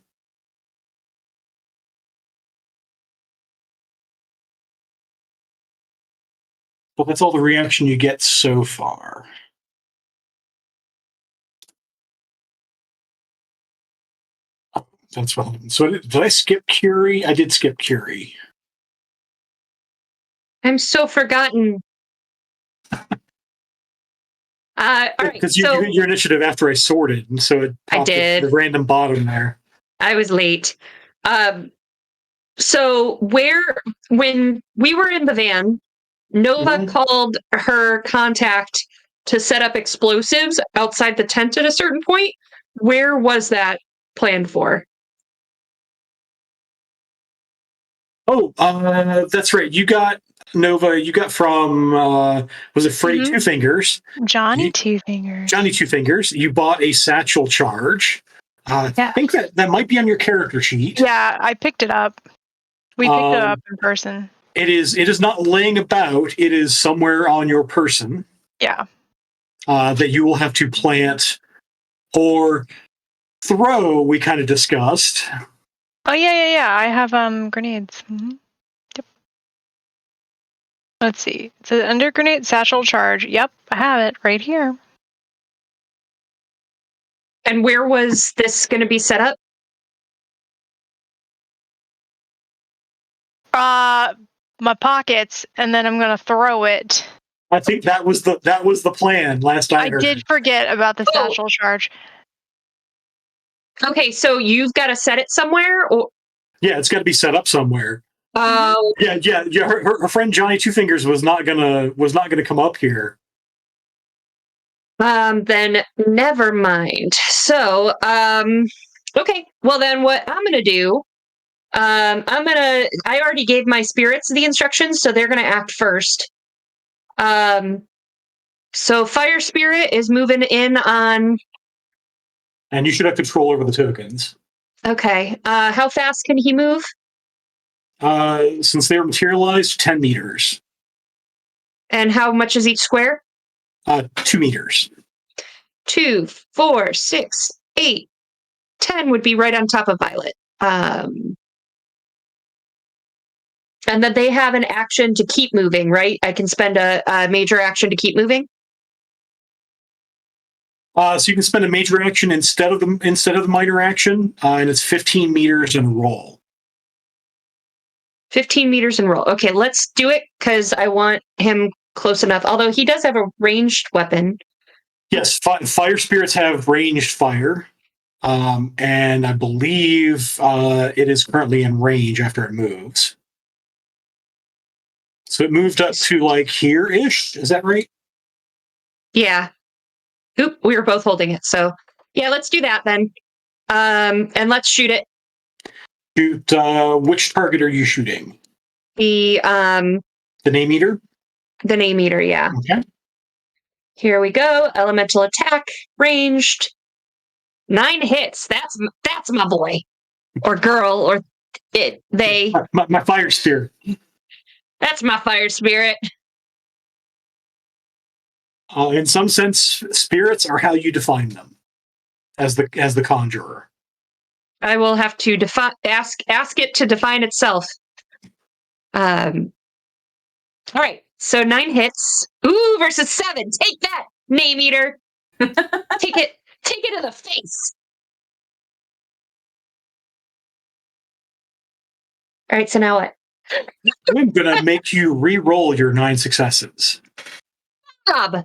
But that's all the reaction you get so far. That's what happened. So did I skip Curie? I did skip Curie. I'm so forgotten. All right. Because you did your initiative after I sorted, and so it popped did. the random bottom there. I was late. So when we were in the van, Nova called her contact to set up explosives outside the tent at a certain point. Where was that planned for? Oh, that's right. You got Nova. You got from was it Freddy Two Fingers? Johnny Two Fingers. Johnny Two Fingers. You bought a satchel charge. I think that might be on your character sheet. Yeah, I picked it up. We picked it up in person. It is not laying about. It is somewhere on your person. Yeah. That you will have to plant or throw. We kind of discussed. Oh yeah. I have grenades. Mm-hmm. Yep. Let's see. It's an under grenade satchel charge. Yep, I have it right here. And where was this going to be set up? My pockets, and then I'm gonna throw it. I think that was the plan last I heard. I did forget about the satchel charge. Okay, so you've got to set it somewhere, or yeah, it's got to be set up somewhere. Yeah. Her friend Johnny Two Fingers was not gonna come up here. Then never mind. So, okay. Well, then what I'm gonna do? I already gave my spirits the instructions, so they're gonna act first. So Fire Spirit is moving in on. And you should have control over the tokens. Okay. How fast can he move? Since they were materialized, 10 meters. And how much is each square? 2 meters. 2, 4, 6, 8, 10 would be right on top of Violet. And then they have an action to keep moving, right? I can spend a major action to keep moving. So you can spend a major action instead of the minor action, and it's 15 meters and roll. 15 meters and roll. Okay, let's do it because I want him close enough. Although he does have a ranged weapon. Yes, fire spirits have ranged fire, and I believe it is currently in range after it moves. So it moved up to like here-ish. Is that right? Yeah. Oop, we were both holding it. So yeah, let's do that then. And let's shoot it. Shoot. Which target are you shooting? The name eater. The name eater. Yeah. Okay. Here we go. Elemental attack, ranged. 9 hits. That's my boy, or girl, or it. They. My fire spirit. That's my fire spirit. In some sense, spirits are how you define them, as the conjurer. I will have to ask it to define itself. All right. So 9 hits. Ooh, versus 7. Take that, name eater. Take it to the face. All right, so now what? I'm going to make you re-roll your 9 successes. Bob.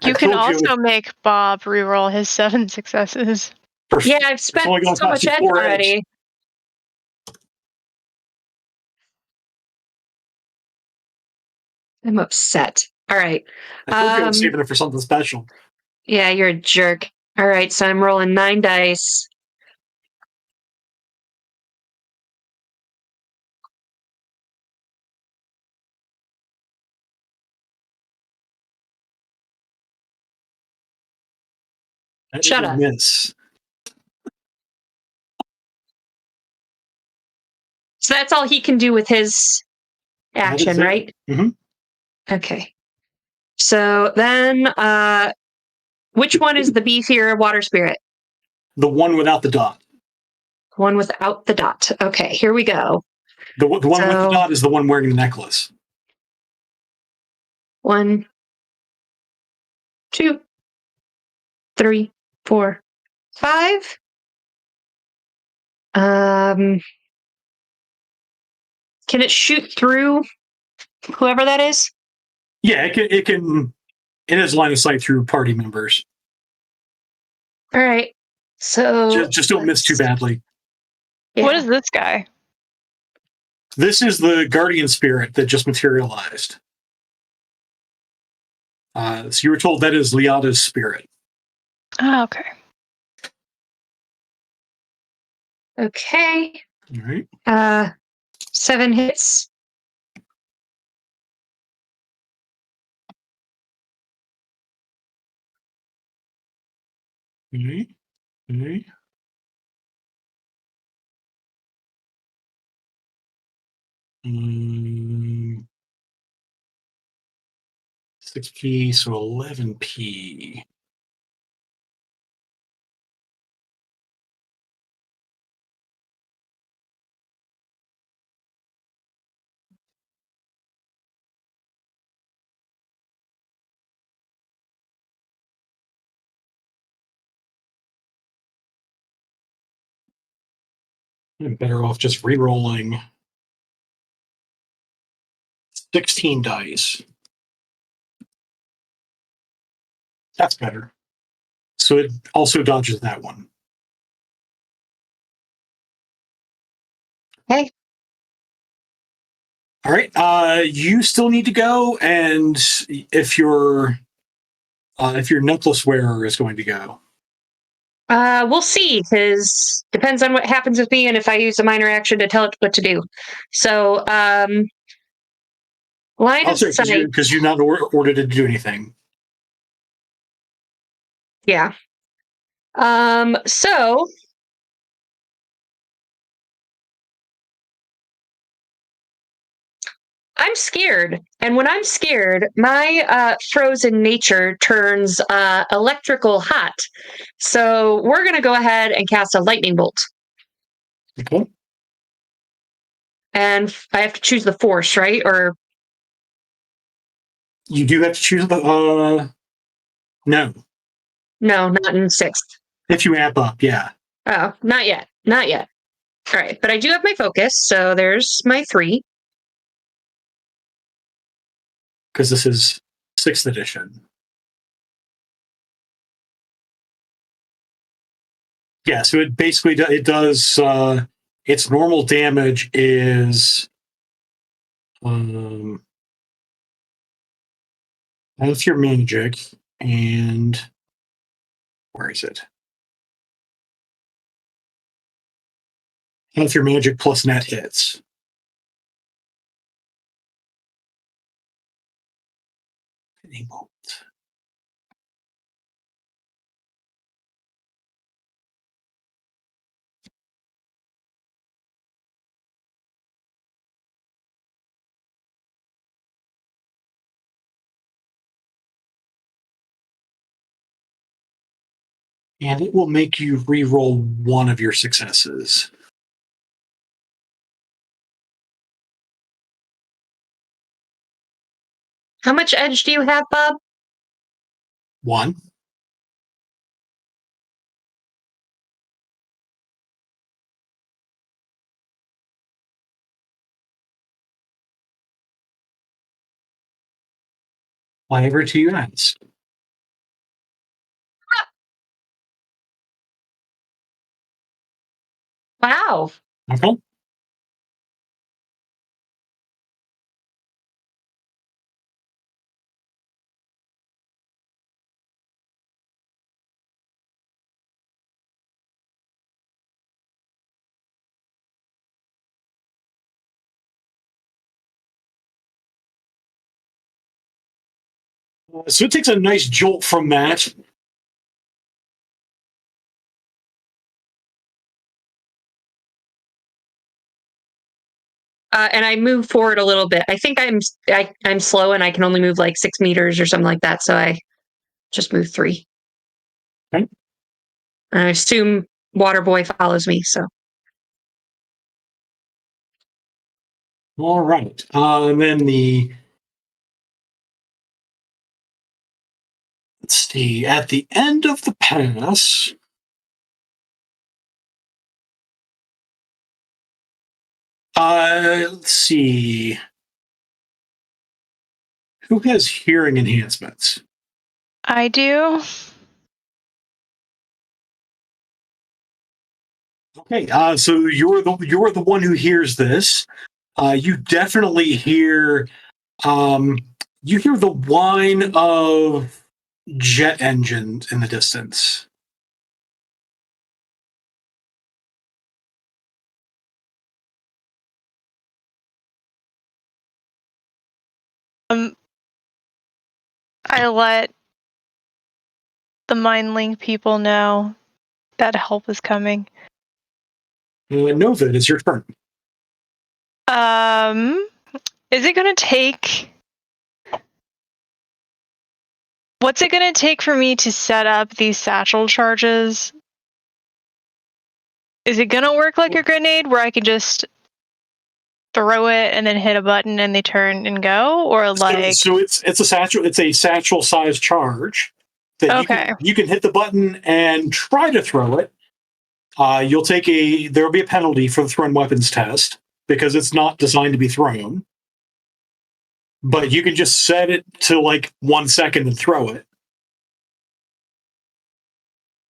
You can also make Bob reroll his 7 successes. Yeah, I've spent so much edge already. I'm upset. All right. I told you I was saving it for something special. Yeah, you're a jerk. All right, so I'm rolling 9 dice. Shut up. Miss. So that's all he can do with his action, right? Mm-hmm. Okay. So then, which one is the beefier water spirit? The one without the dot. One without the dot. Okay, here we go. The one with the dot is the one wearing the necklace. 1, 2, 3, 4, 5. Can it shoot through whoever that is? Yeah, it can. It has line of sight through party members. All right. So just don't miss too badly. Yeah. What is this guy? This is the guardian spirit that just materialized. So you were told that is Liada's spirit. Oh, okay. Okay. All right. 7 hits. Okay. Okay. Mm, 6p, so 11p. I'm better off just re-rolling 16 dice. That's better. So it also dodges that one. Hey. All right. You still need to go, and if your necklace wearer is going to go. We'll see, because depends on what happens with me and if I use a minor action to tell it what to do. So, line of sight. Because you're not ordered to do anything. Yeah. So I'm scared, and when I'm scared, my frozen nature turns electrical hot. So we're gonna go ahead and cast a lightning bolt. Okay. And I have to choose the force, right? Or you do have to choose the. No. No, not in 6th. If you amp up, yeah. Oh, not yet. Not yet. All right, but I do have my focus, so there's my 3. Because this is 6th edition. Yeah, so it basically it does its normal damage is half your magic, and where is it? Half your magic plus net hits. Bolt. And it will make you re-roll one of your successes. How much edge do you have, Bob? 1. Whatever to you ask. Wow. Okay. So it takes a nice jolt from that. And I move forward a little bit. I think I'm slow and I can only move like 6 meters or something like that. So I just move 3. Okay. And I assume Water Boy follows me. So. All right. And then let's see, at the end of the pass, let's see. Who has hearing enhancements? I do. Okay, so you're the one who hears this. You definitely hear the whine of jet engines in the distance. I let the Mind Link people know that help is coming. Nova, it's your turn. Is it going to take... What's it going to take for me to set up these satchel charges? Is it going to work like a grenade where I can just throw it and then hit a button and they turn and go? Or like... So it's a satchel sized charge that you can hit the button and try to throw it. There'll be a penalty for the thrown weapons test because it's not designed to be thrown. But you can just set it to like 1 second and throw it.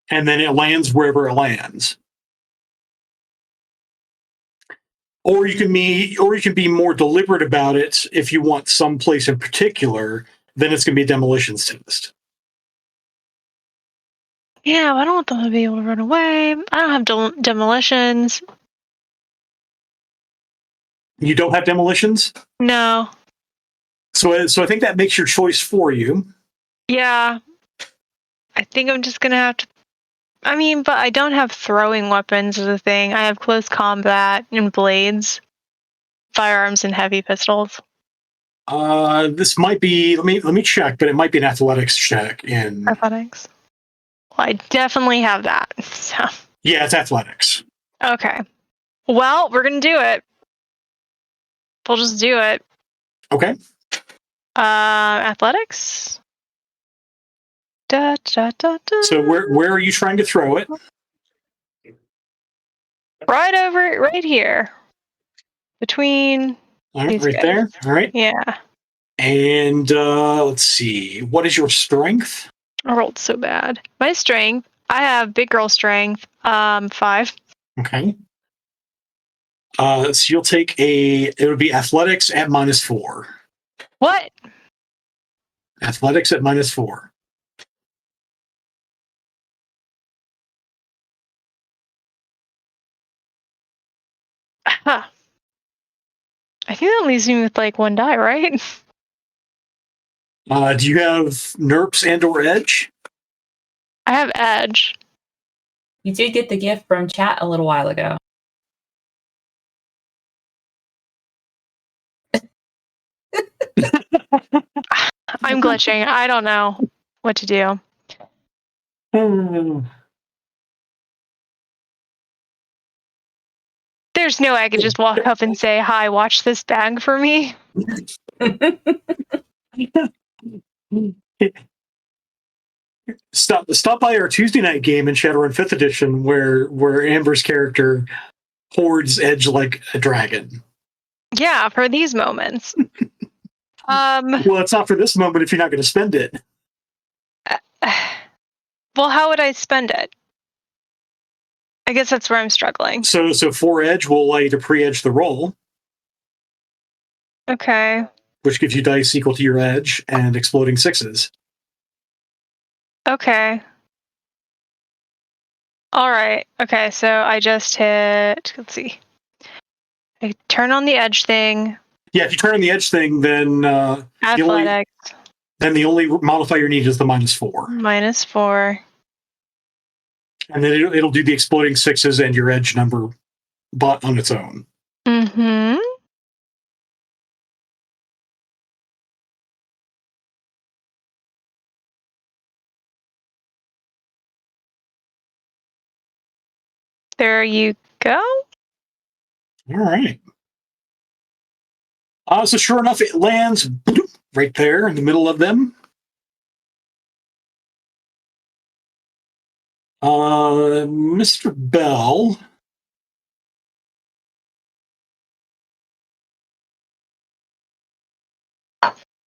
And then it lands wherever it lands. Or you can be more deliberate about it if you want some place in particular, then it's going to be a demolitions test. Yeah, I don't want them to be able to run away. I don't have demolitions. You don't have demolitions? No. So I think that makes your choice for you. Yeah. I think I'm just going to have to... I mean, but I don't have throwing weapons as a thing. I have close combat and blades, firearms, and heavy pistols. This might be... Let me check, but it might be an athletics check in... Athletics? Well, I definitely have that. So. Yeah, it's athletics. Okay. Well, we're going to do it. We'll just do it. Okay. Athletics? Da, da, da, da. So where are you trying to throw it? Right here. Between All right, these right guys. there. All right. Yeah. And let's see. What is your strength? I rolled so bad. My strength, I have big girl strength, 5. Okay. So you'll take it would be athletics at -4. What? Athletics at -4. Huh. I think that leaves me with like 1 die, right? Do you have NERPs and or edge? I have edge. You did get the gift from chat a little while ago. I'm glitching. I don't know what to do. There's no way I could just walk up and say, "Hi, watch this bag for me." Stop by our Tuesday night game in Shadowrun 5th edition where Amber's character hoards edge like a dragon. Yeah, for these moments. Well, it's not for this moment if you're not going to spend it. Well, how would I spend it? I guess that's where I'm struggling. So 4 edge will allow you to pre-edge the roll. Okay. Which gives you dice equal to your edge and exploding 6s. Okay. All right. Okay, so I just hit. Let's see. I turn on the edge thing. Yeah, if you turn on the edge thing, then athletics. The only modifier you need is the -4. -4. And then it'll do the exploding 6s and your edge number, but on its own. Mm-hmm. There you go. All right. So sure enough, it lands right there in the middle of them. Mr. Bell.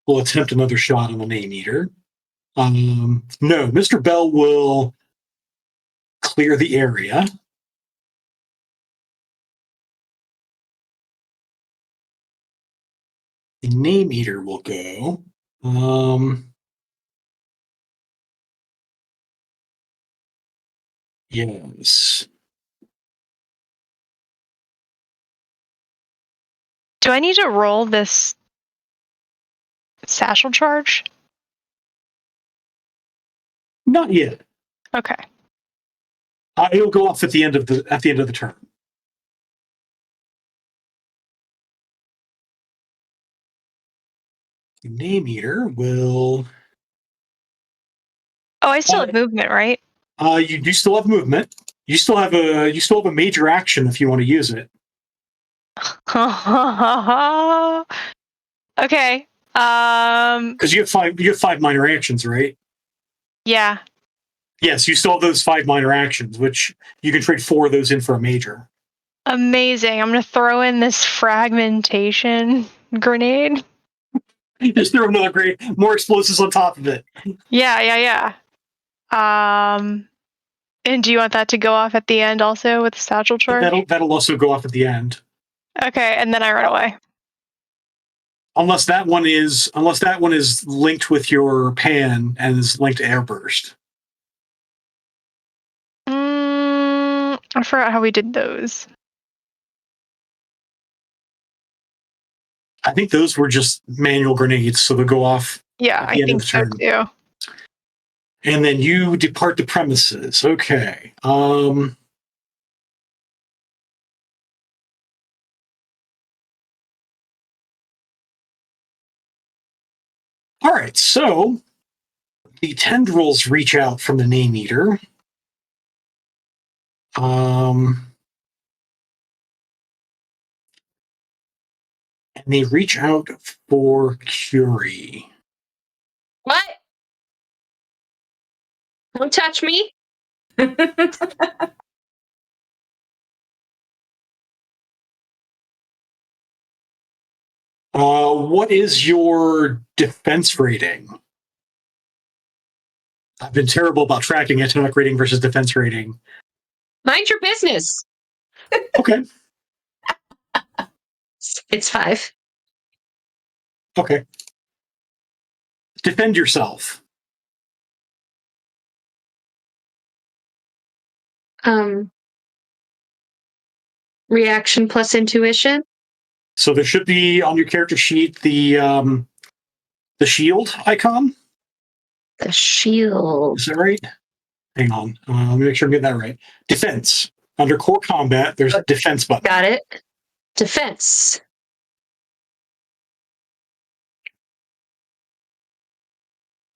Will attempt another shot on the name eater. No, Mr. Bell will clear the area. The name eater will go. Yes. Do I need to roll this satchel charge? Not yet. Okay. It'll go off at the end of the turn. The name eater will. Oh, I still have movement, right? You do still have movement. You still have a major action if you want to use it. Okay. Because you have 5 minor actions, right? Yeah. Yes, you still have those 5 minor actions, which you can trade 4 of those in for a major. Amazing. I'm gonna throw in this fragmentation grenade. Just throw another grenade, more explosives on top of it. Yeah. And do you want that to go off at the end also with the satchel charge? That'll also go off at the end. Okay, and then I run away. Unless that one is linked with your pan and is linked to airburst. I forgot how we did those. I think those were just manual grenades, so they'll go off. Yeah, at the I think so too. And then you depart the premises. Okay. All right, so the tendrils reach out from the name eater. And they reach out for Curie. What? Don't touch me. What is your defense rating? I've been terrible about tracking attack rating versus defense rating. Mind your business. Okay. It's 5. Okay. Defend yourself. Reaction plus intuition. So there should be on your character sheet the shield icon. The shield. Is that right? Hang on. Let me make sure I'm getting that right. Defense. Under core combat, there's a defense button. Got it. Defense.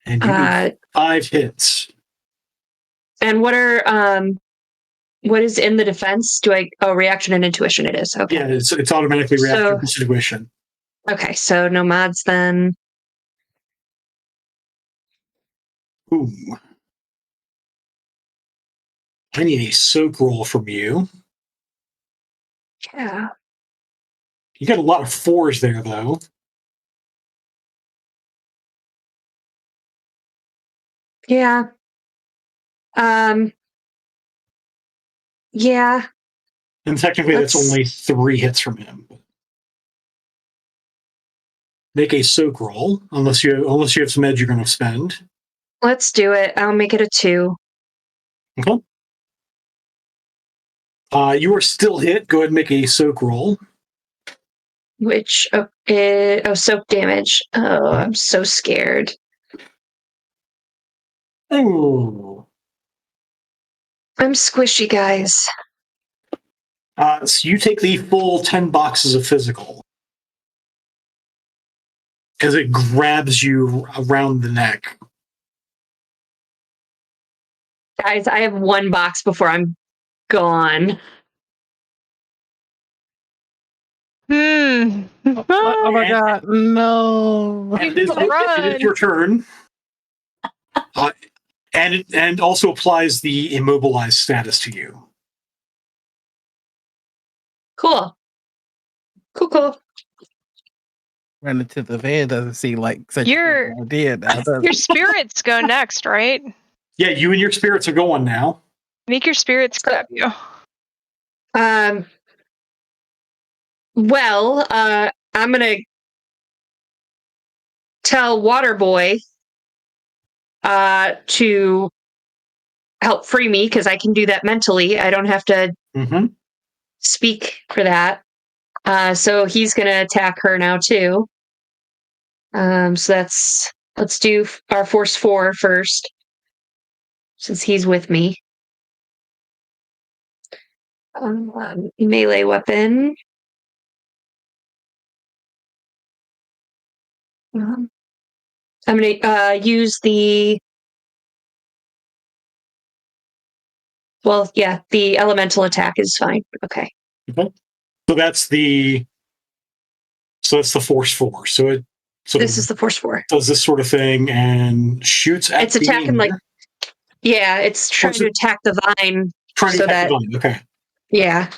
And you get 5 hits. And what is in the defense? Reaction and intuition it is. Okay. Yeah, it's automatically reaction plus intuition. Okay, so no mods then. Ooh. I need a soak roll from you. Yeah. You got a lot of 4s there, though. Yeah. Yeah. And technically, that's only 3 hits from him. Make a soak roll, unless you have some edge you're going to spend. Let's do it. I'll make it a 2. Okay. You are still hit. Go ahead and make a soak roll. Which soak damage. Oh, I'm so scared. Oh. I'm squishy, guys. So you take the full 10 boxes of physical as it grabs you around the neck. Guys, I have 1 box before I'm gone. Oh my god, no. And it is your turn. And also applies the immobilized status to you. Cool. Cool. Running to the van doesn't seem like such Your a good idea now, does your it? spirits go next, right? Yeah, you and your spirits are going now. Make your spirits grab you. Well, I'm gonna tell Waterboy to help free me because I can do that mentally. I don't have to speak for that. So he's gonna attack her now too. So let's do our force 4 first, since he's with me. Melee weapon. I'm gonna use the. Well, yeah, the elemental attack is fine. Okay. So that's the force 4. So this is the force 4. Does this sort of thing and shoots at. It's attacking it's trying to attack the vine. Trying to attack the vine. Okay. Yeah.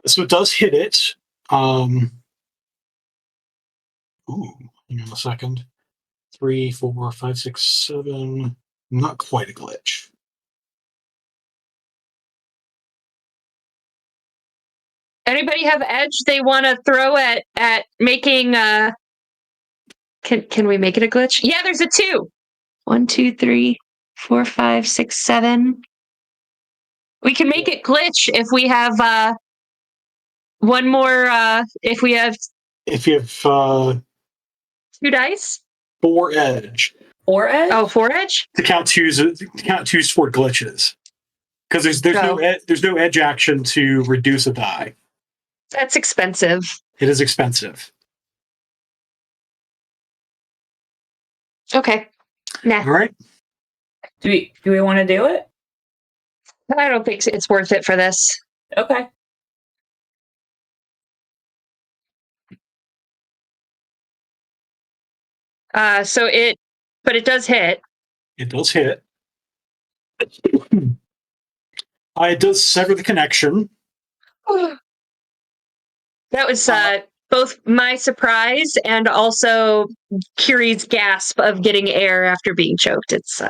So it does hit it. Hang on a second. 3, 4, 5, 6, 7. Not quite a glitch. Anybody have edge they want to throw at making? Can we make it a glitch? Yeah, there's a 2. 1, 2, 3, 4, 5, 6, 7. We can make it glitch if we have one more. If you have 2 dice. 4 edge. 4 edge? Oh, 4 edge? To count twos for glitches. Because there's no edge action to reduce a die. That's expensive. It is expensive. Okay. Nah. All right. Do we want to do it? I don't think it's worth it for this. Okay. But it does hit. It does hit. It does sever the connection. That was both my surprise and also Curie's gasp of getting air after being choked. It's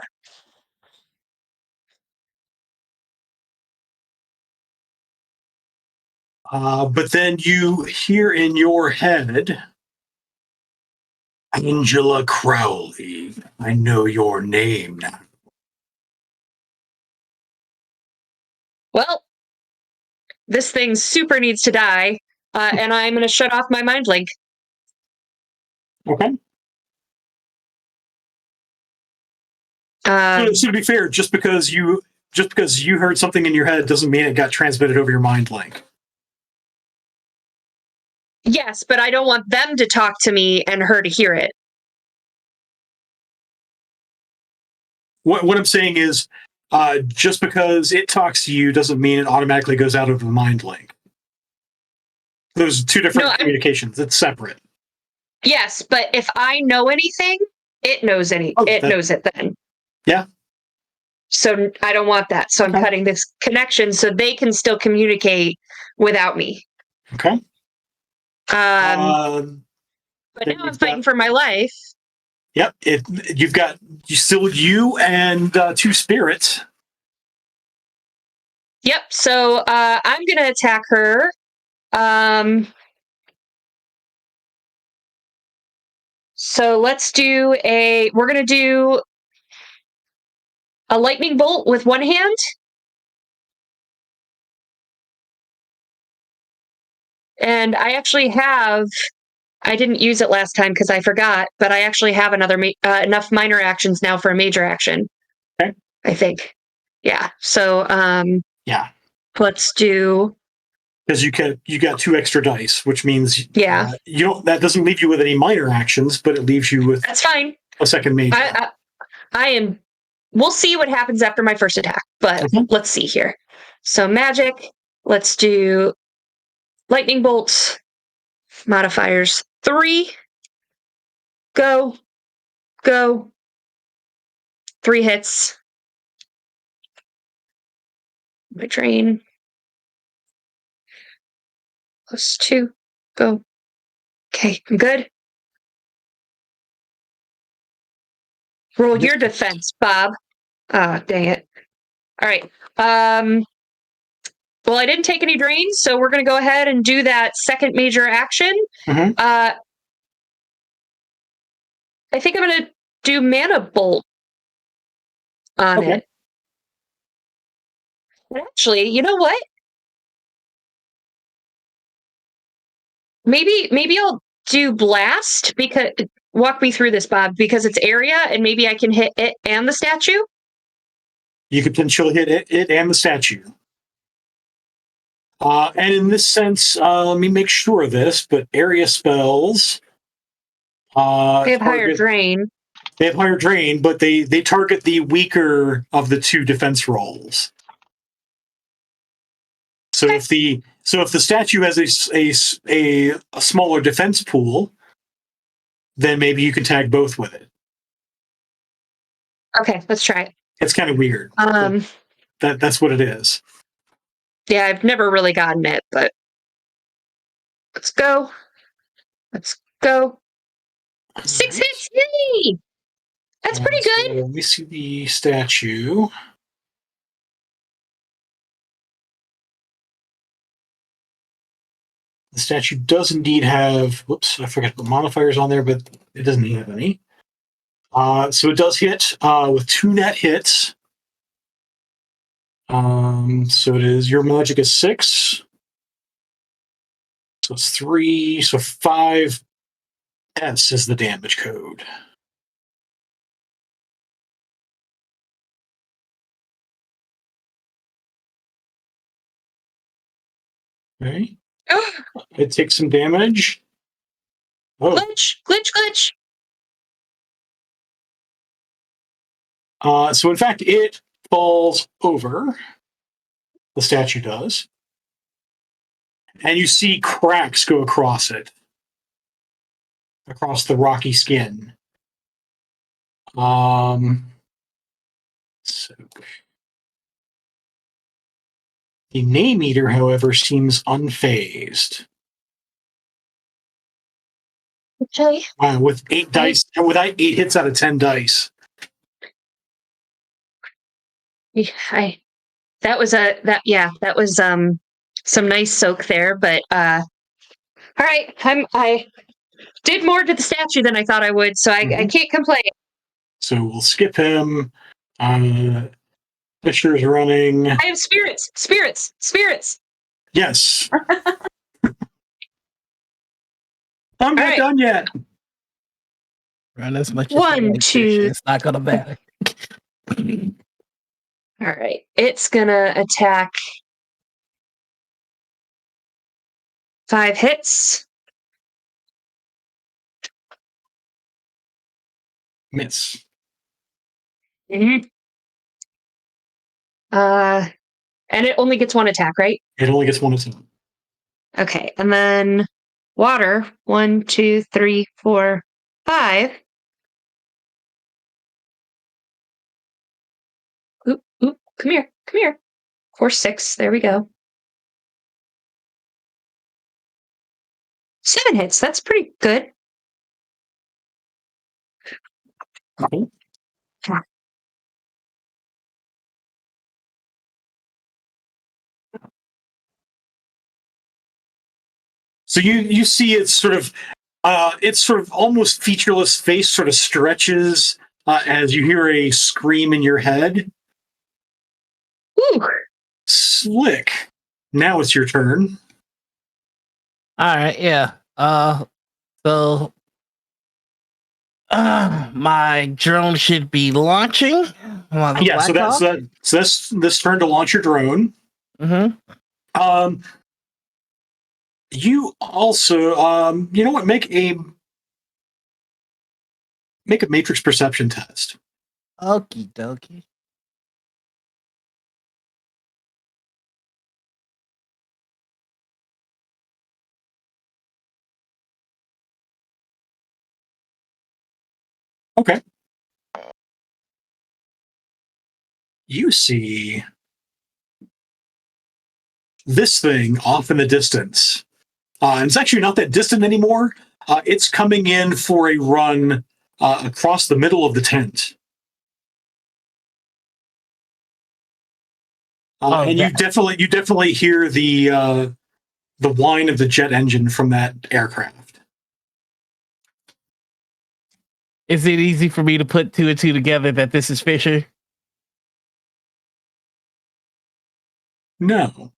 but then you hear in your head, Angela Crowley, I know your name now. Well, this thing super needs to die, and I'm going to shut off my mind link. Okay. So to be fair, just because you heard something in your head doesn't mean it got transmitted over your mind link. Yes, but I don't want them to talk to me and her to hear it. What I'm saying is, just because it talks to you doesn't mean it automatically goes out of the mind link. Those are 2 different communications. It's separate. Yes, but if I know anything, it knows knows it then. Yeah. So I don't want that. So I'm cutting this connection so they can still communicate without me. Okay. But now I'm fighting for my life. Yep. You and 2 spirits. Yep. So I'm gonna attack her. So we're gonna do a lightning bolt with one hand. And I didn't use it last time because I forgot, but I actually have enough minor actions now for a major action. Okay. I think. Yeah. So, yeah. Let's do. Because you got 2 extra dice, which means that doesn't leave you with any minor actions, but it leaves you with that's fine. A second major. We'll see what happens after my first attack, but let's see here. So magic. Let's do lightning bolts. Modifiers 3. Go. 3 hits. My drain. +2. Go. Okay, I'm good. Roll your defense, Bob. Ah, dang it. All right. Well, I didn't take any drains, so we're going to go ahead and do that second major action. I think I'm going to do mana bolt on it. But actually, you know what? Maybe I'll do blast because walk me through this, Bob, because it's area and maybe I can hit it and the statue. You could potentially hit it and the statue. And in this sense, let me make sure of this, but area spells. They have higher drain. They have higher drain, but they target the weaker of the 2 defense rolls. So if the statue has a smaller defense pool, then maybe you can tag both with it. Okay, let's try it. It's kind of weird. That's what it is. Yeah, I've never really gotten it, but let's go. 6 hits, yay! That's pretty good. So let me see the statue. The statue does indeed have, whoops, I forgot the modifiers on there, but it doesn't have any. So it does hit with 2 net hits. So it is, your magic is 6. So it's 3, so 5 S is the damage code. Okay. It takes some damage. Oh. Glitch. So in fact, it falls over. The statue does. And you see cracks go across it. Across the rocky skin. So the name eater, however, seems unfazed. Okay. Wow, with 8 dice, and with 8 hits out of 10 dice. That was some nice soak there, but all right, I did more to the statue than I thought I would, so I can't complain. So we'll skip him. Fisher's running. I have spirits. Yes. I'm not done yet. Run as much as 1, 2. It's not gonna matter. All right, it's gonna attack 5 hits. Miss. And it only gets 1 attack, right? It only gets 1 attack. Okay, and then water. 1, 2, 3, 4, 5. Come here. Come here. Core 6. There we go. 7 hits. That's pretty good. Cool. So you see it's sort of almost featureless face sort of stretches as you hear a scream in your head. Ooh. Slick. Now it's your turn. All right, yeah. So my drone should be launching. Yeah, so that's this turn to launch your drone. Mm-hmm. You also you know what, make a matrix perception test. Okie dokie. Okay. You see this thing off in the distance. And it's actually not that distant anymore. It's coming in for a run across the middle of the tent. And you definitely hear the whine of the jet engine from that aircraft. Is it easy for me to put 2 and 2 together that this is Fisher? No.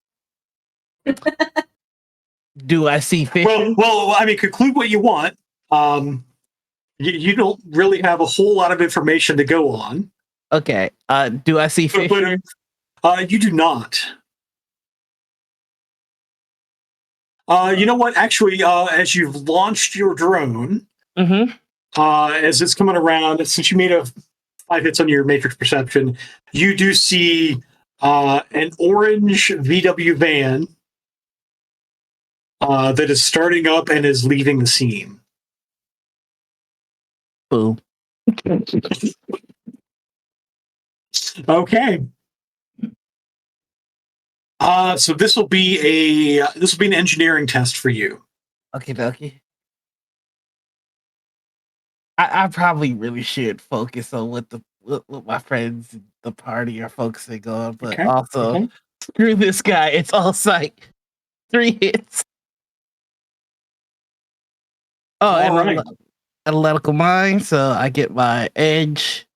Do I see Fisher? Well, I mean, conclude what you want. You don't really have a whole lot of information to go on. Okay. Do I see Fisher? You do not. You know what? Actually, as you've launched your drone, as it's coming around, since you made 5 hits on your matrix perception, you do see an orange VW van that is starting up and is leaving the scene. Boom. Okay. So this will be an engineering test for you. Okay, dokie. I probably really should focus on what my friends at the party are focusing on, but also screw this guy. It's all sight. 3 hits. Oh, and right. analytical mind, so I get my edge.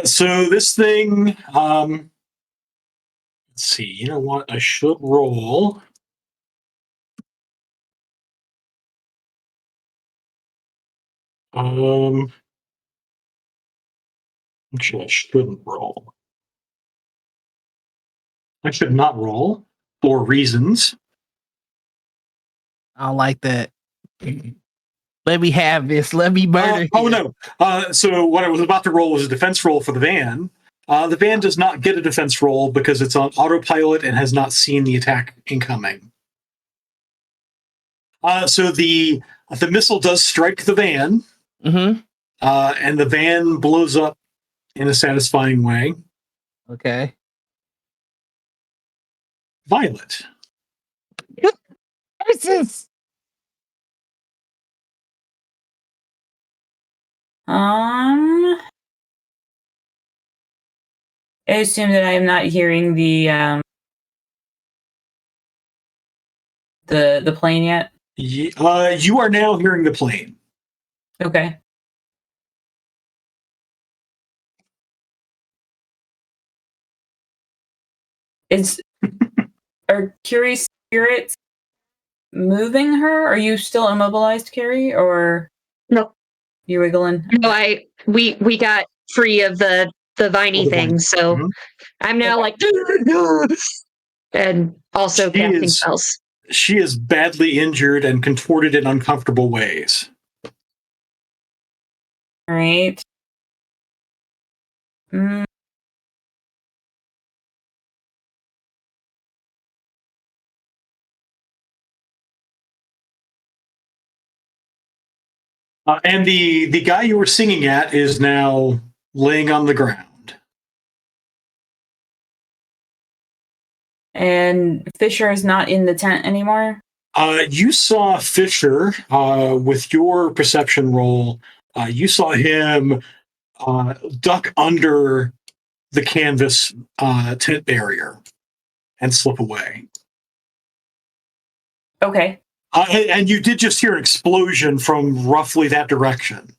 So this thing, let's see. You know what? I should roll. Actually, I shouldn't roll. I should not roll for reasons. I don't like that. Let me have this. Let me murder him. No. So what I was about to roll was a defense roll for the van. The van does not get a defense roll because it's on autopilot and has not seen the attack incoming. So the missile does strike the van, and the van blows up in a satisfying way. Okay. Violet. What is this? I assume that I am not hearing the plane yet. You are now hearing the plane. Okay. Are Curie spirits moving her? Are you still immobilized, Carrie, or no? You wiggling? No, we got free of the viney thing, so I'm now like and also casting spells. She is badly injured and contorted in uncomfortable ways. All right. And the guy you were singing at is now laying on the ground. And Fisher is not in the tent anymore? You saw Fisher with your perception roll. You saw him duck under the canvas tent barrier and slip away. Okay. And you did just hear an explosion from roughly that direction.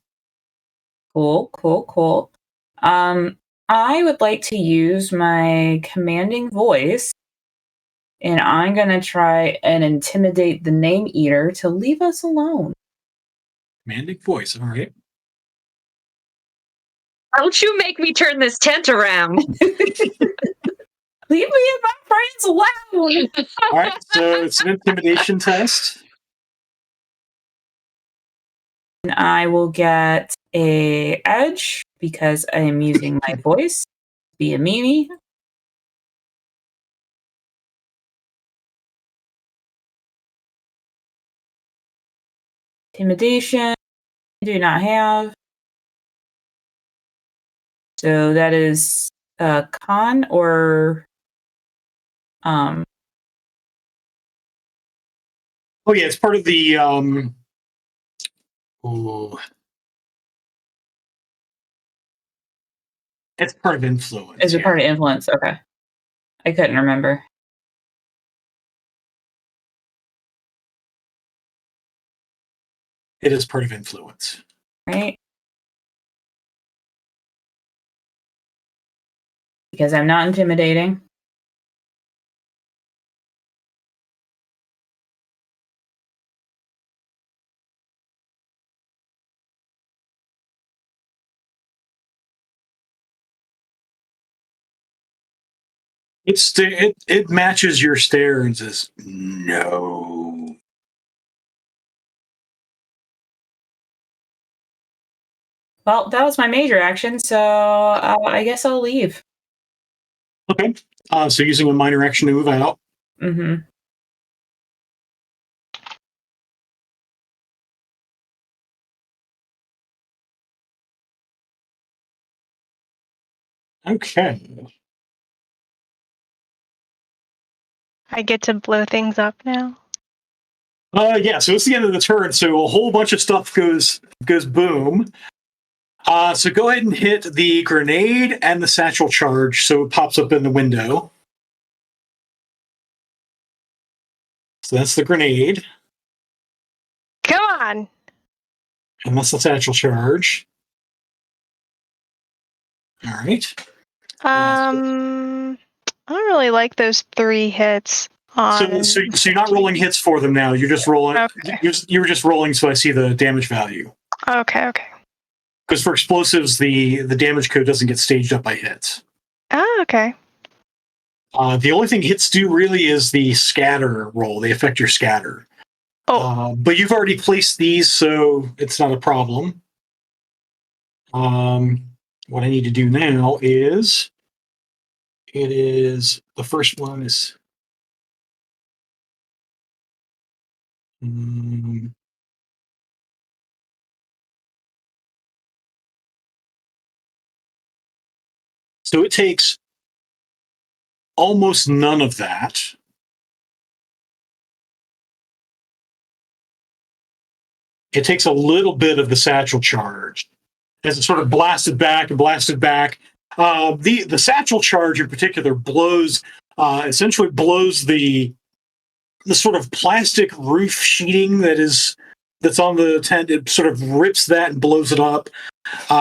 Cool. I would like to use my commanding voice, and I'm going to try and intimidate the Name Eater to leave us alone. Commanding voice, all right. Don't you make me turn this tent around. Leave me and my friends alone. All right, so it's an intimidation test. And I will get a edge because I am using my voice. Be a meanie. Intimidation, do not have. So that is con or Oh yeah, it's part of the it's part of influence. Is it part of influence? Okay. I couldn't remember. It is part of influence. Right. Because I'm not intimidating. It matches your stare and says no. Well, that was my major action, so I guess I'll leave. Okay. So using a minor action to move out. Mm-hmm. Okay. I get to blow things up now. Yeah, so it's the end of the turn, so a whole bunch of stuff goes boom. So go ahead and hit the grenade and the satchel charge so it pops up in the window. So that's the grenade. Come on. And that's the satchel charge. All right. I don't really like those 3 hits. So you're not rolling hits for them now. You're just rolling. Okay. You're just rolling so I see the damage value. Okay. Because for explosives, the damage code doesn't get staged up by hits. Oh, okay. The only thing hits do really is the scatter roll. They affect your scatter. Oh. But you've already placed these, so it's not a problem. What I need to do now is the first one is so it takes almost none of that. It takes a little bit of the satchel charge as it sort of blasted back and blasted back. The satchel charge in particular essentially blows the sort of plastic roof sheeting that's on the tent. It sort of rips that and blows it up.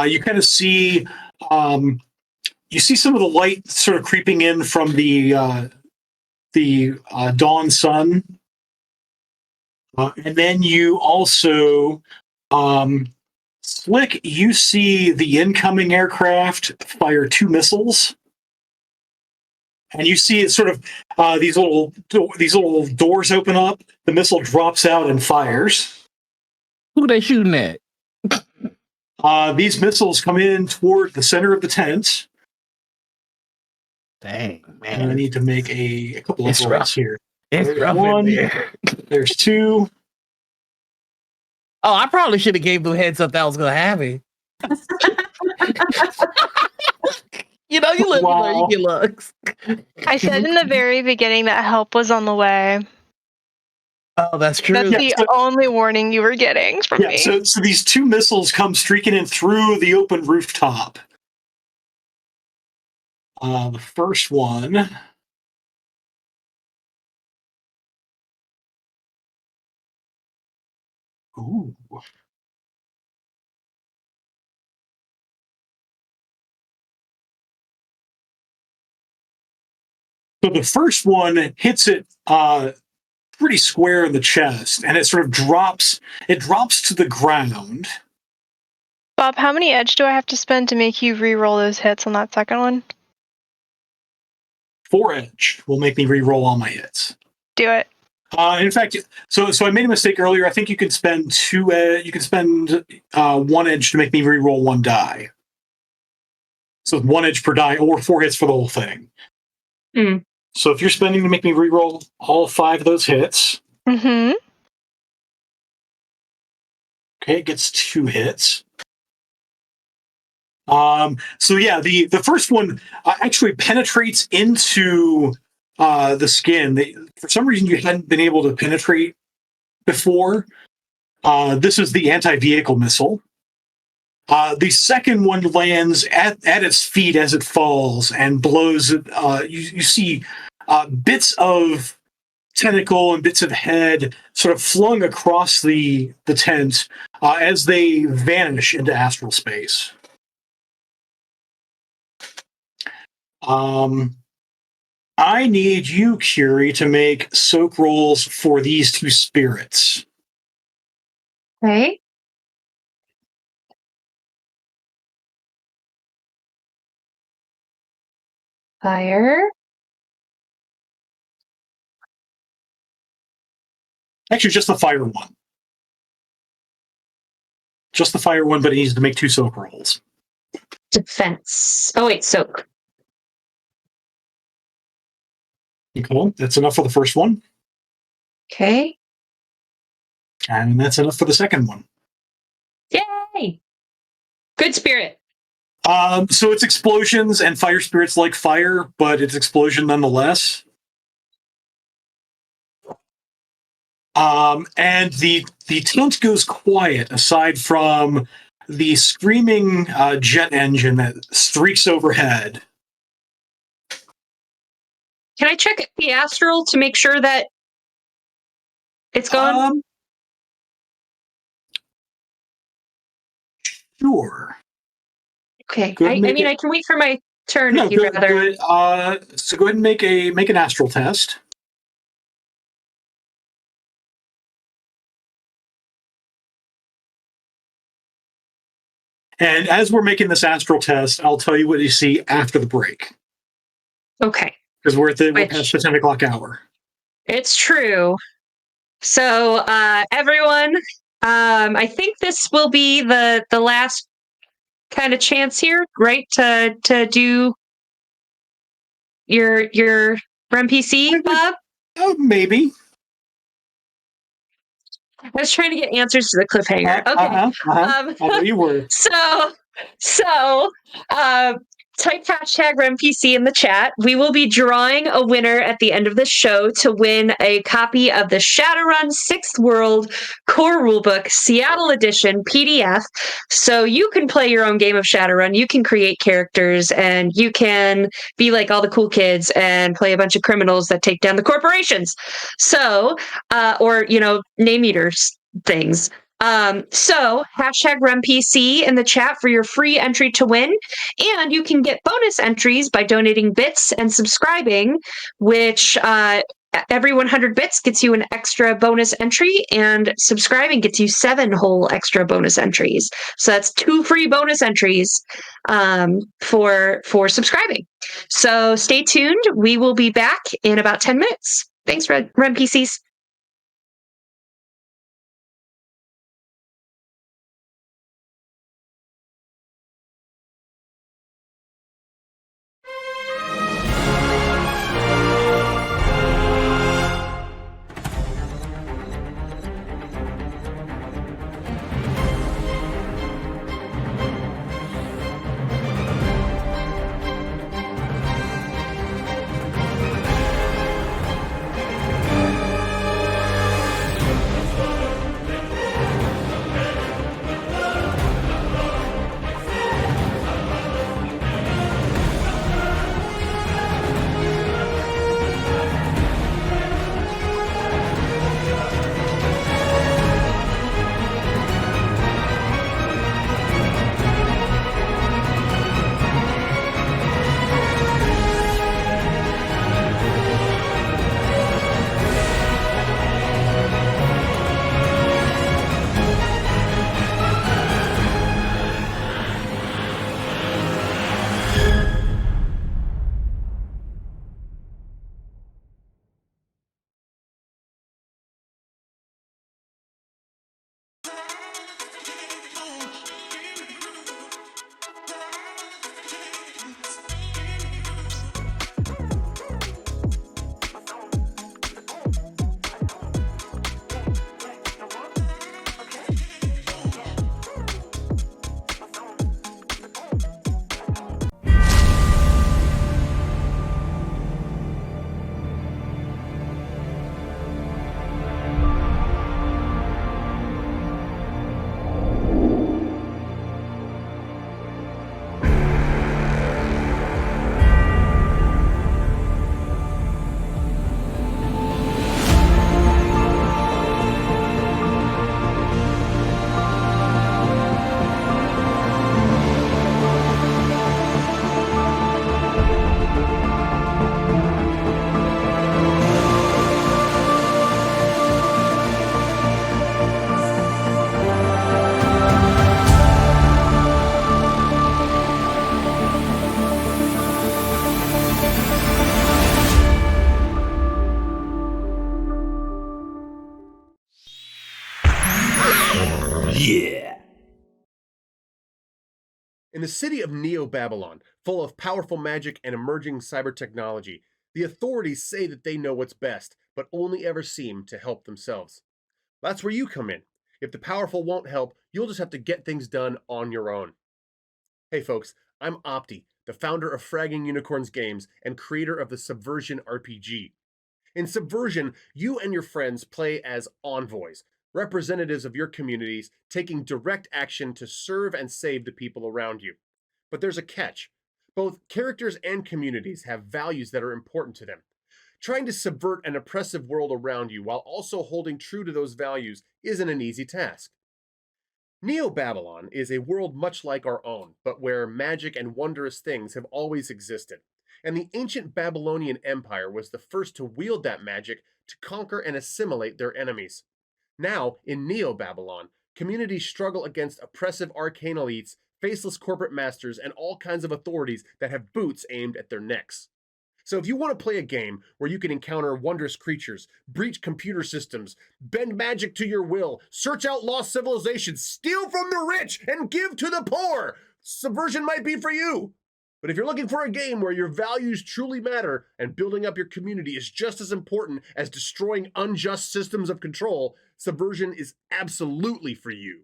You kind of see you see some of the light sort of creeping in from the dawn sun. And then you also, Slick, you see the incoming aircraft fire 2 missiles. And you see it sort of these little doors open up. The missile drops out and fires. Who they shooting at? These missiles come in toward the center of the tent. Dang, man. And I need to make a couple of rolls here. It's There's rough 1, in there. there's 2. Oh, I probably should have gave them heads up that I was going to have it. You live, you learn, you get looks. I said in the very beginning that help was on the way. Oh, that's true. That's the only warning you were getting from me. So these 2 missiles come streaking in through the open rooftop. The first one. Ooh. So the first one hits it pretty square in the chest, and it sort of drops. It drops to the ground. Bob, how many edge do I have to spend to make you re-roll those hits on that second one? 4 edge will make me re-roll all my hits. Do it. In fact, so I made a mistake earlier. I think you can spend 2. You can spend 1 edge to make me re-roll 1 die. So 1 edge per die, or 4 hits for the whole thing. Mm. So if you're spending to make me re-roll all 5 of those hits, mm-hmm. Okay, it gets 2 hits. So yeah, the first one actually penetrates into the skin. For some reason, you hadn't been able to penetrate before. This is the anti-vehicle missile. The second one lands at its feet as it falls and blows. You see bits of tentacle and bits of head sort of flung across the tent as they vanish into astral space. I need you, Curie, to make soak rolls for these 2 spirits. Okay. Fire. Actually, just the fire one. Just the fire one, but it needs to make 2 soak rolls. Defense. Oh, wait, soak. Cool. That's enough for the first one. Okay. And that's enough for the second one. Yay! Good spirit. So it's explosions, and fire spirits like fire, but it's explosion nonetheless. And the tent goes quiet aside from the screaming jet engine that streaks overhead. Can I check the astral to make sure that it's gone? Sure. Okay. I mean, I can wait for my turn if you'd rather. Good. So go ahead and make an astral test. And as we're making this astral test, I'll tell you what you see after the break. Okay. Because we're past the 10 o'clock hour. It's true. So, everyone, I think this will be the last kind of chance here, right? To do your RMPC, Bob? Oh, maybe. I was trying to get answers to the cliffhanger. Okay. I know you were. So, type hashtag RMPC in the chat. We will be drawing a winner at the end of the show to win a copy of the Shadowrun 6th World Core Rulebook Seattle Edition PDF. So you can play your own game of Shadowrun. You can create characters, and you can be like all the cool kids and play a bunch of criminals that take down the corporations. So, or, name eaters things. So hashtag RemPC in the chat for your free entry to win. And you can get bonus entries by donating bits and subscribing, which every 100 bits gets you an extra bonus entry, and subscribing gets you 7 whole extra bonus entries. So that's 2 free bonus entries for subscribing. So stay tuned. We will be back in about 10 minutes. Thanks, RemPCs. Yeah. In the city of Neo-Babylon, full of powerful magic and emerging cyber technology, the authorities say that they know what's best, but only ever seem to help themselves. That's where you come in. If the powerful won't help, you'll just have to get things done on your own. Hey folks, I'm Opti, the founder of Fragging Unicorns Games and creator of the Subversion RPG. In Subversion, you and your friends play as envoys, representatives of your communities taking direct action to serve and save the people around you. But there's a catch. Both characters and communities have values that are important to them. Trying to subvert an oppressive world around you while also holding true to those values isn't an easy task. Neo-Babylon is a world much like our own, but where magic and wondrous things have always existed. And the ancient Babylonian Empire was the first to wield that magic to conquer and assimilate their enemies. Now, in Neo-Babylon, communities struggle against oppressive arcane elites, faceless corporate masters, and all kinds of authorities that have boots aimed at their necks. So if you want to play a game where you can encounter wondrous creatures, breach computer systems, bend magic to your will, search out lost civilizations, steal from the rich, and give to the poor, Subversion might be for you. But if you're looking for a game where your values truly matter and building up your community is just as important as destroying unjust systems of control, Subversion is absolutely for you.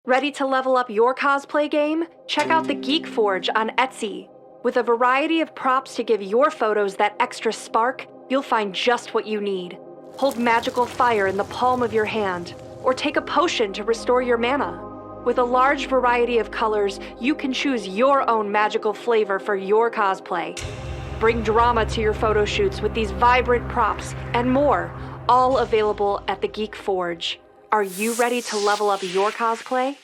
Ready to level up your cosplay game? Check out the Geek Forge on Etsy. With a variety of props to give your photos that extra spark, you'll find just what you need. Hold magical fire in the palm of your hand, or take a potion to restore your mana. With a large variety of colors, you can choose your own magical flavor for your cosplay. Bring drama to your photo shoots with these vibrant props and more, all available at the Geek Forge. Are you ready to level up your cosplay?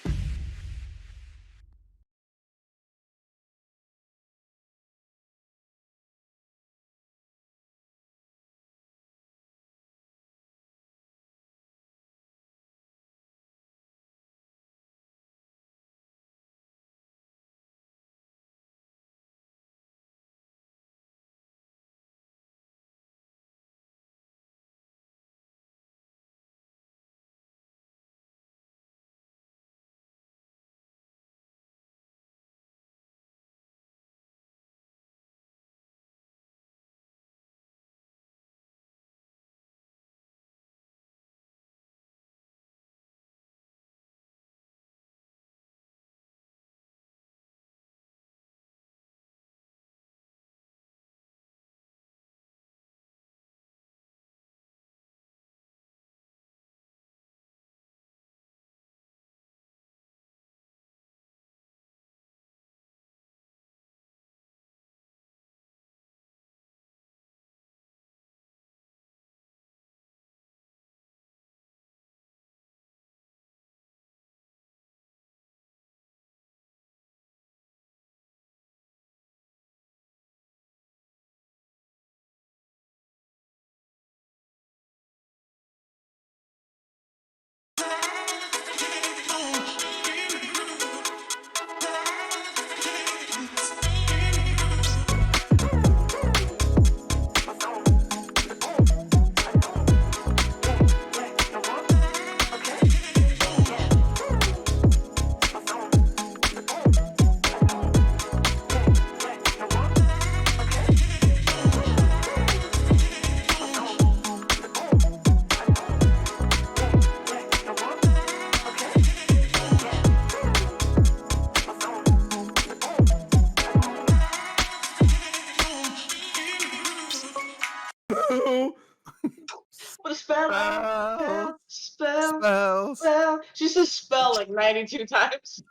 What a spell! Spell. She says spell like 92 times.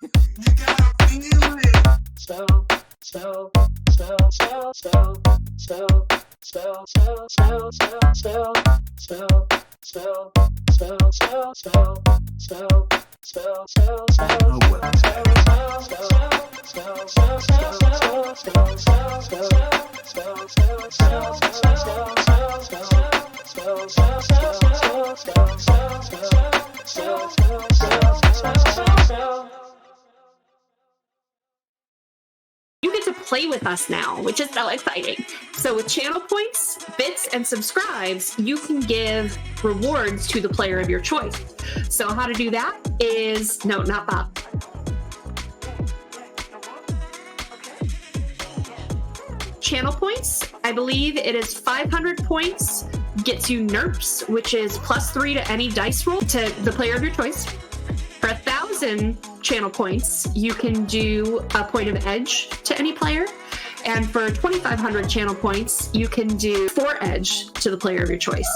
Spell. You get to play with us now, which is so exciting. So with channel points, bits, and subscribes, you can give rewards to the player of your choice. So how to do that is, no, not Bob. Channel points, I believe it is 500 points, gets you NERPs, which is +3 to any dice roll to the player of your choice. For 1,000 channel points, you can do a point of edge to any player. And for 2,500 channel points, you can do 4 edge to the player of your choice.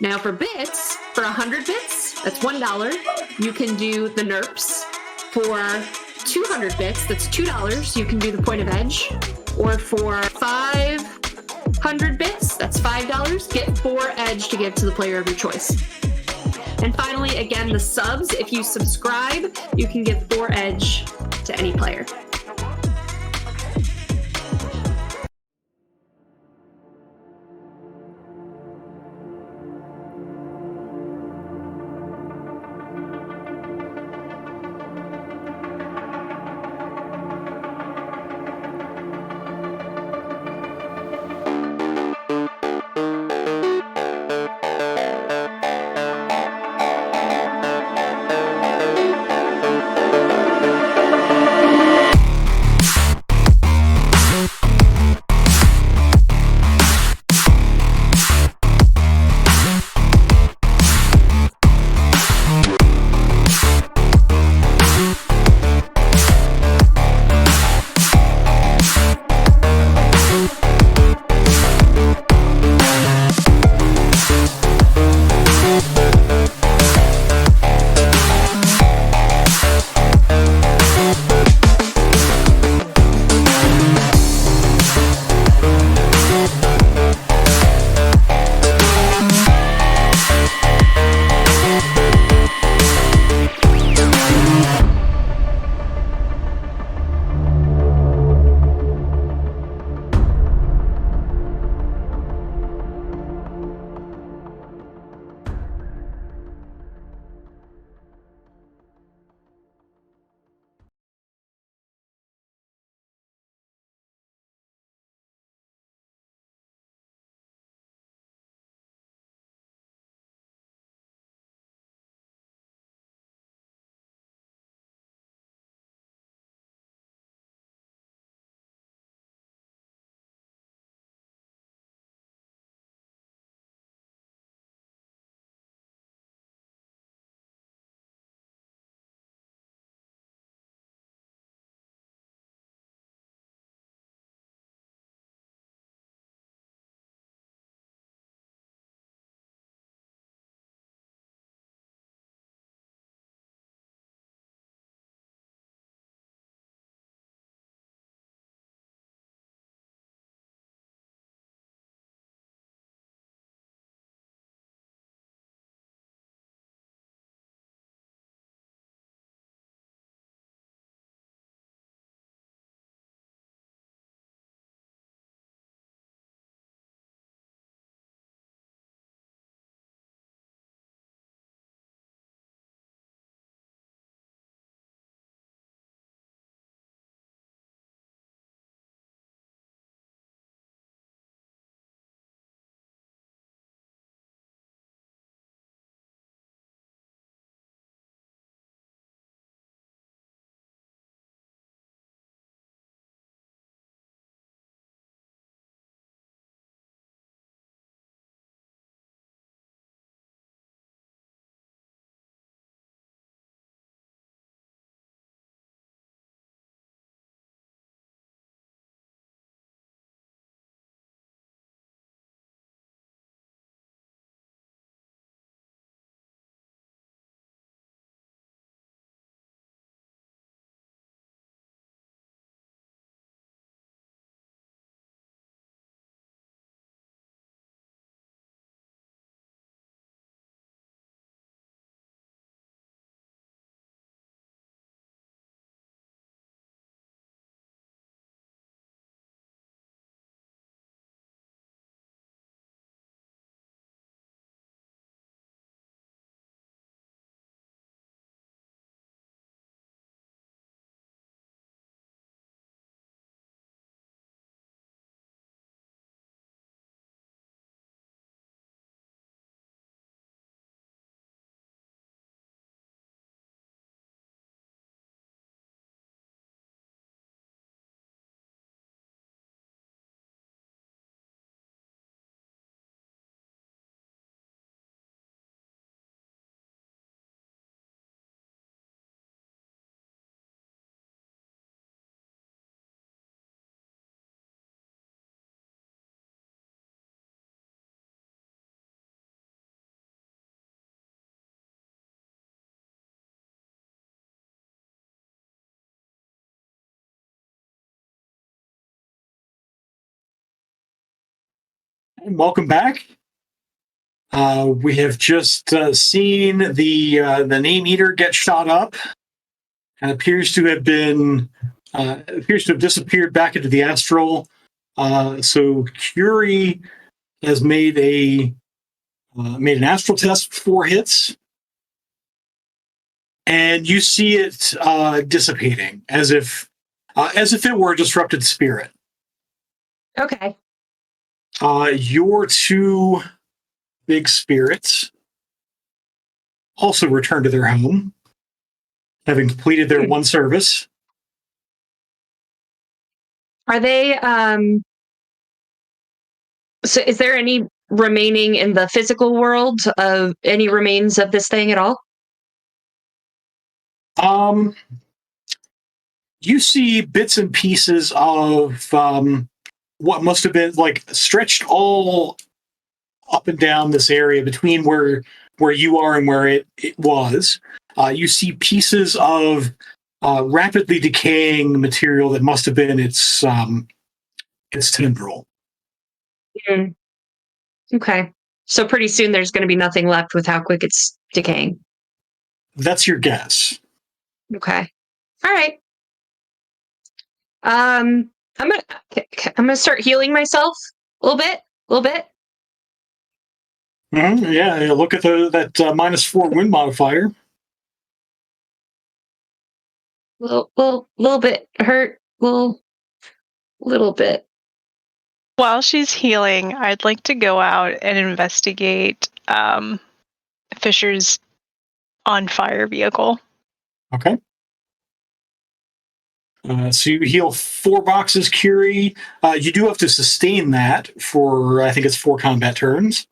Now for bits, for 100 bits, that's $1, you can do the NERPs. For 200 bits, that's $2, you can do the point of edge. Or for 500 bits, that's $5, get 4 edge to give to the player of your choice. And finally, again, the subs, if you subscribe, you can give 4 edge to any player. Welcome back. We have just seen the Name Eater get shot up, and appears to have disappeared back into the astral. So Curie has made an astral test with 4 hits, and you see it dissipating as if it were a disrupted spirit. Okay. Your 2 big spirits also return to their home, having completed their one service. Are they so is there any remaining in the physical world of any remains of this thing at all? You see bits and pieces of what must have been like stretched all up and down this area between where you are and where it was. You see pieces of rapidly decaying material that must have been its tendril. Mm. Okay. So pretty soon there's going to be nothing left with how quick it's decaying. That's your guess. Okay. All right. I'm gonna start healing myself a little bit. Mm-hmm. Yeah, look at that -4 wind modifier. Little bit hurt. Little bit. While she's healing, I'd like to go out and investigate Fisher's on fire vehicle. Okay. So you heal 4 boxes, Curie. You do have to sustain that for, I think it's 4 combat turns.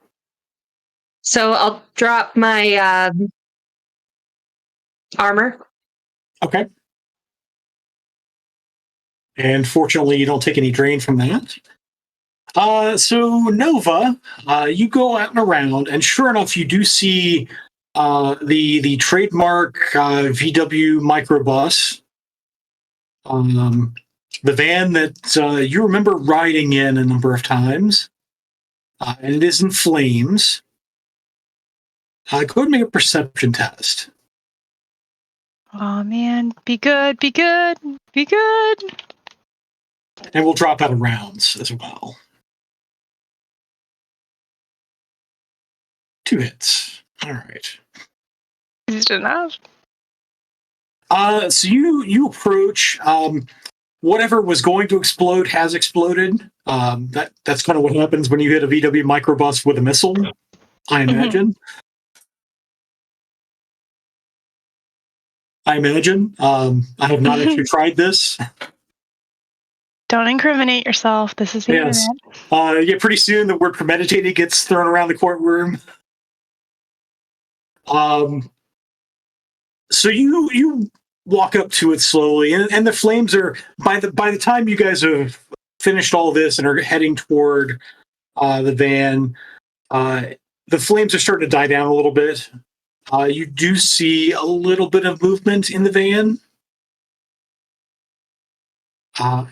So I'll drop my armor. Okay. And fortunately, you don't take any drain from that. So Nova, you go out and around, and sure enough, you do see the trademark VW microbus. The van that you remember riding in a number of times, and it is in flames. Go ahead and make a perception test. Oh man, be good, be good, be good. And we'll drop out of rounds as well. 2 hits. All right. Is it enough? So you approach. Whatever was going to explode has exploded. That's kind of what happens when you hit a VW microbus with a missile, I imagine. I have not actually tried this. Don't incriminate yourself. This is the Yes. internet. Yeah, pretty soon the word premeditated gets thrown around the courtroom. So you walk up to it slowly, and the flames are by the time you guys have finished all this and are heading toward the van, the flames are starting to die down a little bit. You do see a little bit of movement in the van, and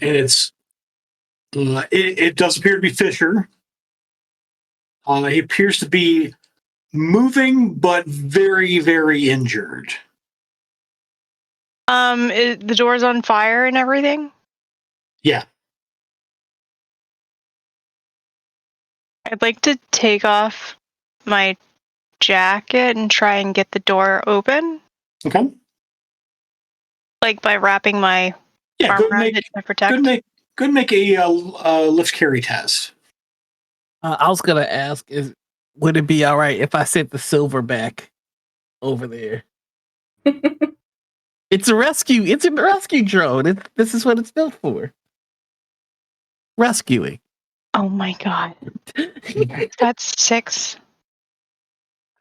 it does appear to be Fisher. He appears to be moving, but very, very injured. The door's on fire and everything? Yeah. I'd like to take off my jacket and try and get the door open. Okay. Like by wrapping my arm around it to protect. Go make a lift carry test. I was gonna ask, would it be all right if I sent the silver back over there? It's a rescue. It's a rescue drone. This is what it's built for. Rescuing. Oh my god. That's 6.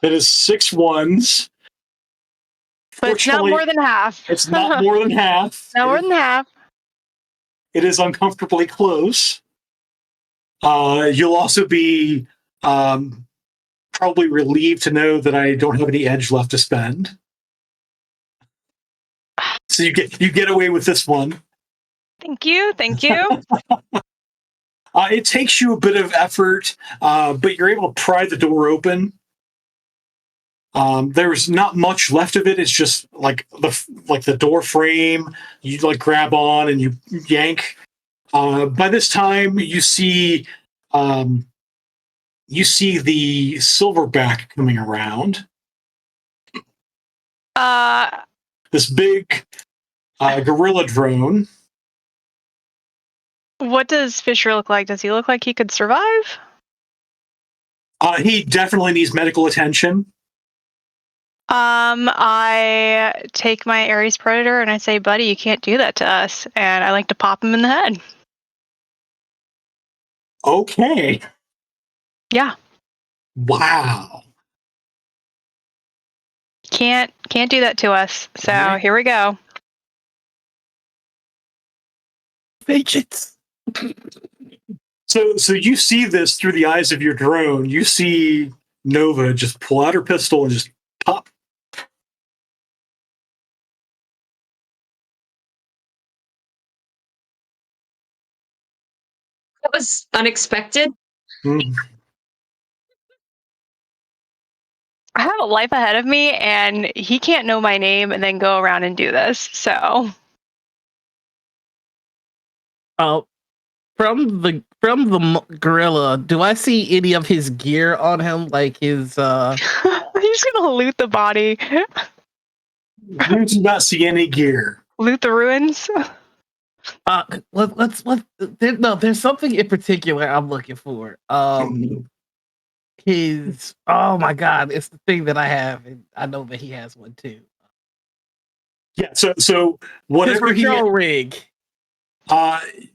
That is 6 ones. But it's not more than half. It's not more than half. Not more than half. It is uncomfortably close. You'll also be probably relieved to know that I don't have any edge left to spend. So you get away with this one. Thank you. It takes you a bit of effort, but you're able to pry the door open. There's not much left of it. It's just like the door frame. You like grab on and you yank. By this time, you see the silverback coming around. This big gorilla drone. What does Fisher look like? Does he look like he could survive? He definitely needs medical attention. I take my Ares Predator and I say, buddy, you can't do that to us. And I like to pop him in the head. Okay. Yeah. Wow. Can't do that to us. So here we go. Patience. So you see this through the eyes of your drone. You see Nova just pull out her pistol and just pop. That was unexpected. Mm. I have a life ahead of me, and he can't know my name and then go around and do this. So, from the gorilla, do I see any of his gear on him? Like his he's gonna loot the body. You do not see any gear. Loot the ruins. There's something in particular I'm looking for. His oh my god, it's the thing that I have, and I know that he has one too. Yeah, so whatever his control rig.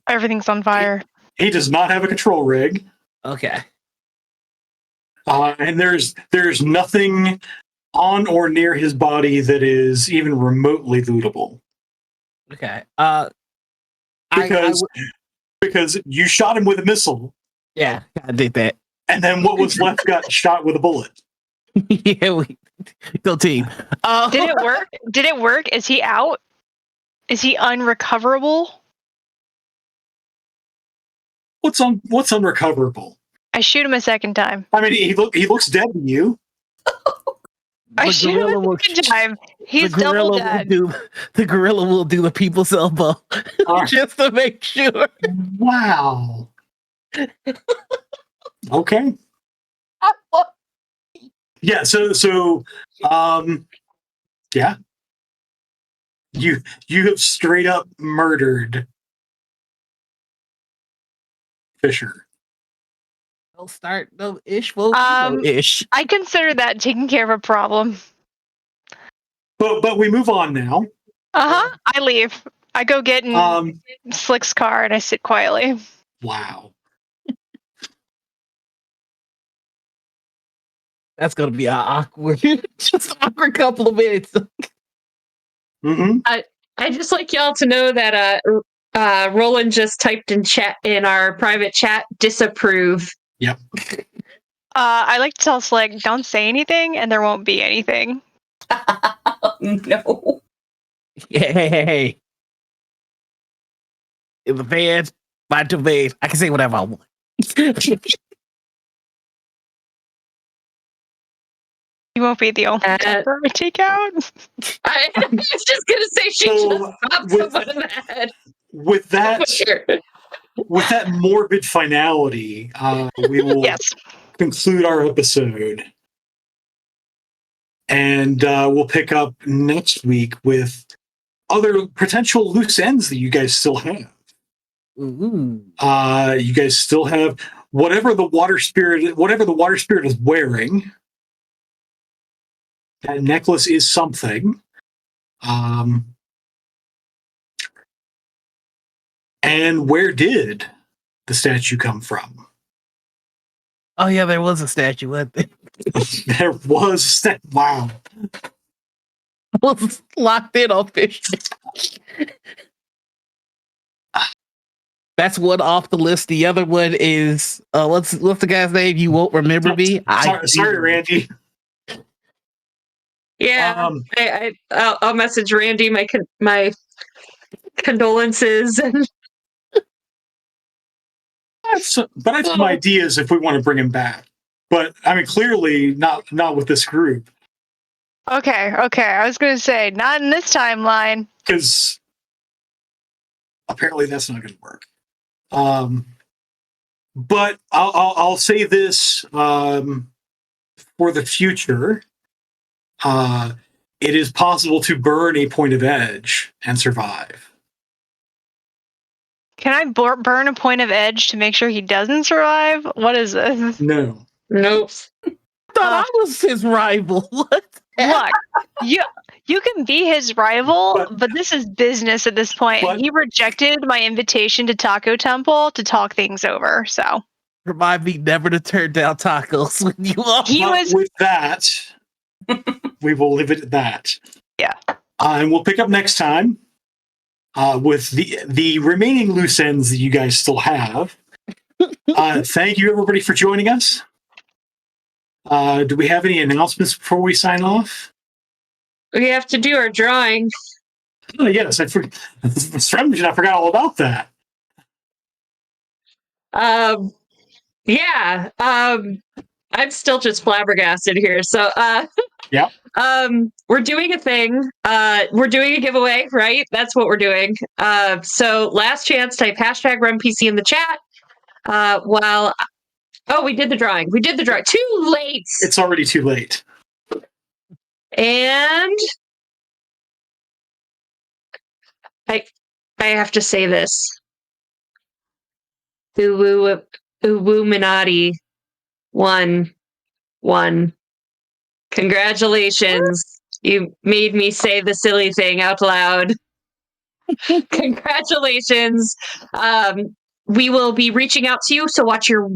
Everything's on fire. He does not have a control rig. Okay. And there's nothing on or near his body that is even remotely lootable. Okay. Because you shot him with a missile. Yeah, I did that. And then what was left got shot with a bullet. Yeah, go team. Did it work? Did it work? Is he out? Is he unrecoverable? What's unrecoverable? I shoot him a second time. I mean, he looks dead to you. I shoot him a second time. He's double dead. The gorilla will do the people's elbow just to make sure. Wow. Okay. Yeah. So, yeah. You have straight up murdered Fisher. We'll start ish. Ish. I consider that taking care of a problem. But we move on now. I leave. I go get in Slick's car and I sit quietly. Wow. That's gonna be an awkward, just awkward couple of minutes. Mm-hmm. I just like y'all to know that Roland just typed in our private chat, disapprove. Yep. I like to tell Slick, don't say anything, and there won't be anything. No. Hey. In the van, by the van, I can say whatever I want. You won't be the only temper we take out. I was just gonna say she just popped someone in the head. With that morbid finality, we will conclude our episode. And we'll pick up next week with other potential loose ends that you guys still have. Ooh. You guys still have whatever the water spirit is wearing. That necklace is something. And where did the statue come from? Oh yeah, there was a statue. There was a statue. Wow. Was locked in on fish. That's one off the list. The other one is what's the guy's name? You won't remember me. Sorry, Randy. Yeah, I'll message Randy my condolences and have some ideas if we want to bring him back. But I mean, clearly not with this group. Okay. I was going to say, not in this timeline. Because apparently that's not going to work. But I'll say this for the future. It is possible to burn a point of edge and survive. Can I burn a point of edge to make sure he doesn't survive? What is this? No. Nope. I thought I was his rival. What? Look, you can be his rival, but this is business at this point. And he rejected my invitation to Taco Temple to talk things over. So remind me never to turn down tacos when you are. With that, we will leave it at that. Yeah. And we'll pick up next time with the remaining loose ends that you guys still have. Thank you, everybody, for joining us. Do we have any announcements before we sign off? We have to do our drawing. Oh, yes, I forgot all about that. Yeah. I'm still just flabbergasted here. So, yeah. We're doing a thing. We're doing a giveaway, right? That's what we're doing. So last chance, type #RunPC in the chat. We did the drawing. Too late. It's already too late. And I have to say this. Uwuminati won. Congratulations. You made me say the silly thing out loud. Congratulations. We will be reaching out to you, so watch your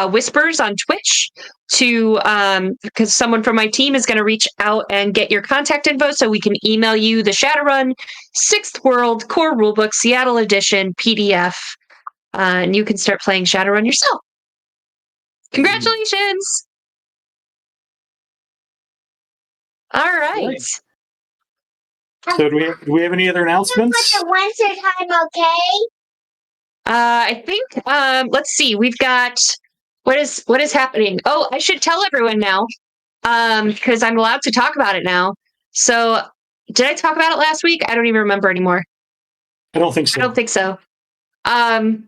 whispers on Twitch because someone from my team is going to reach out and get your contact info so we can email you the Shadowrun 6th World Core Rulebook Seattle Edition PDF, and you can start playing Shadowrun yourself. Congratulations! All right. So do we have any other announcements? The winter time, okay? I think let's see. We've got what is happening. Oh, I should tell everyone now. Because I'm allowed to talk about it now. So did I talk about it last week? I don't even remember anymore. I don't think so. I'm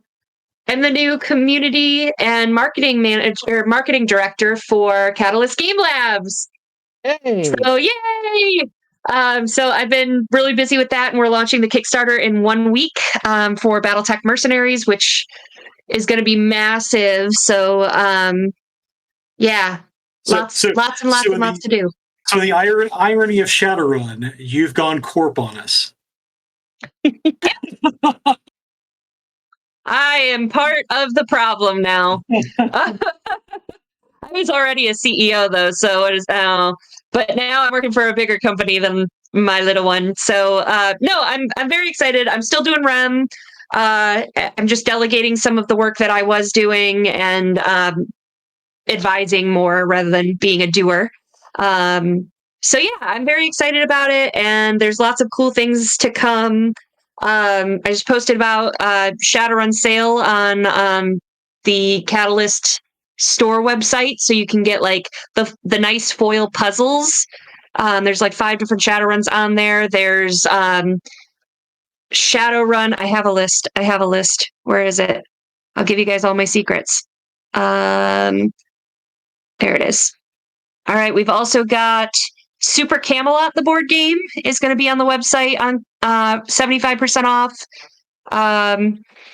the new community and marketing director for Catalyst Game Labs. Hey. So yay! So I've been really busy with that, and we're launching the Kickstarter in 1 week for BattleTech Mercenaries, which is going to be massive. So yeah, lots and lots to do. So the irony of Shadowrun, you've gone corp on us. I am part of the problem now. I was already a CEO though, so it is now. But now I'm working for a bigger company than my little one. So no, I'm very excited. I'm still doing REM. I'm just delegating some of the work that I was doing and advising more rather than being a doer. So yeah, I'm very excited about it, and there's lots of cool things to come. I just posted about Shadowrun sale on the Catalyst store website, so you can get like the nice foil puzzles. There's like 5 different Shadowruns on there. There's Shadowrun. I have a list. Where is it? I'll give you guys all my secrets. There it is. All right. We've also got Super Camelot, the board game, is going to be on the website on 75% off.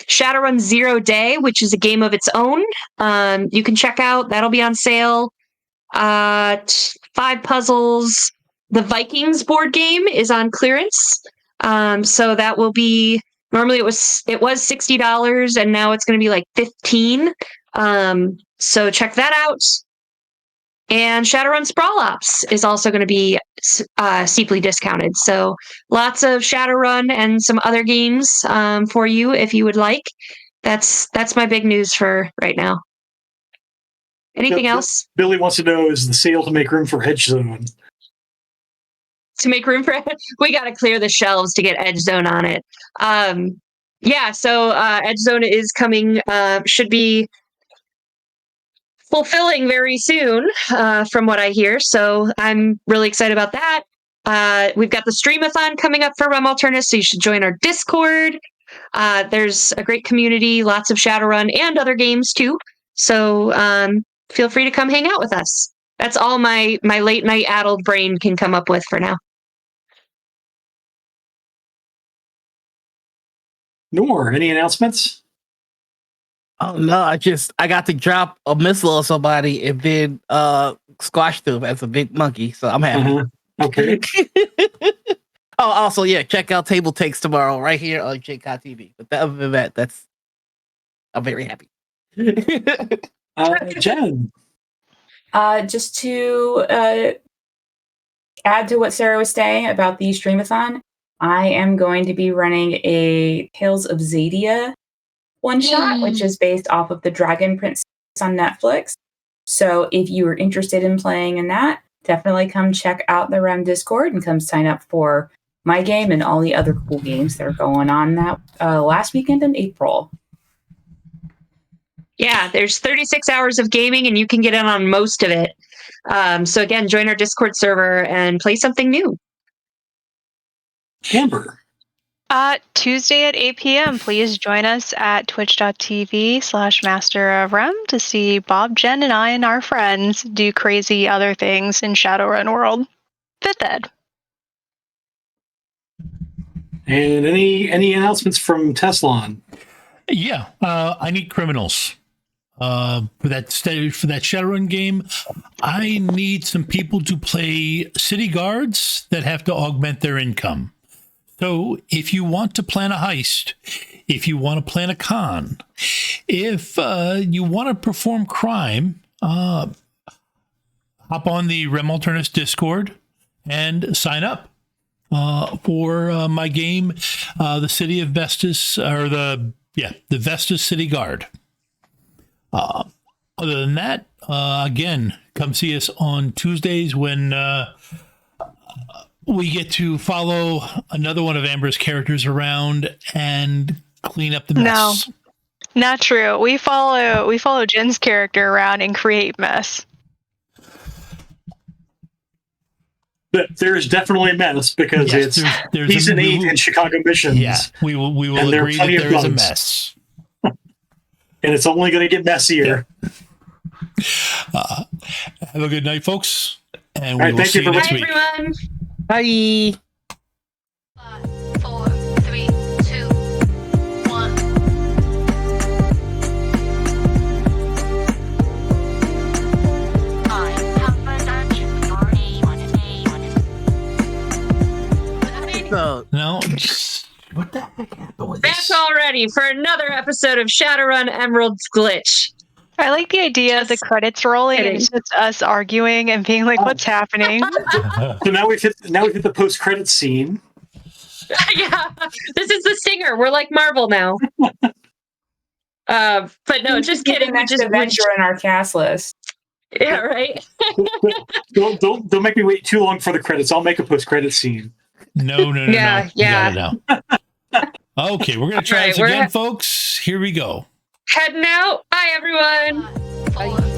Shadowrun 0 Day, which is a game of its own, you can check out. That'll be on sale. 5 puzzles. The Vikings board game is on clearance. So that will be, normally it was $60 and now it's going to be like $15. So check that out. And Shadowrun Sprawl Ops is also going to be steeply discounted. So lots of Shadowrun and some other games for you if you would like. That's my big news for right now. Anything else? Billy wants to know, is the sale to make room for Edge Zone? To make room for we got to clear the shelves to get Edge Zone on it. Yeah, so Edge Zone is coming, should be fulfilling very soon, from what I hear. So I'm really excited about that. We've got the Streamathon coming up for Realm Alternis, so you should join our Discord. There's a great community, lots of Shadowrun and other games too. So feel free to come hang out with us. That's all my late night addled brain can come up with for now. Nor, any announcements? Oh no, I got to drop a missile on somebody and then squash them as a big monkey, so I'm happy. Okay. Oh, also, yeah, check out Table Takes tomorrow right here on JCOT TV. But other than that, I'm very happy. Jen. Just to add to what Sarah was saying about the Streamathon, I am going to be running a Tales of Xadia one-shot, which is based off of the Dragon Prince on Netflix. So if you are interested in playing in that, definitely come check out the REM Discord and come sign up for my game and all the other cool games that are going on that last weekend in April. Yeah, there's 36 hours of gaming and you can get in on most of it. So again, join our Discord server and play something new. Amber. Tuesday at 8 p.m. Please join us at twitch.tv/masterofrem to see Bob, Jen, and I and our friends do crazy other things in Shadowrun world. 5th Ed. And any announcements from Teslon? Yeah, I need criminals. For that Shadowrun game, I need some people to play city guards that have to augment their income. So if you want to plan a heist, if you want to plan a con, if you want to perform crime, hop on the Realm Alternis Discord and sign up for my game, the City of Vestus, or the Vestus City Guard. Other than that, again, come see us on Tuesdays when we get to follow another one of Amber's characters around and clean up the mess. No, not true. We follow Jen's character around and create mess. But there's definitely a mess because it's season 8 in Chicago missions. Yeah, we will agree that there is a mess. And it's only going to get messier. Yeah. Have a good night, folks. And we will thank see you you for next week. Everyone. Bye. 5, 4, 3, 2, 1. I have a dungeon for No, what the heck happened with That's all ready for another episode of Shadowrun Emerald's Glitch. I like the idea of the credits rolling and it's just us arguing and being like, "What's happening?" So now we've hit the post-credit scene. Yeah, this is the stinger. We're like Marvel now. But no, just kidding. We just adventure in our cast list. Yeah, right. don't make me wait too long for the credits. I'll make a post-credit scene. No. Yeah. No. Okay, we're gonna try this again, folks. Here we go. Heading out. Bye, everyone. Bye.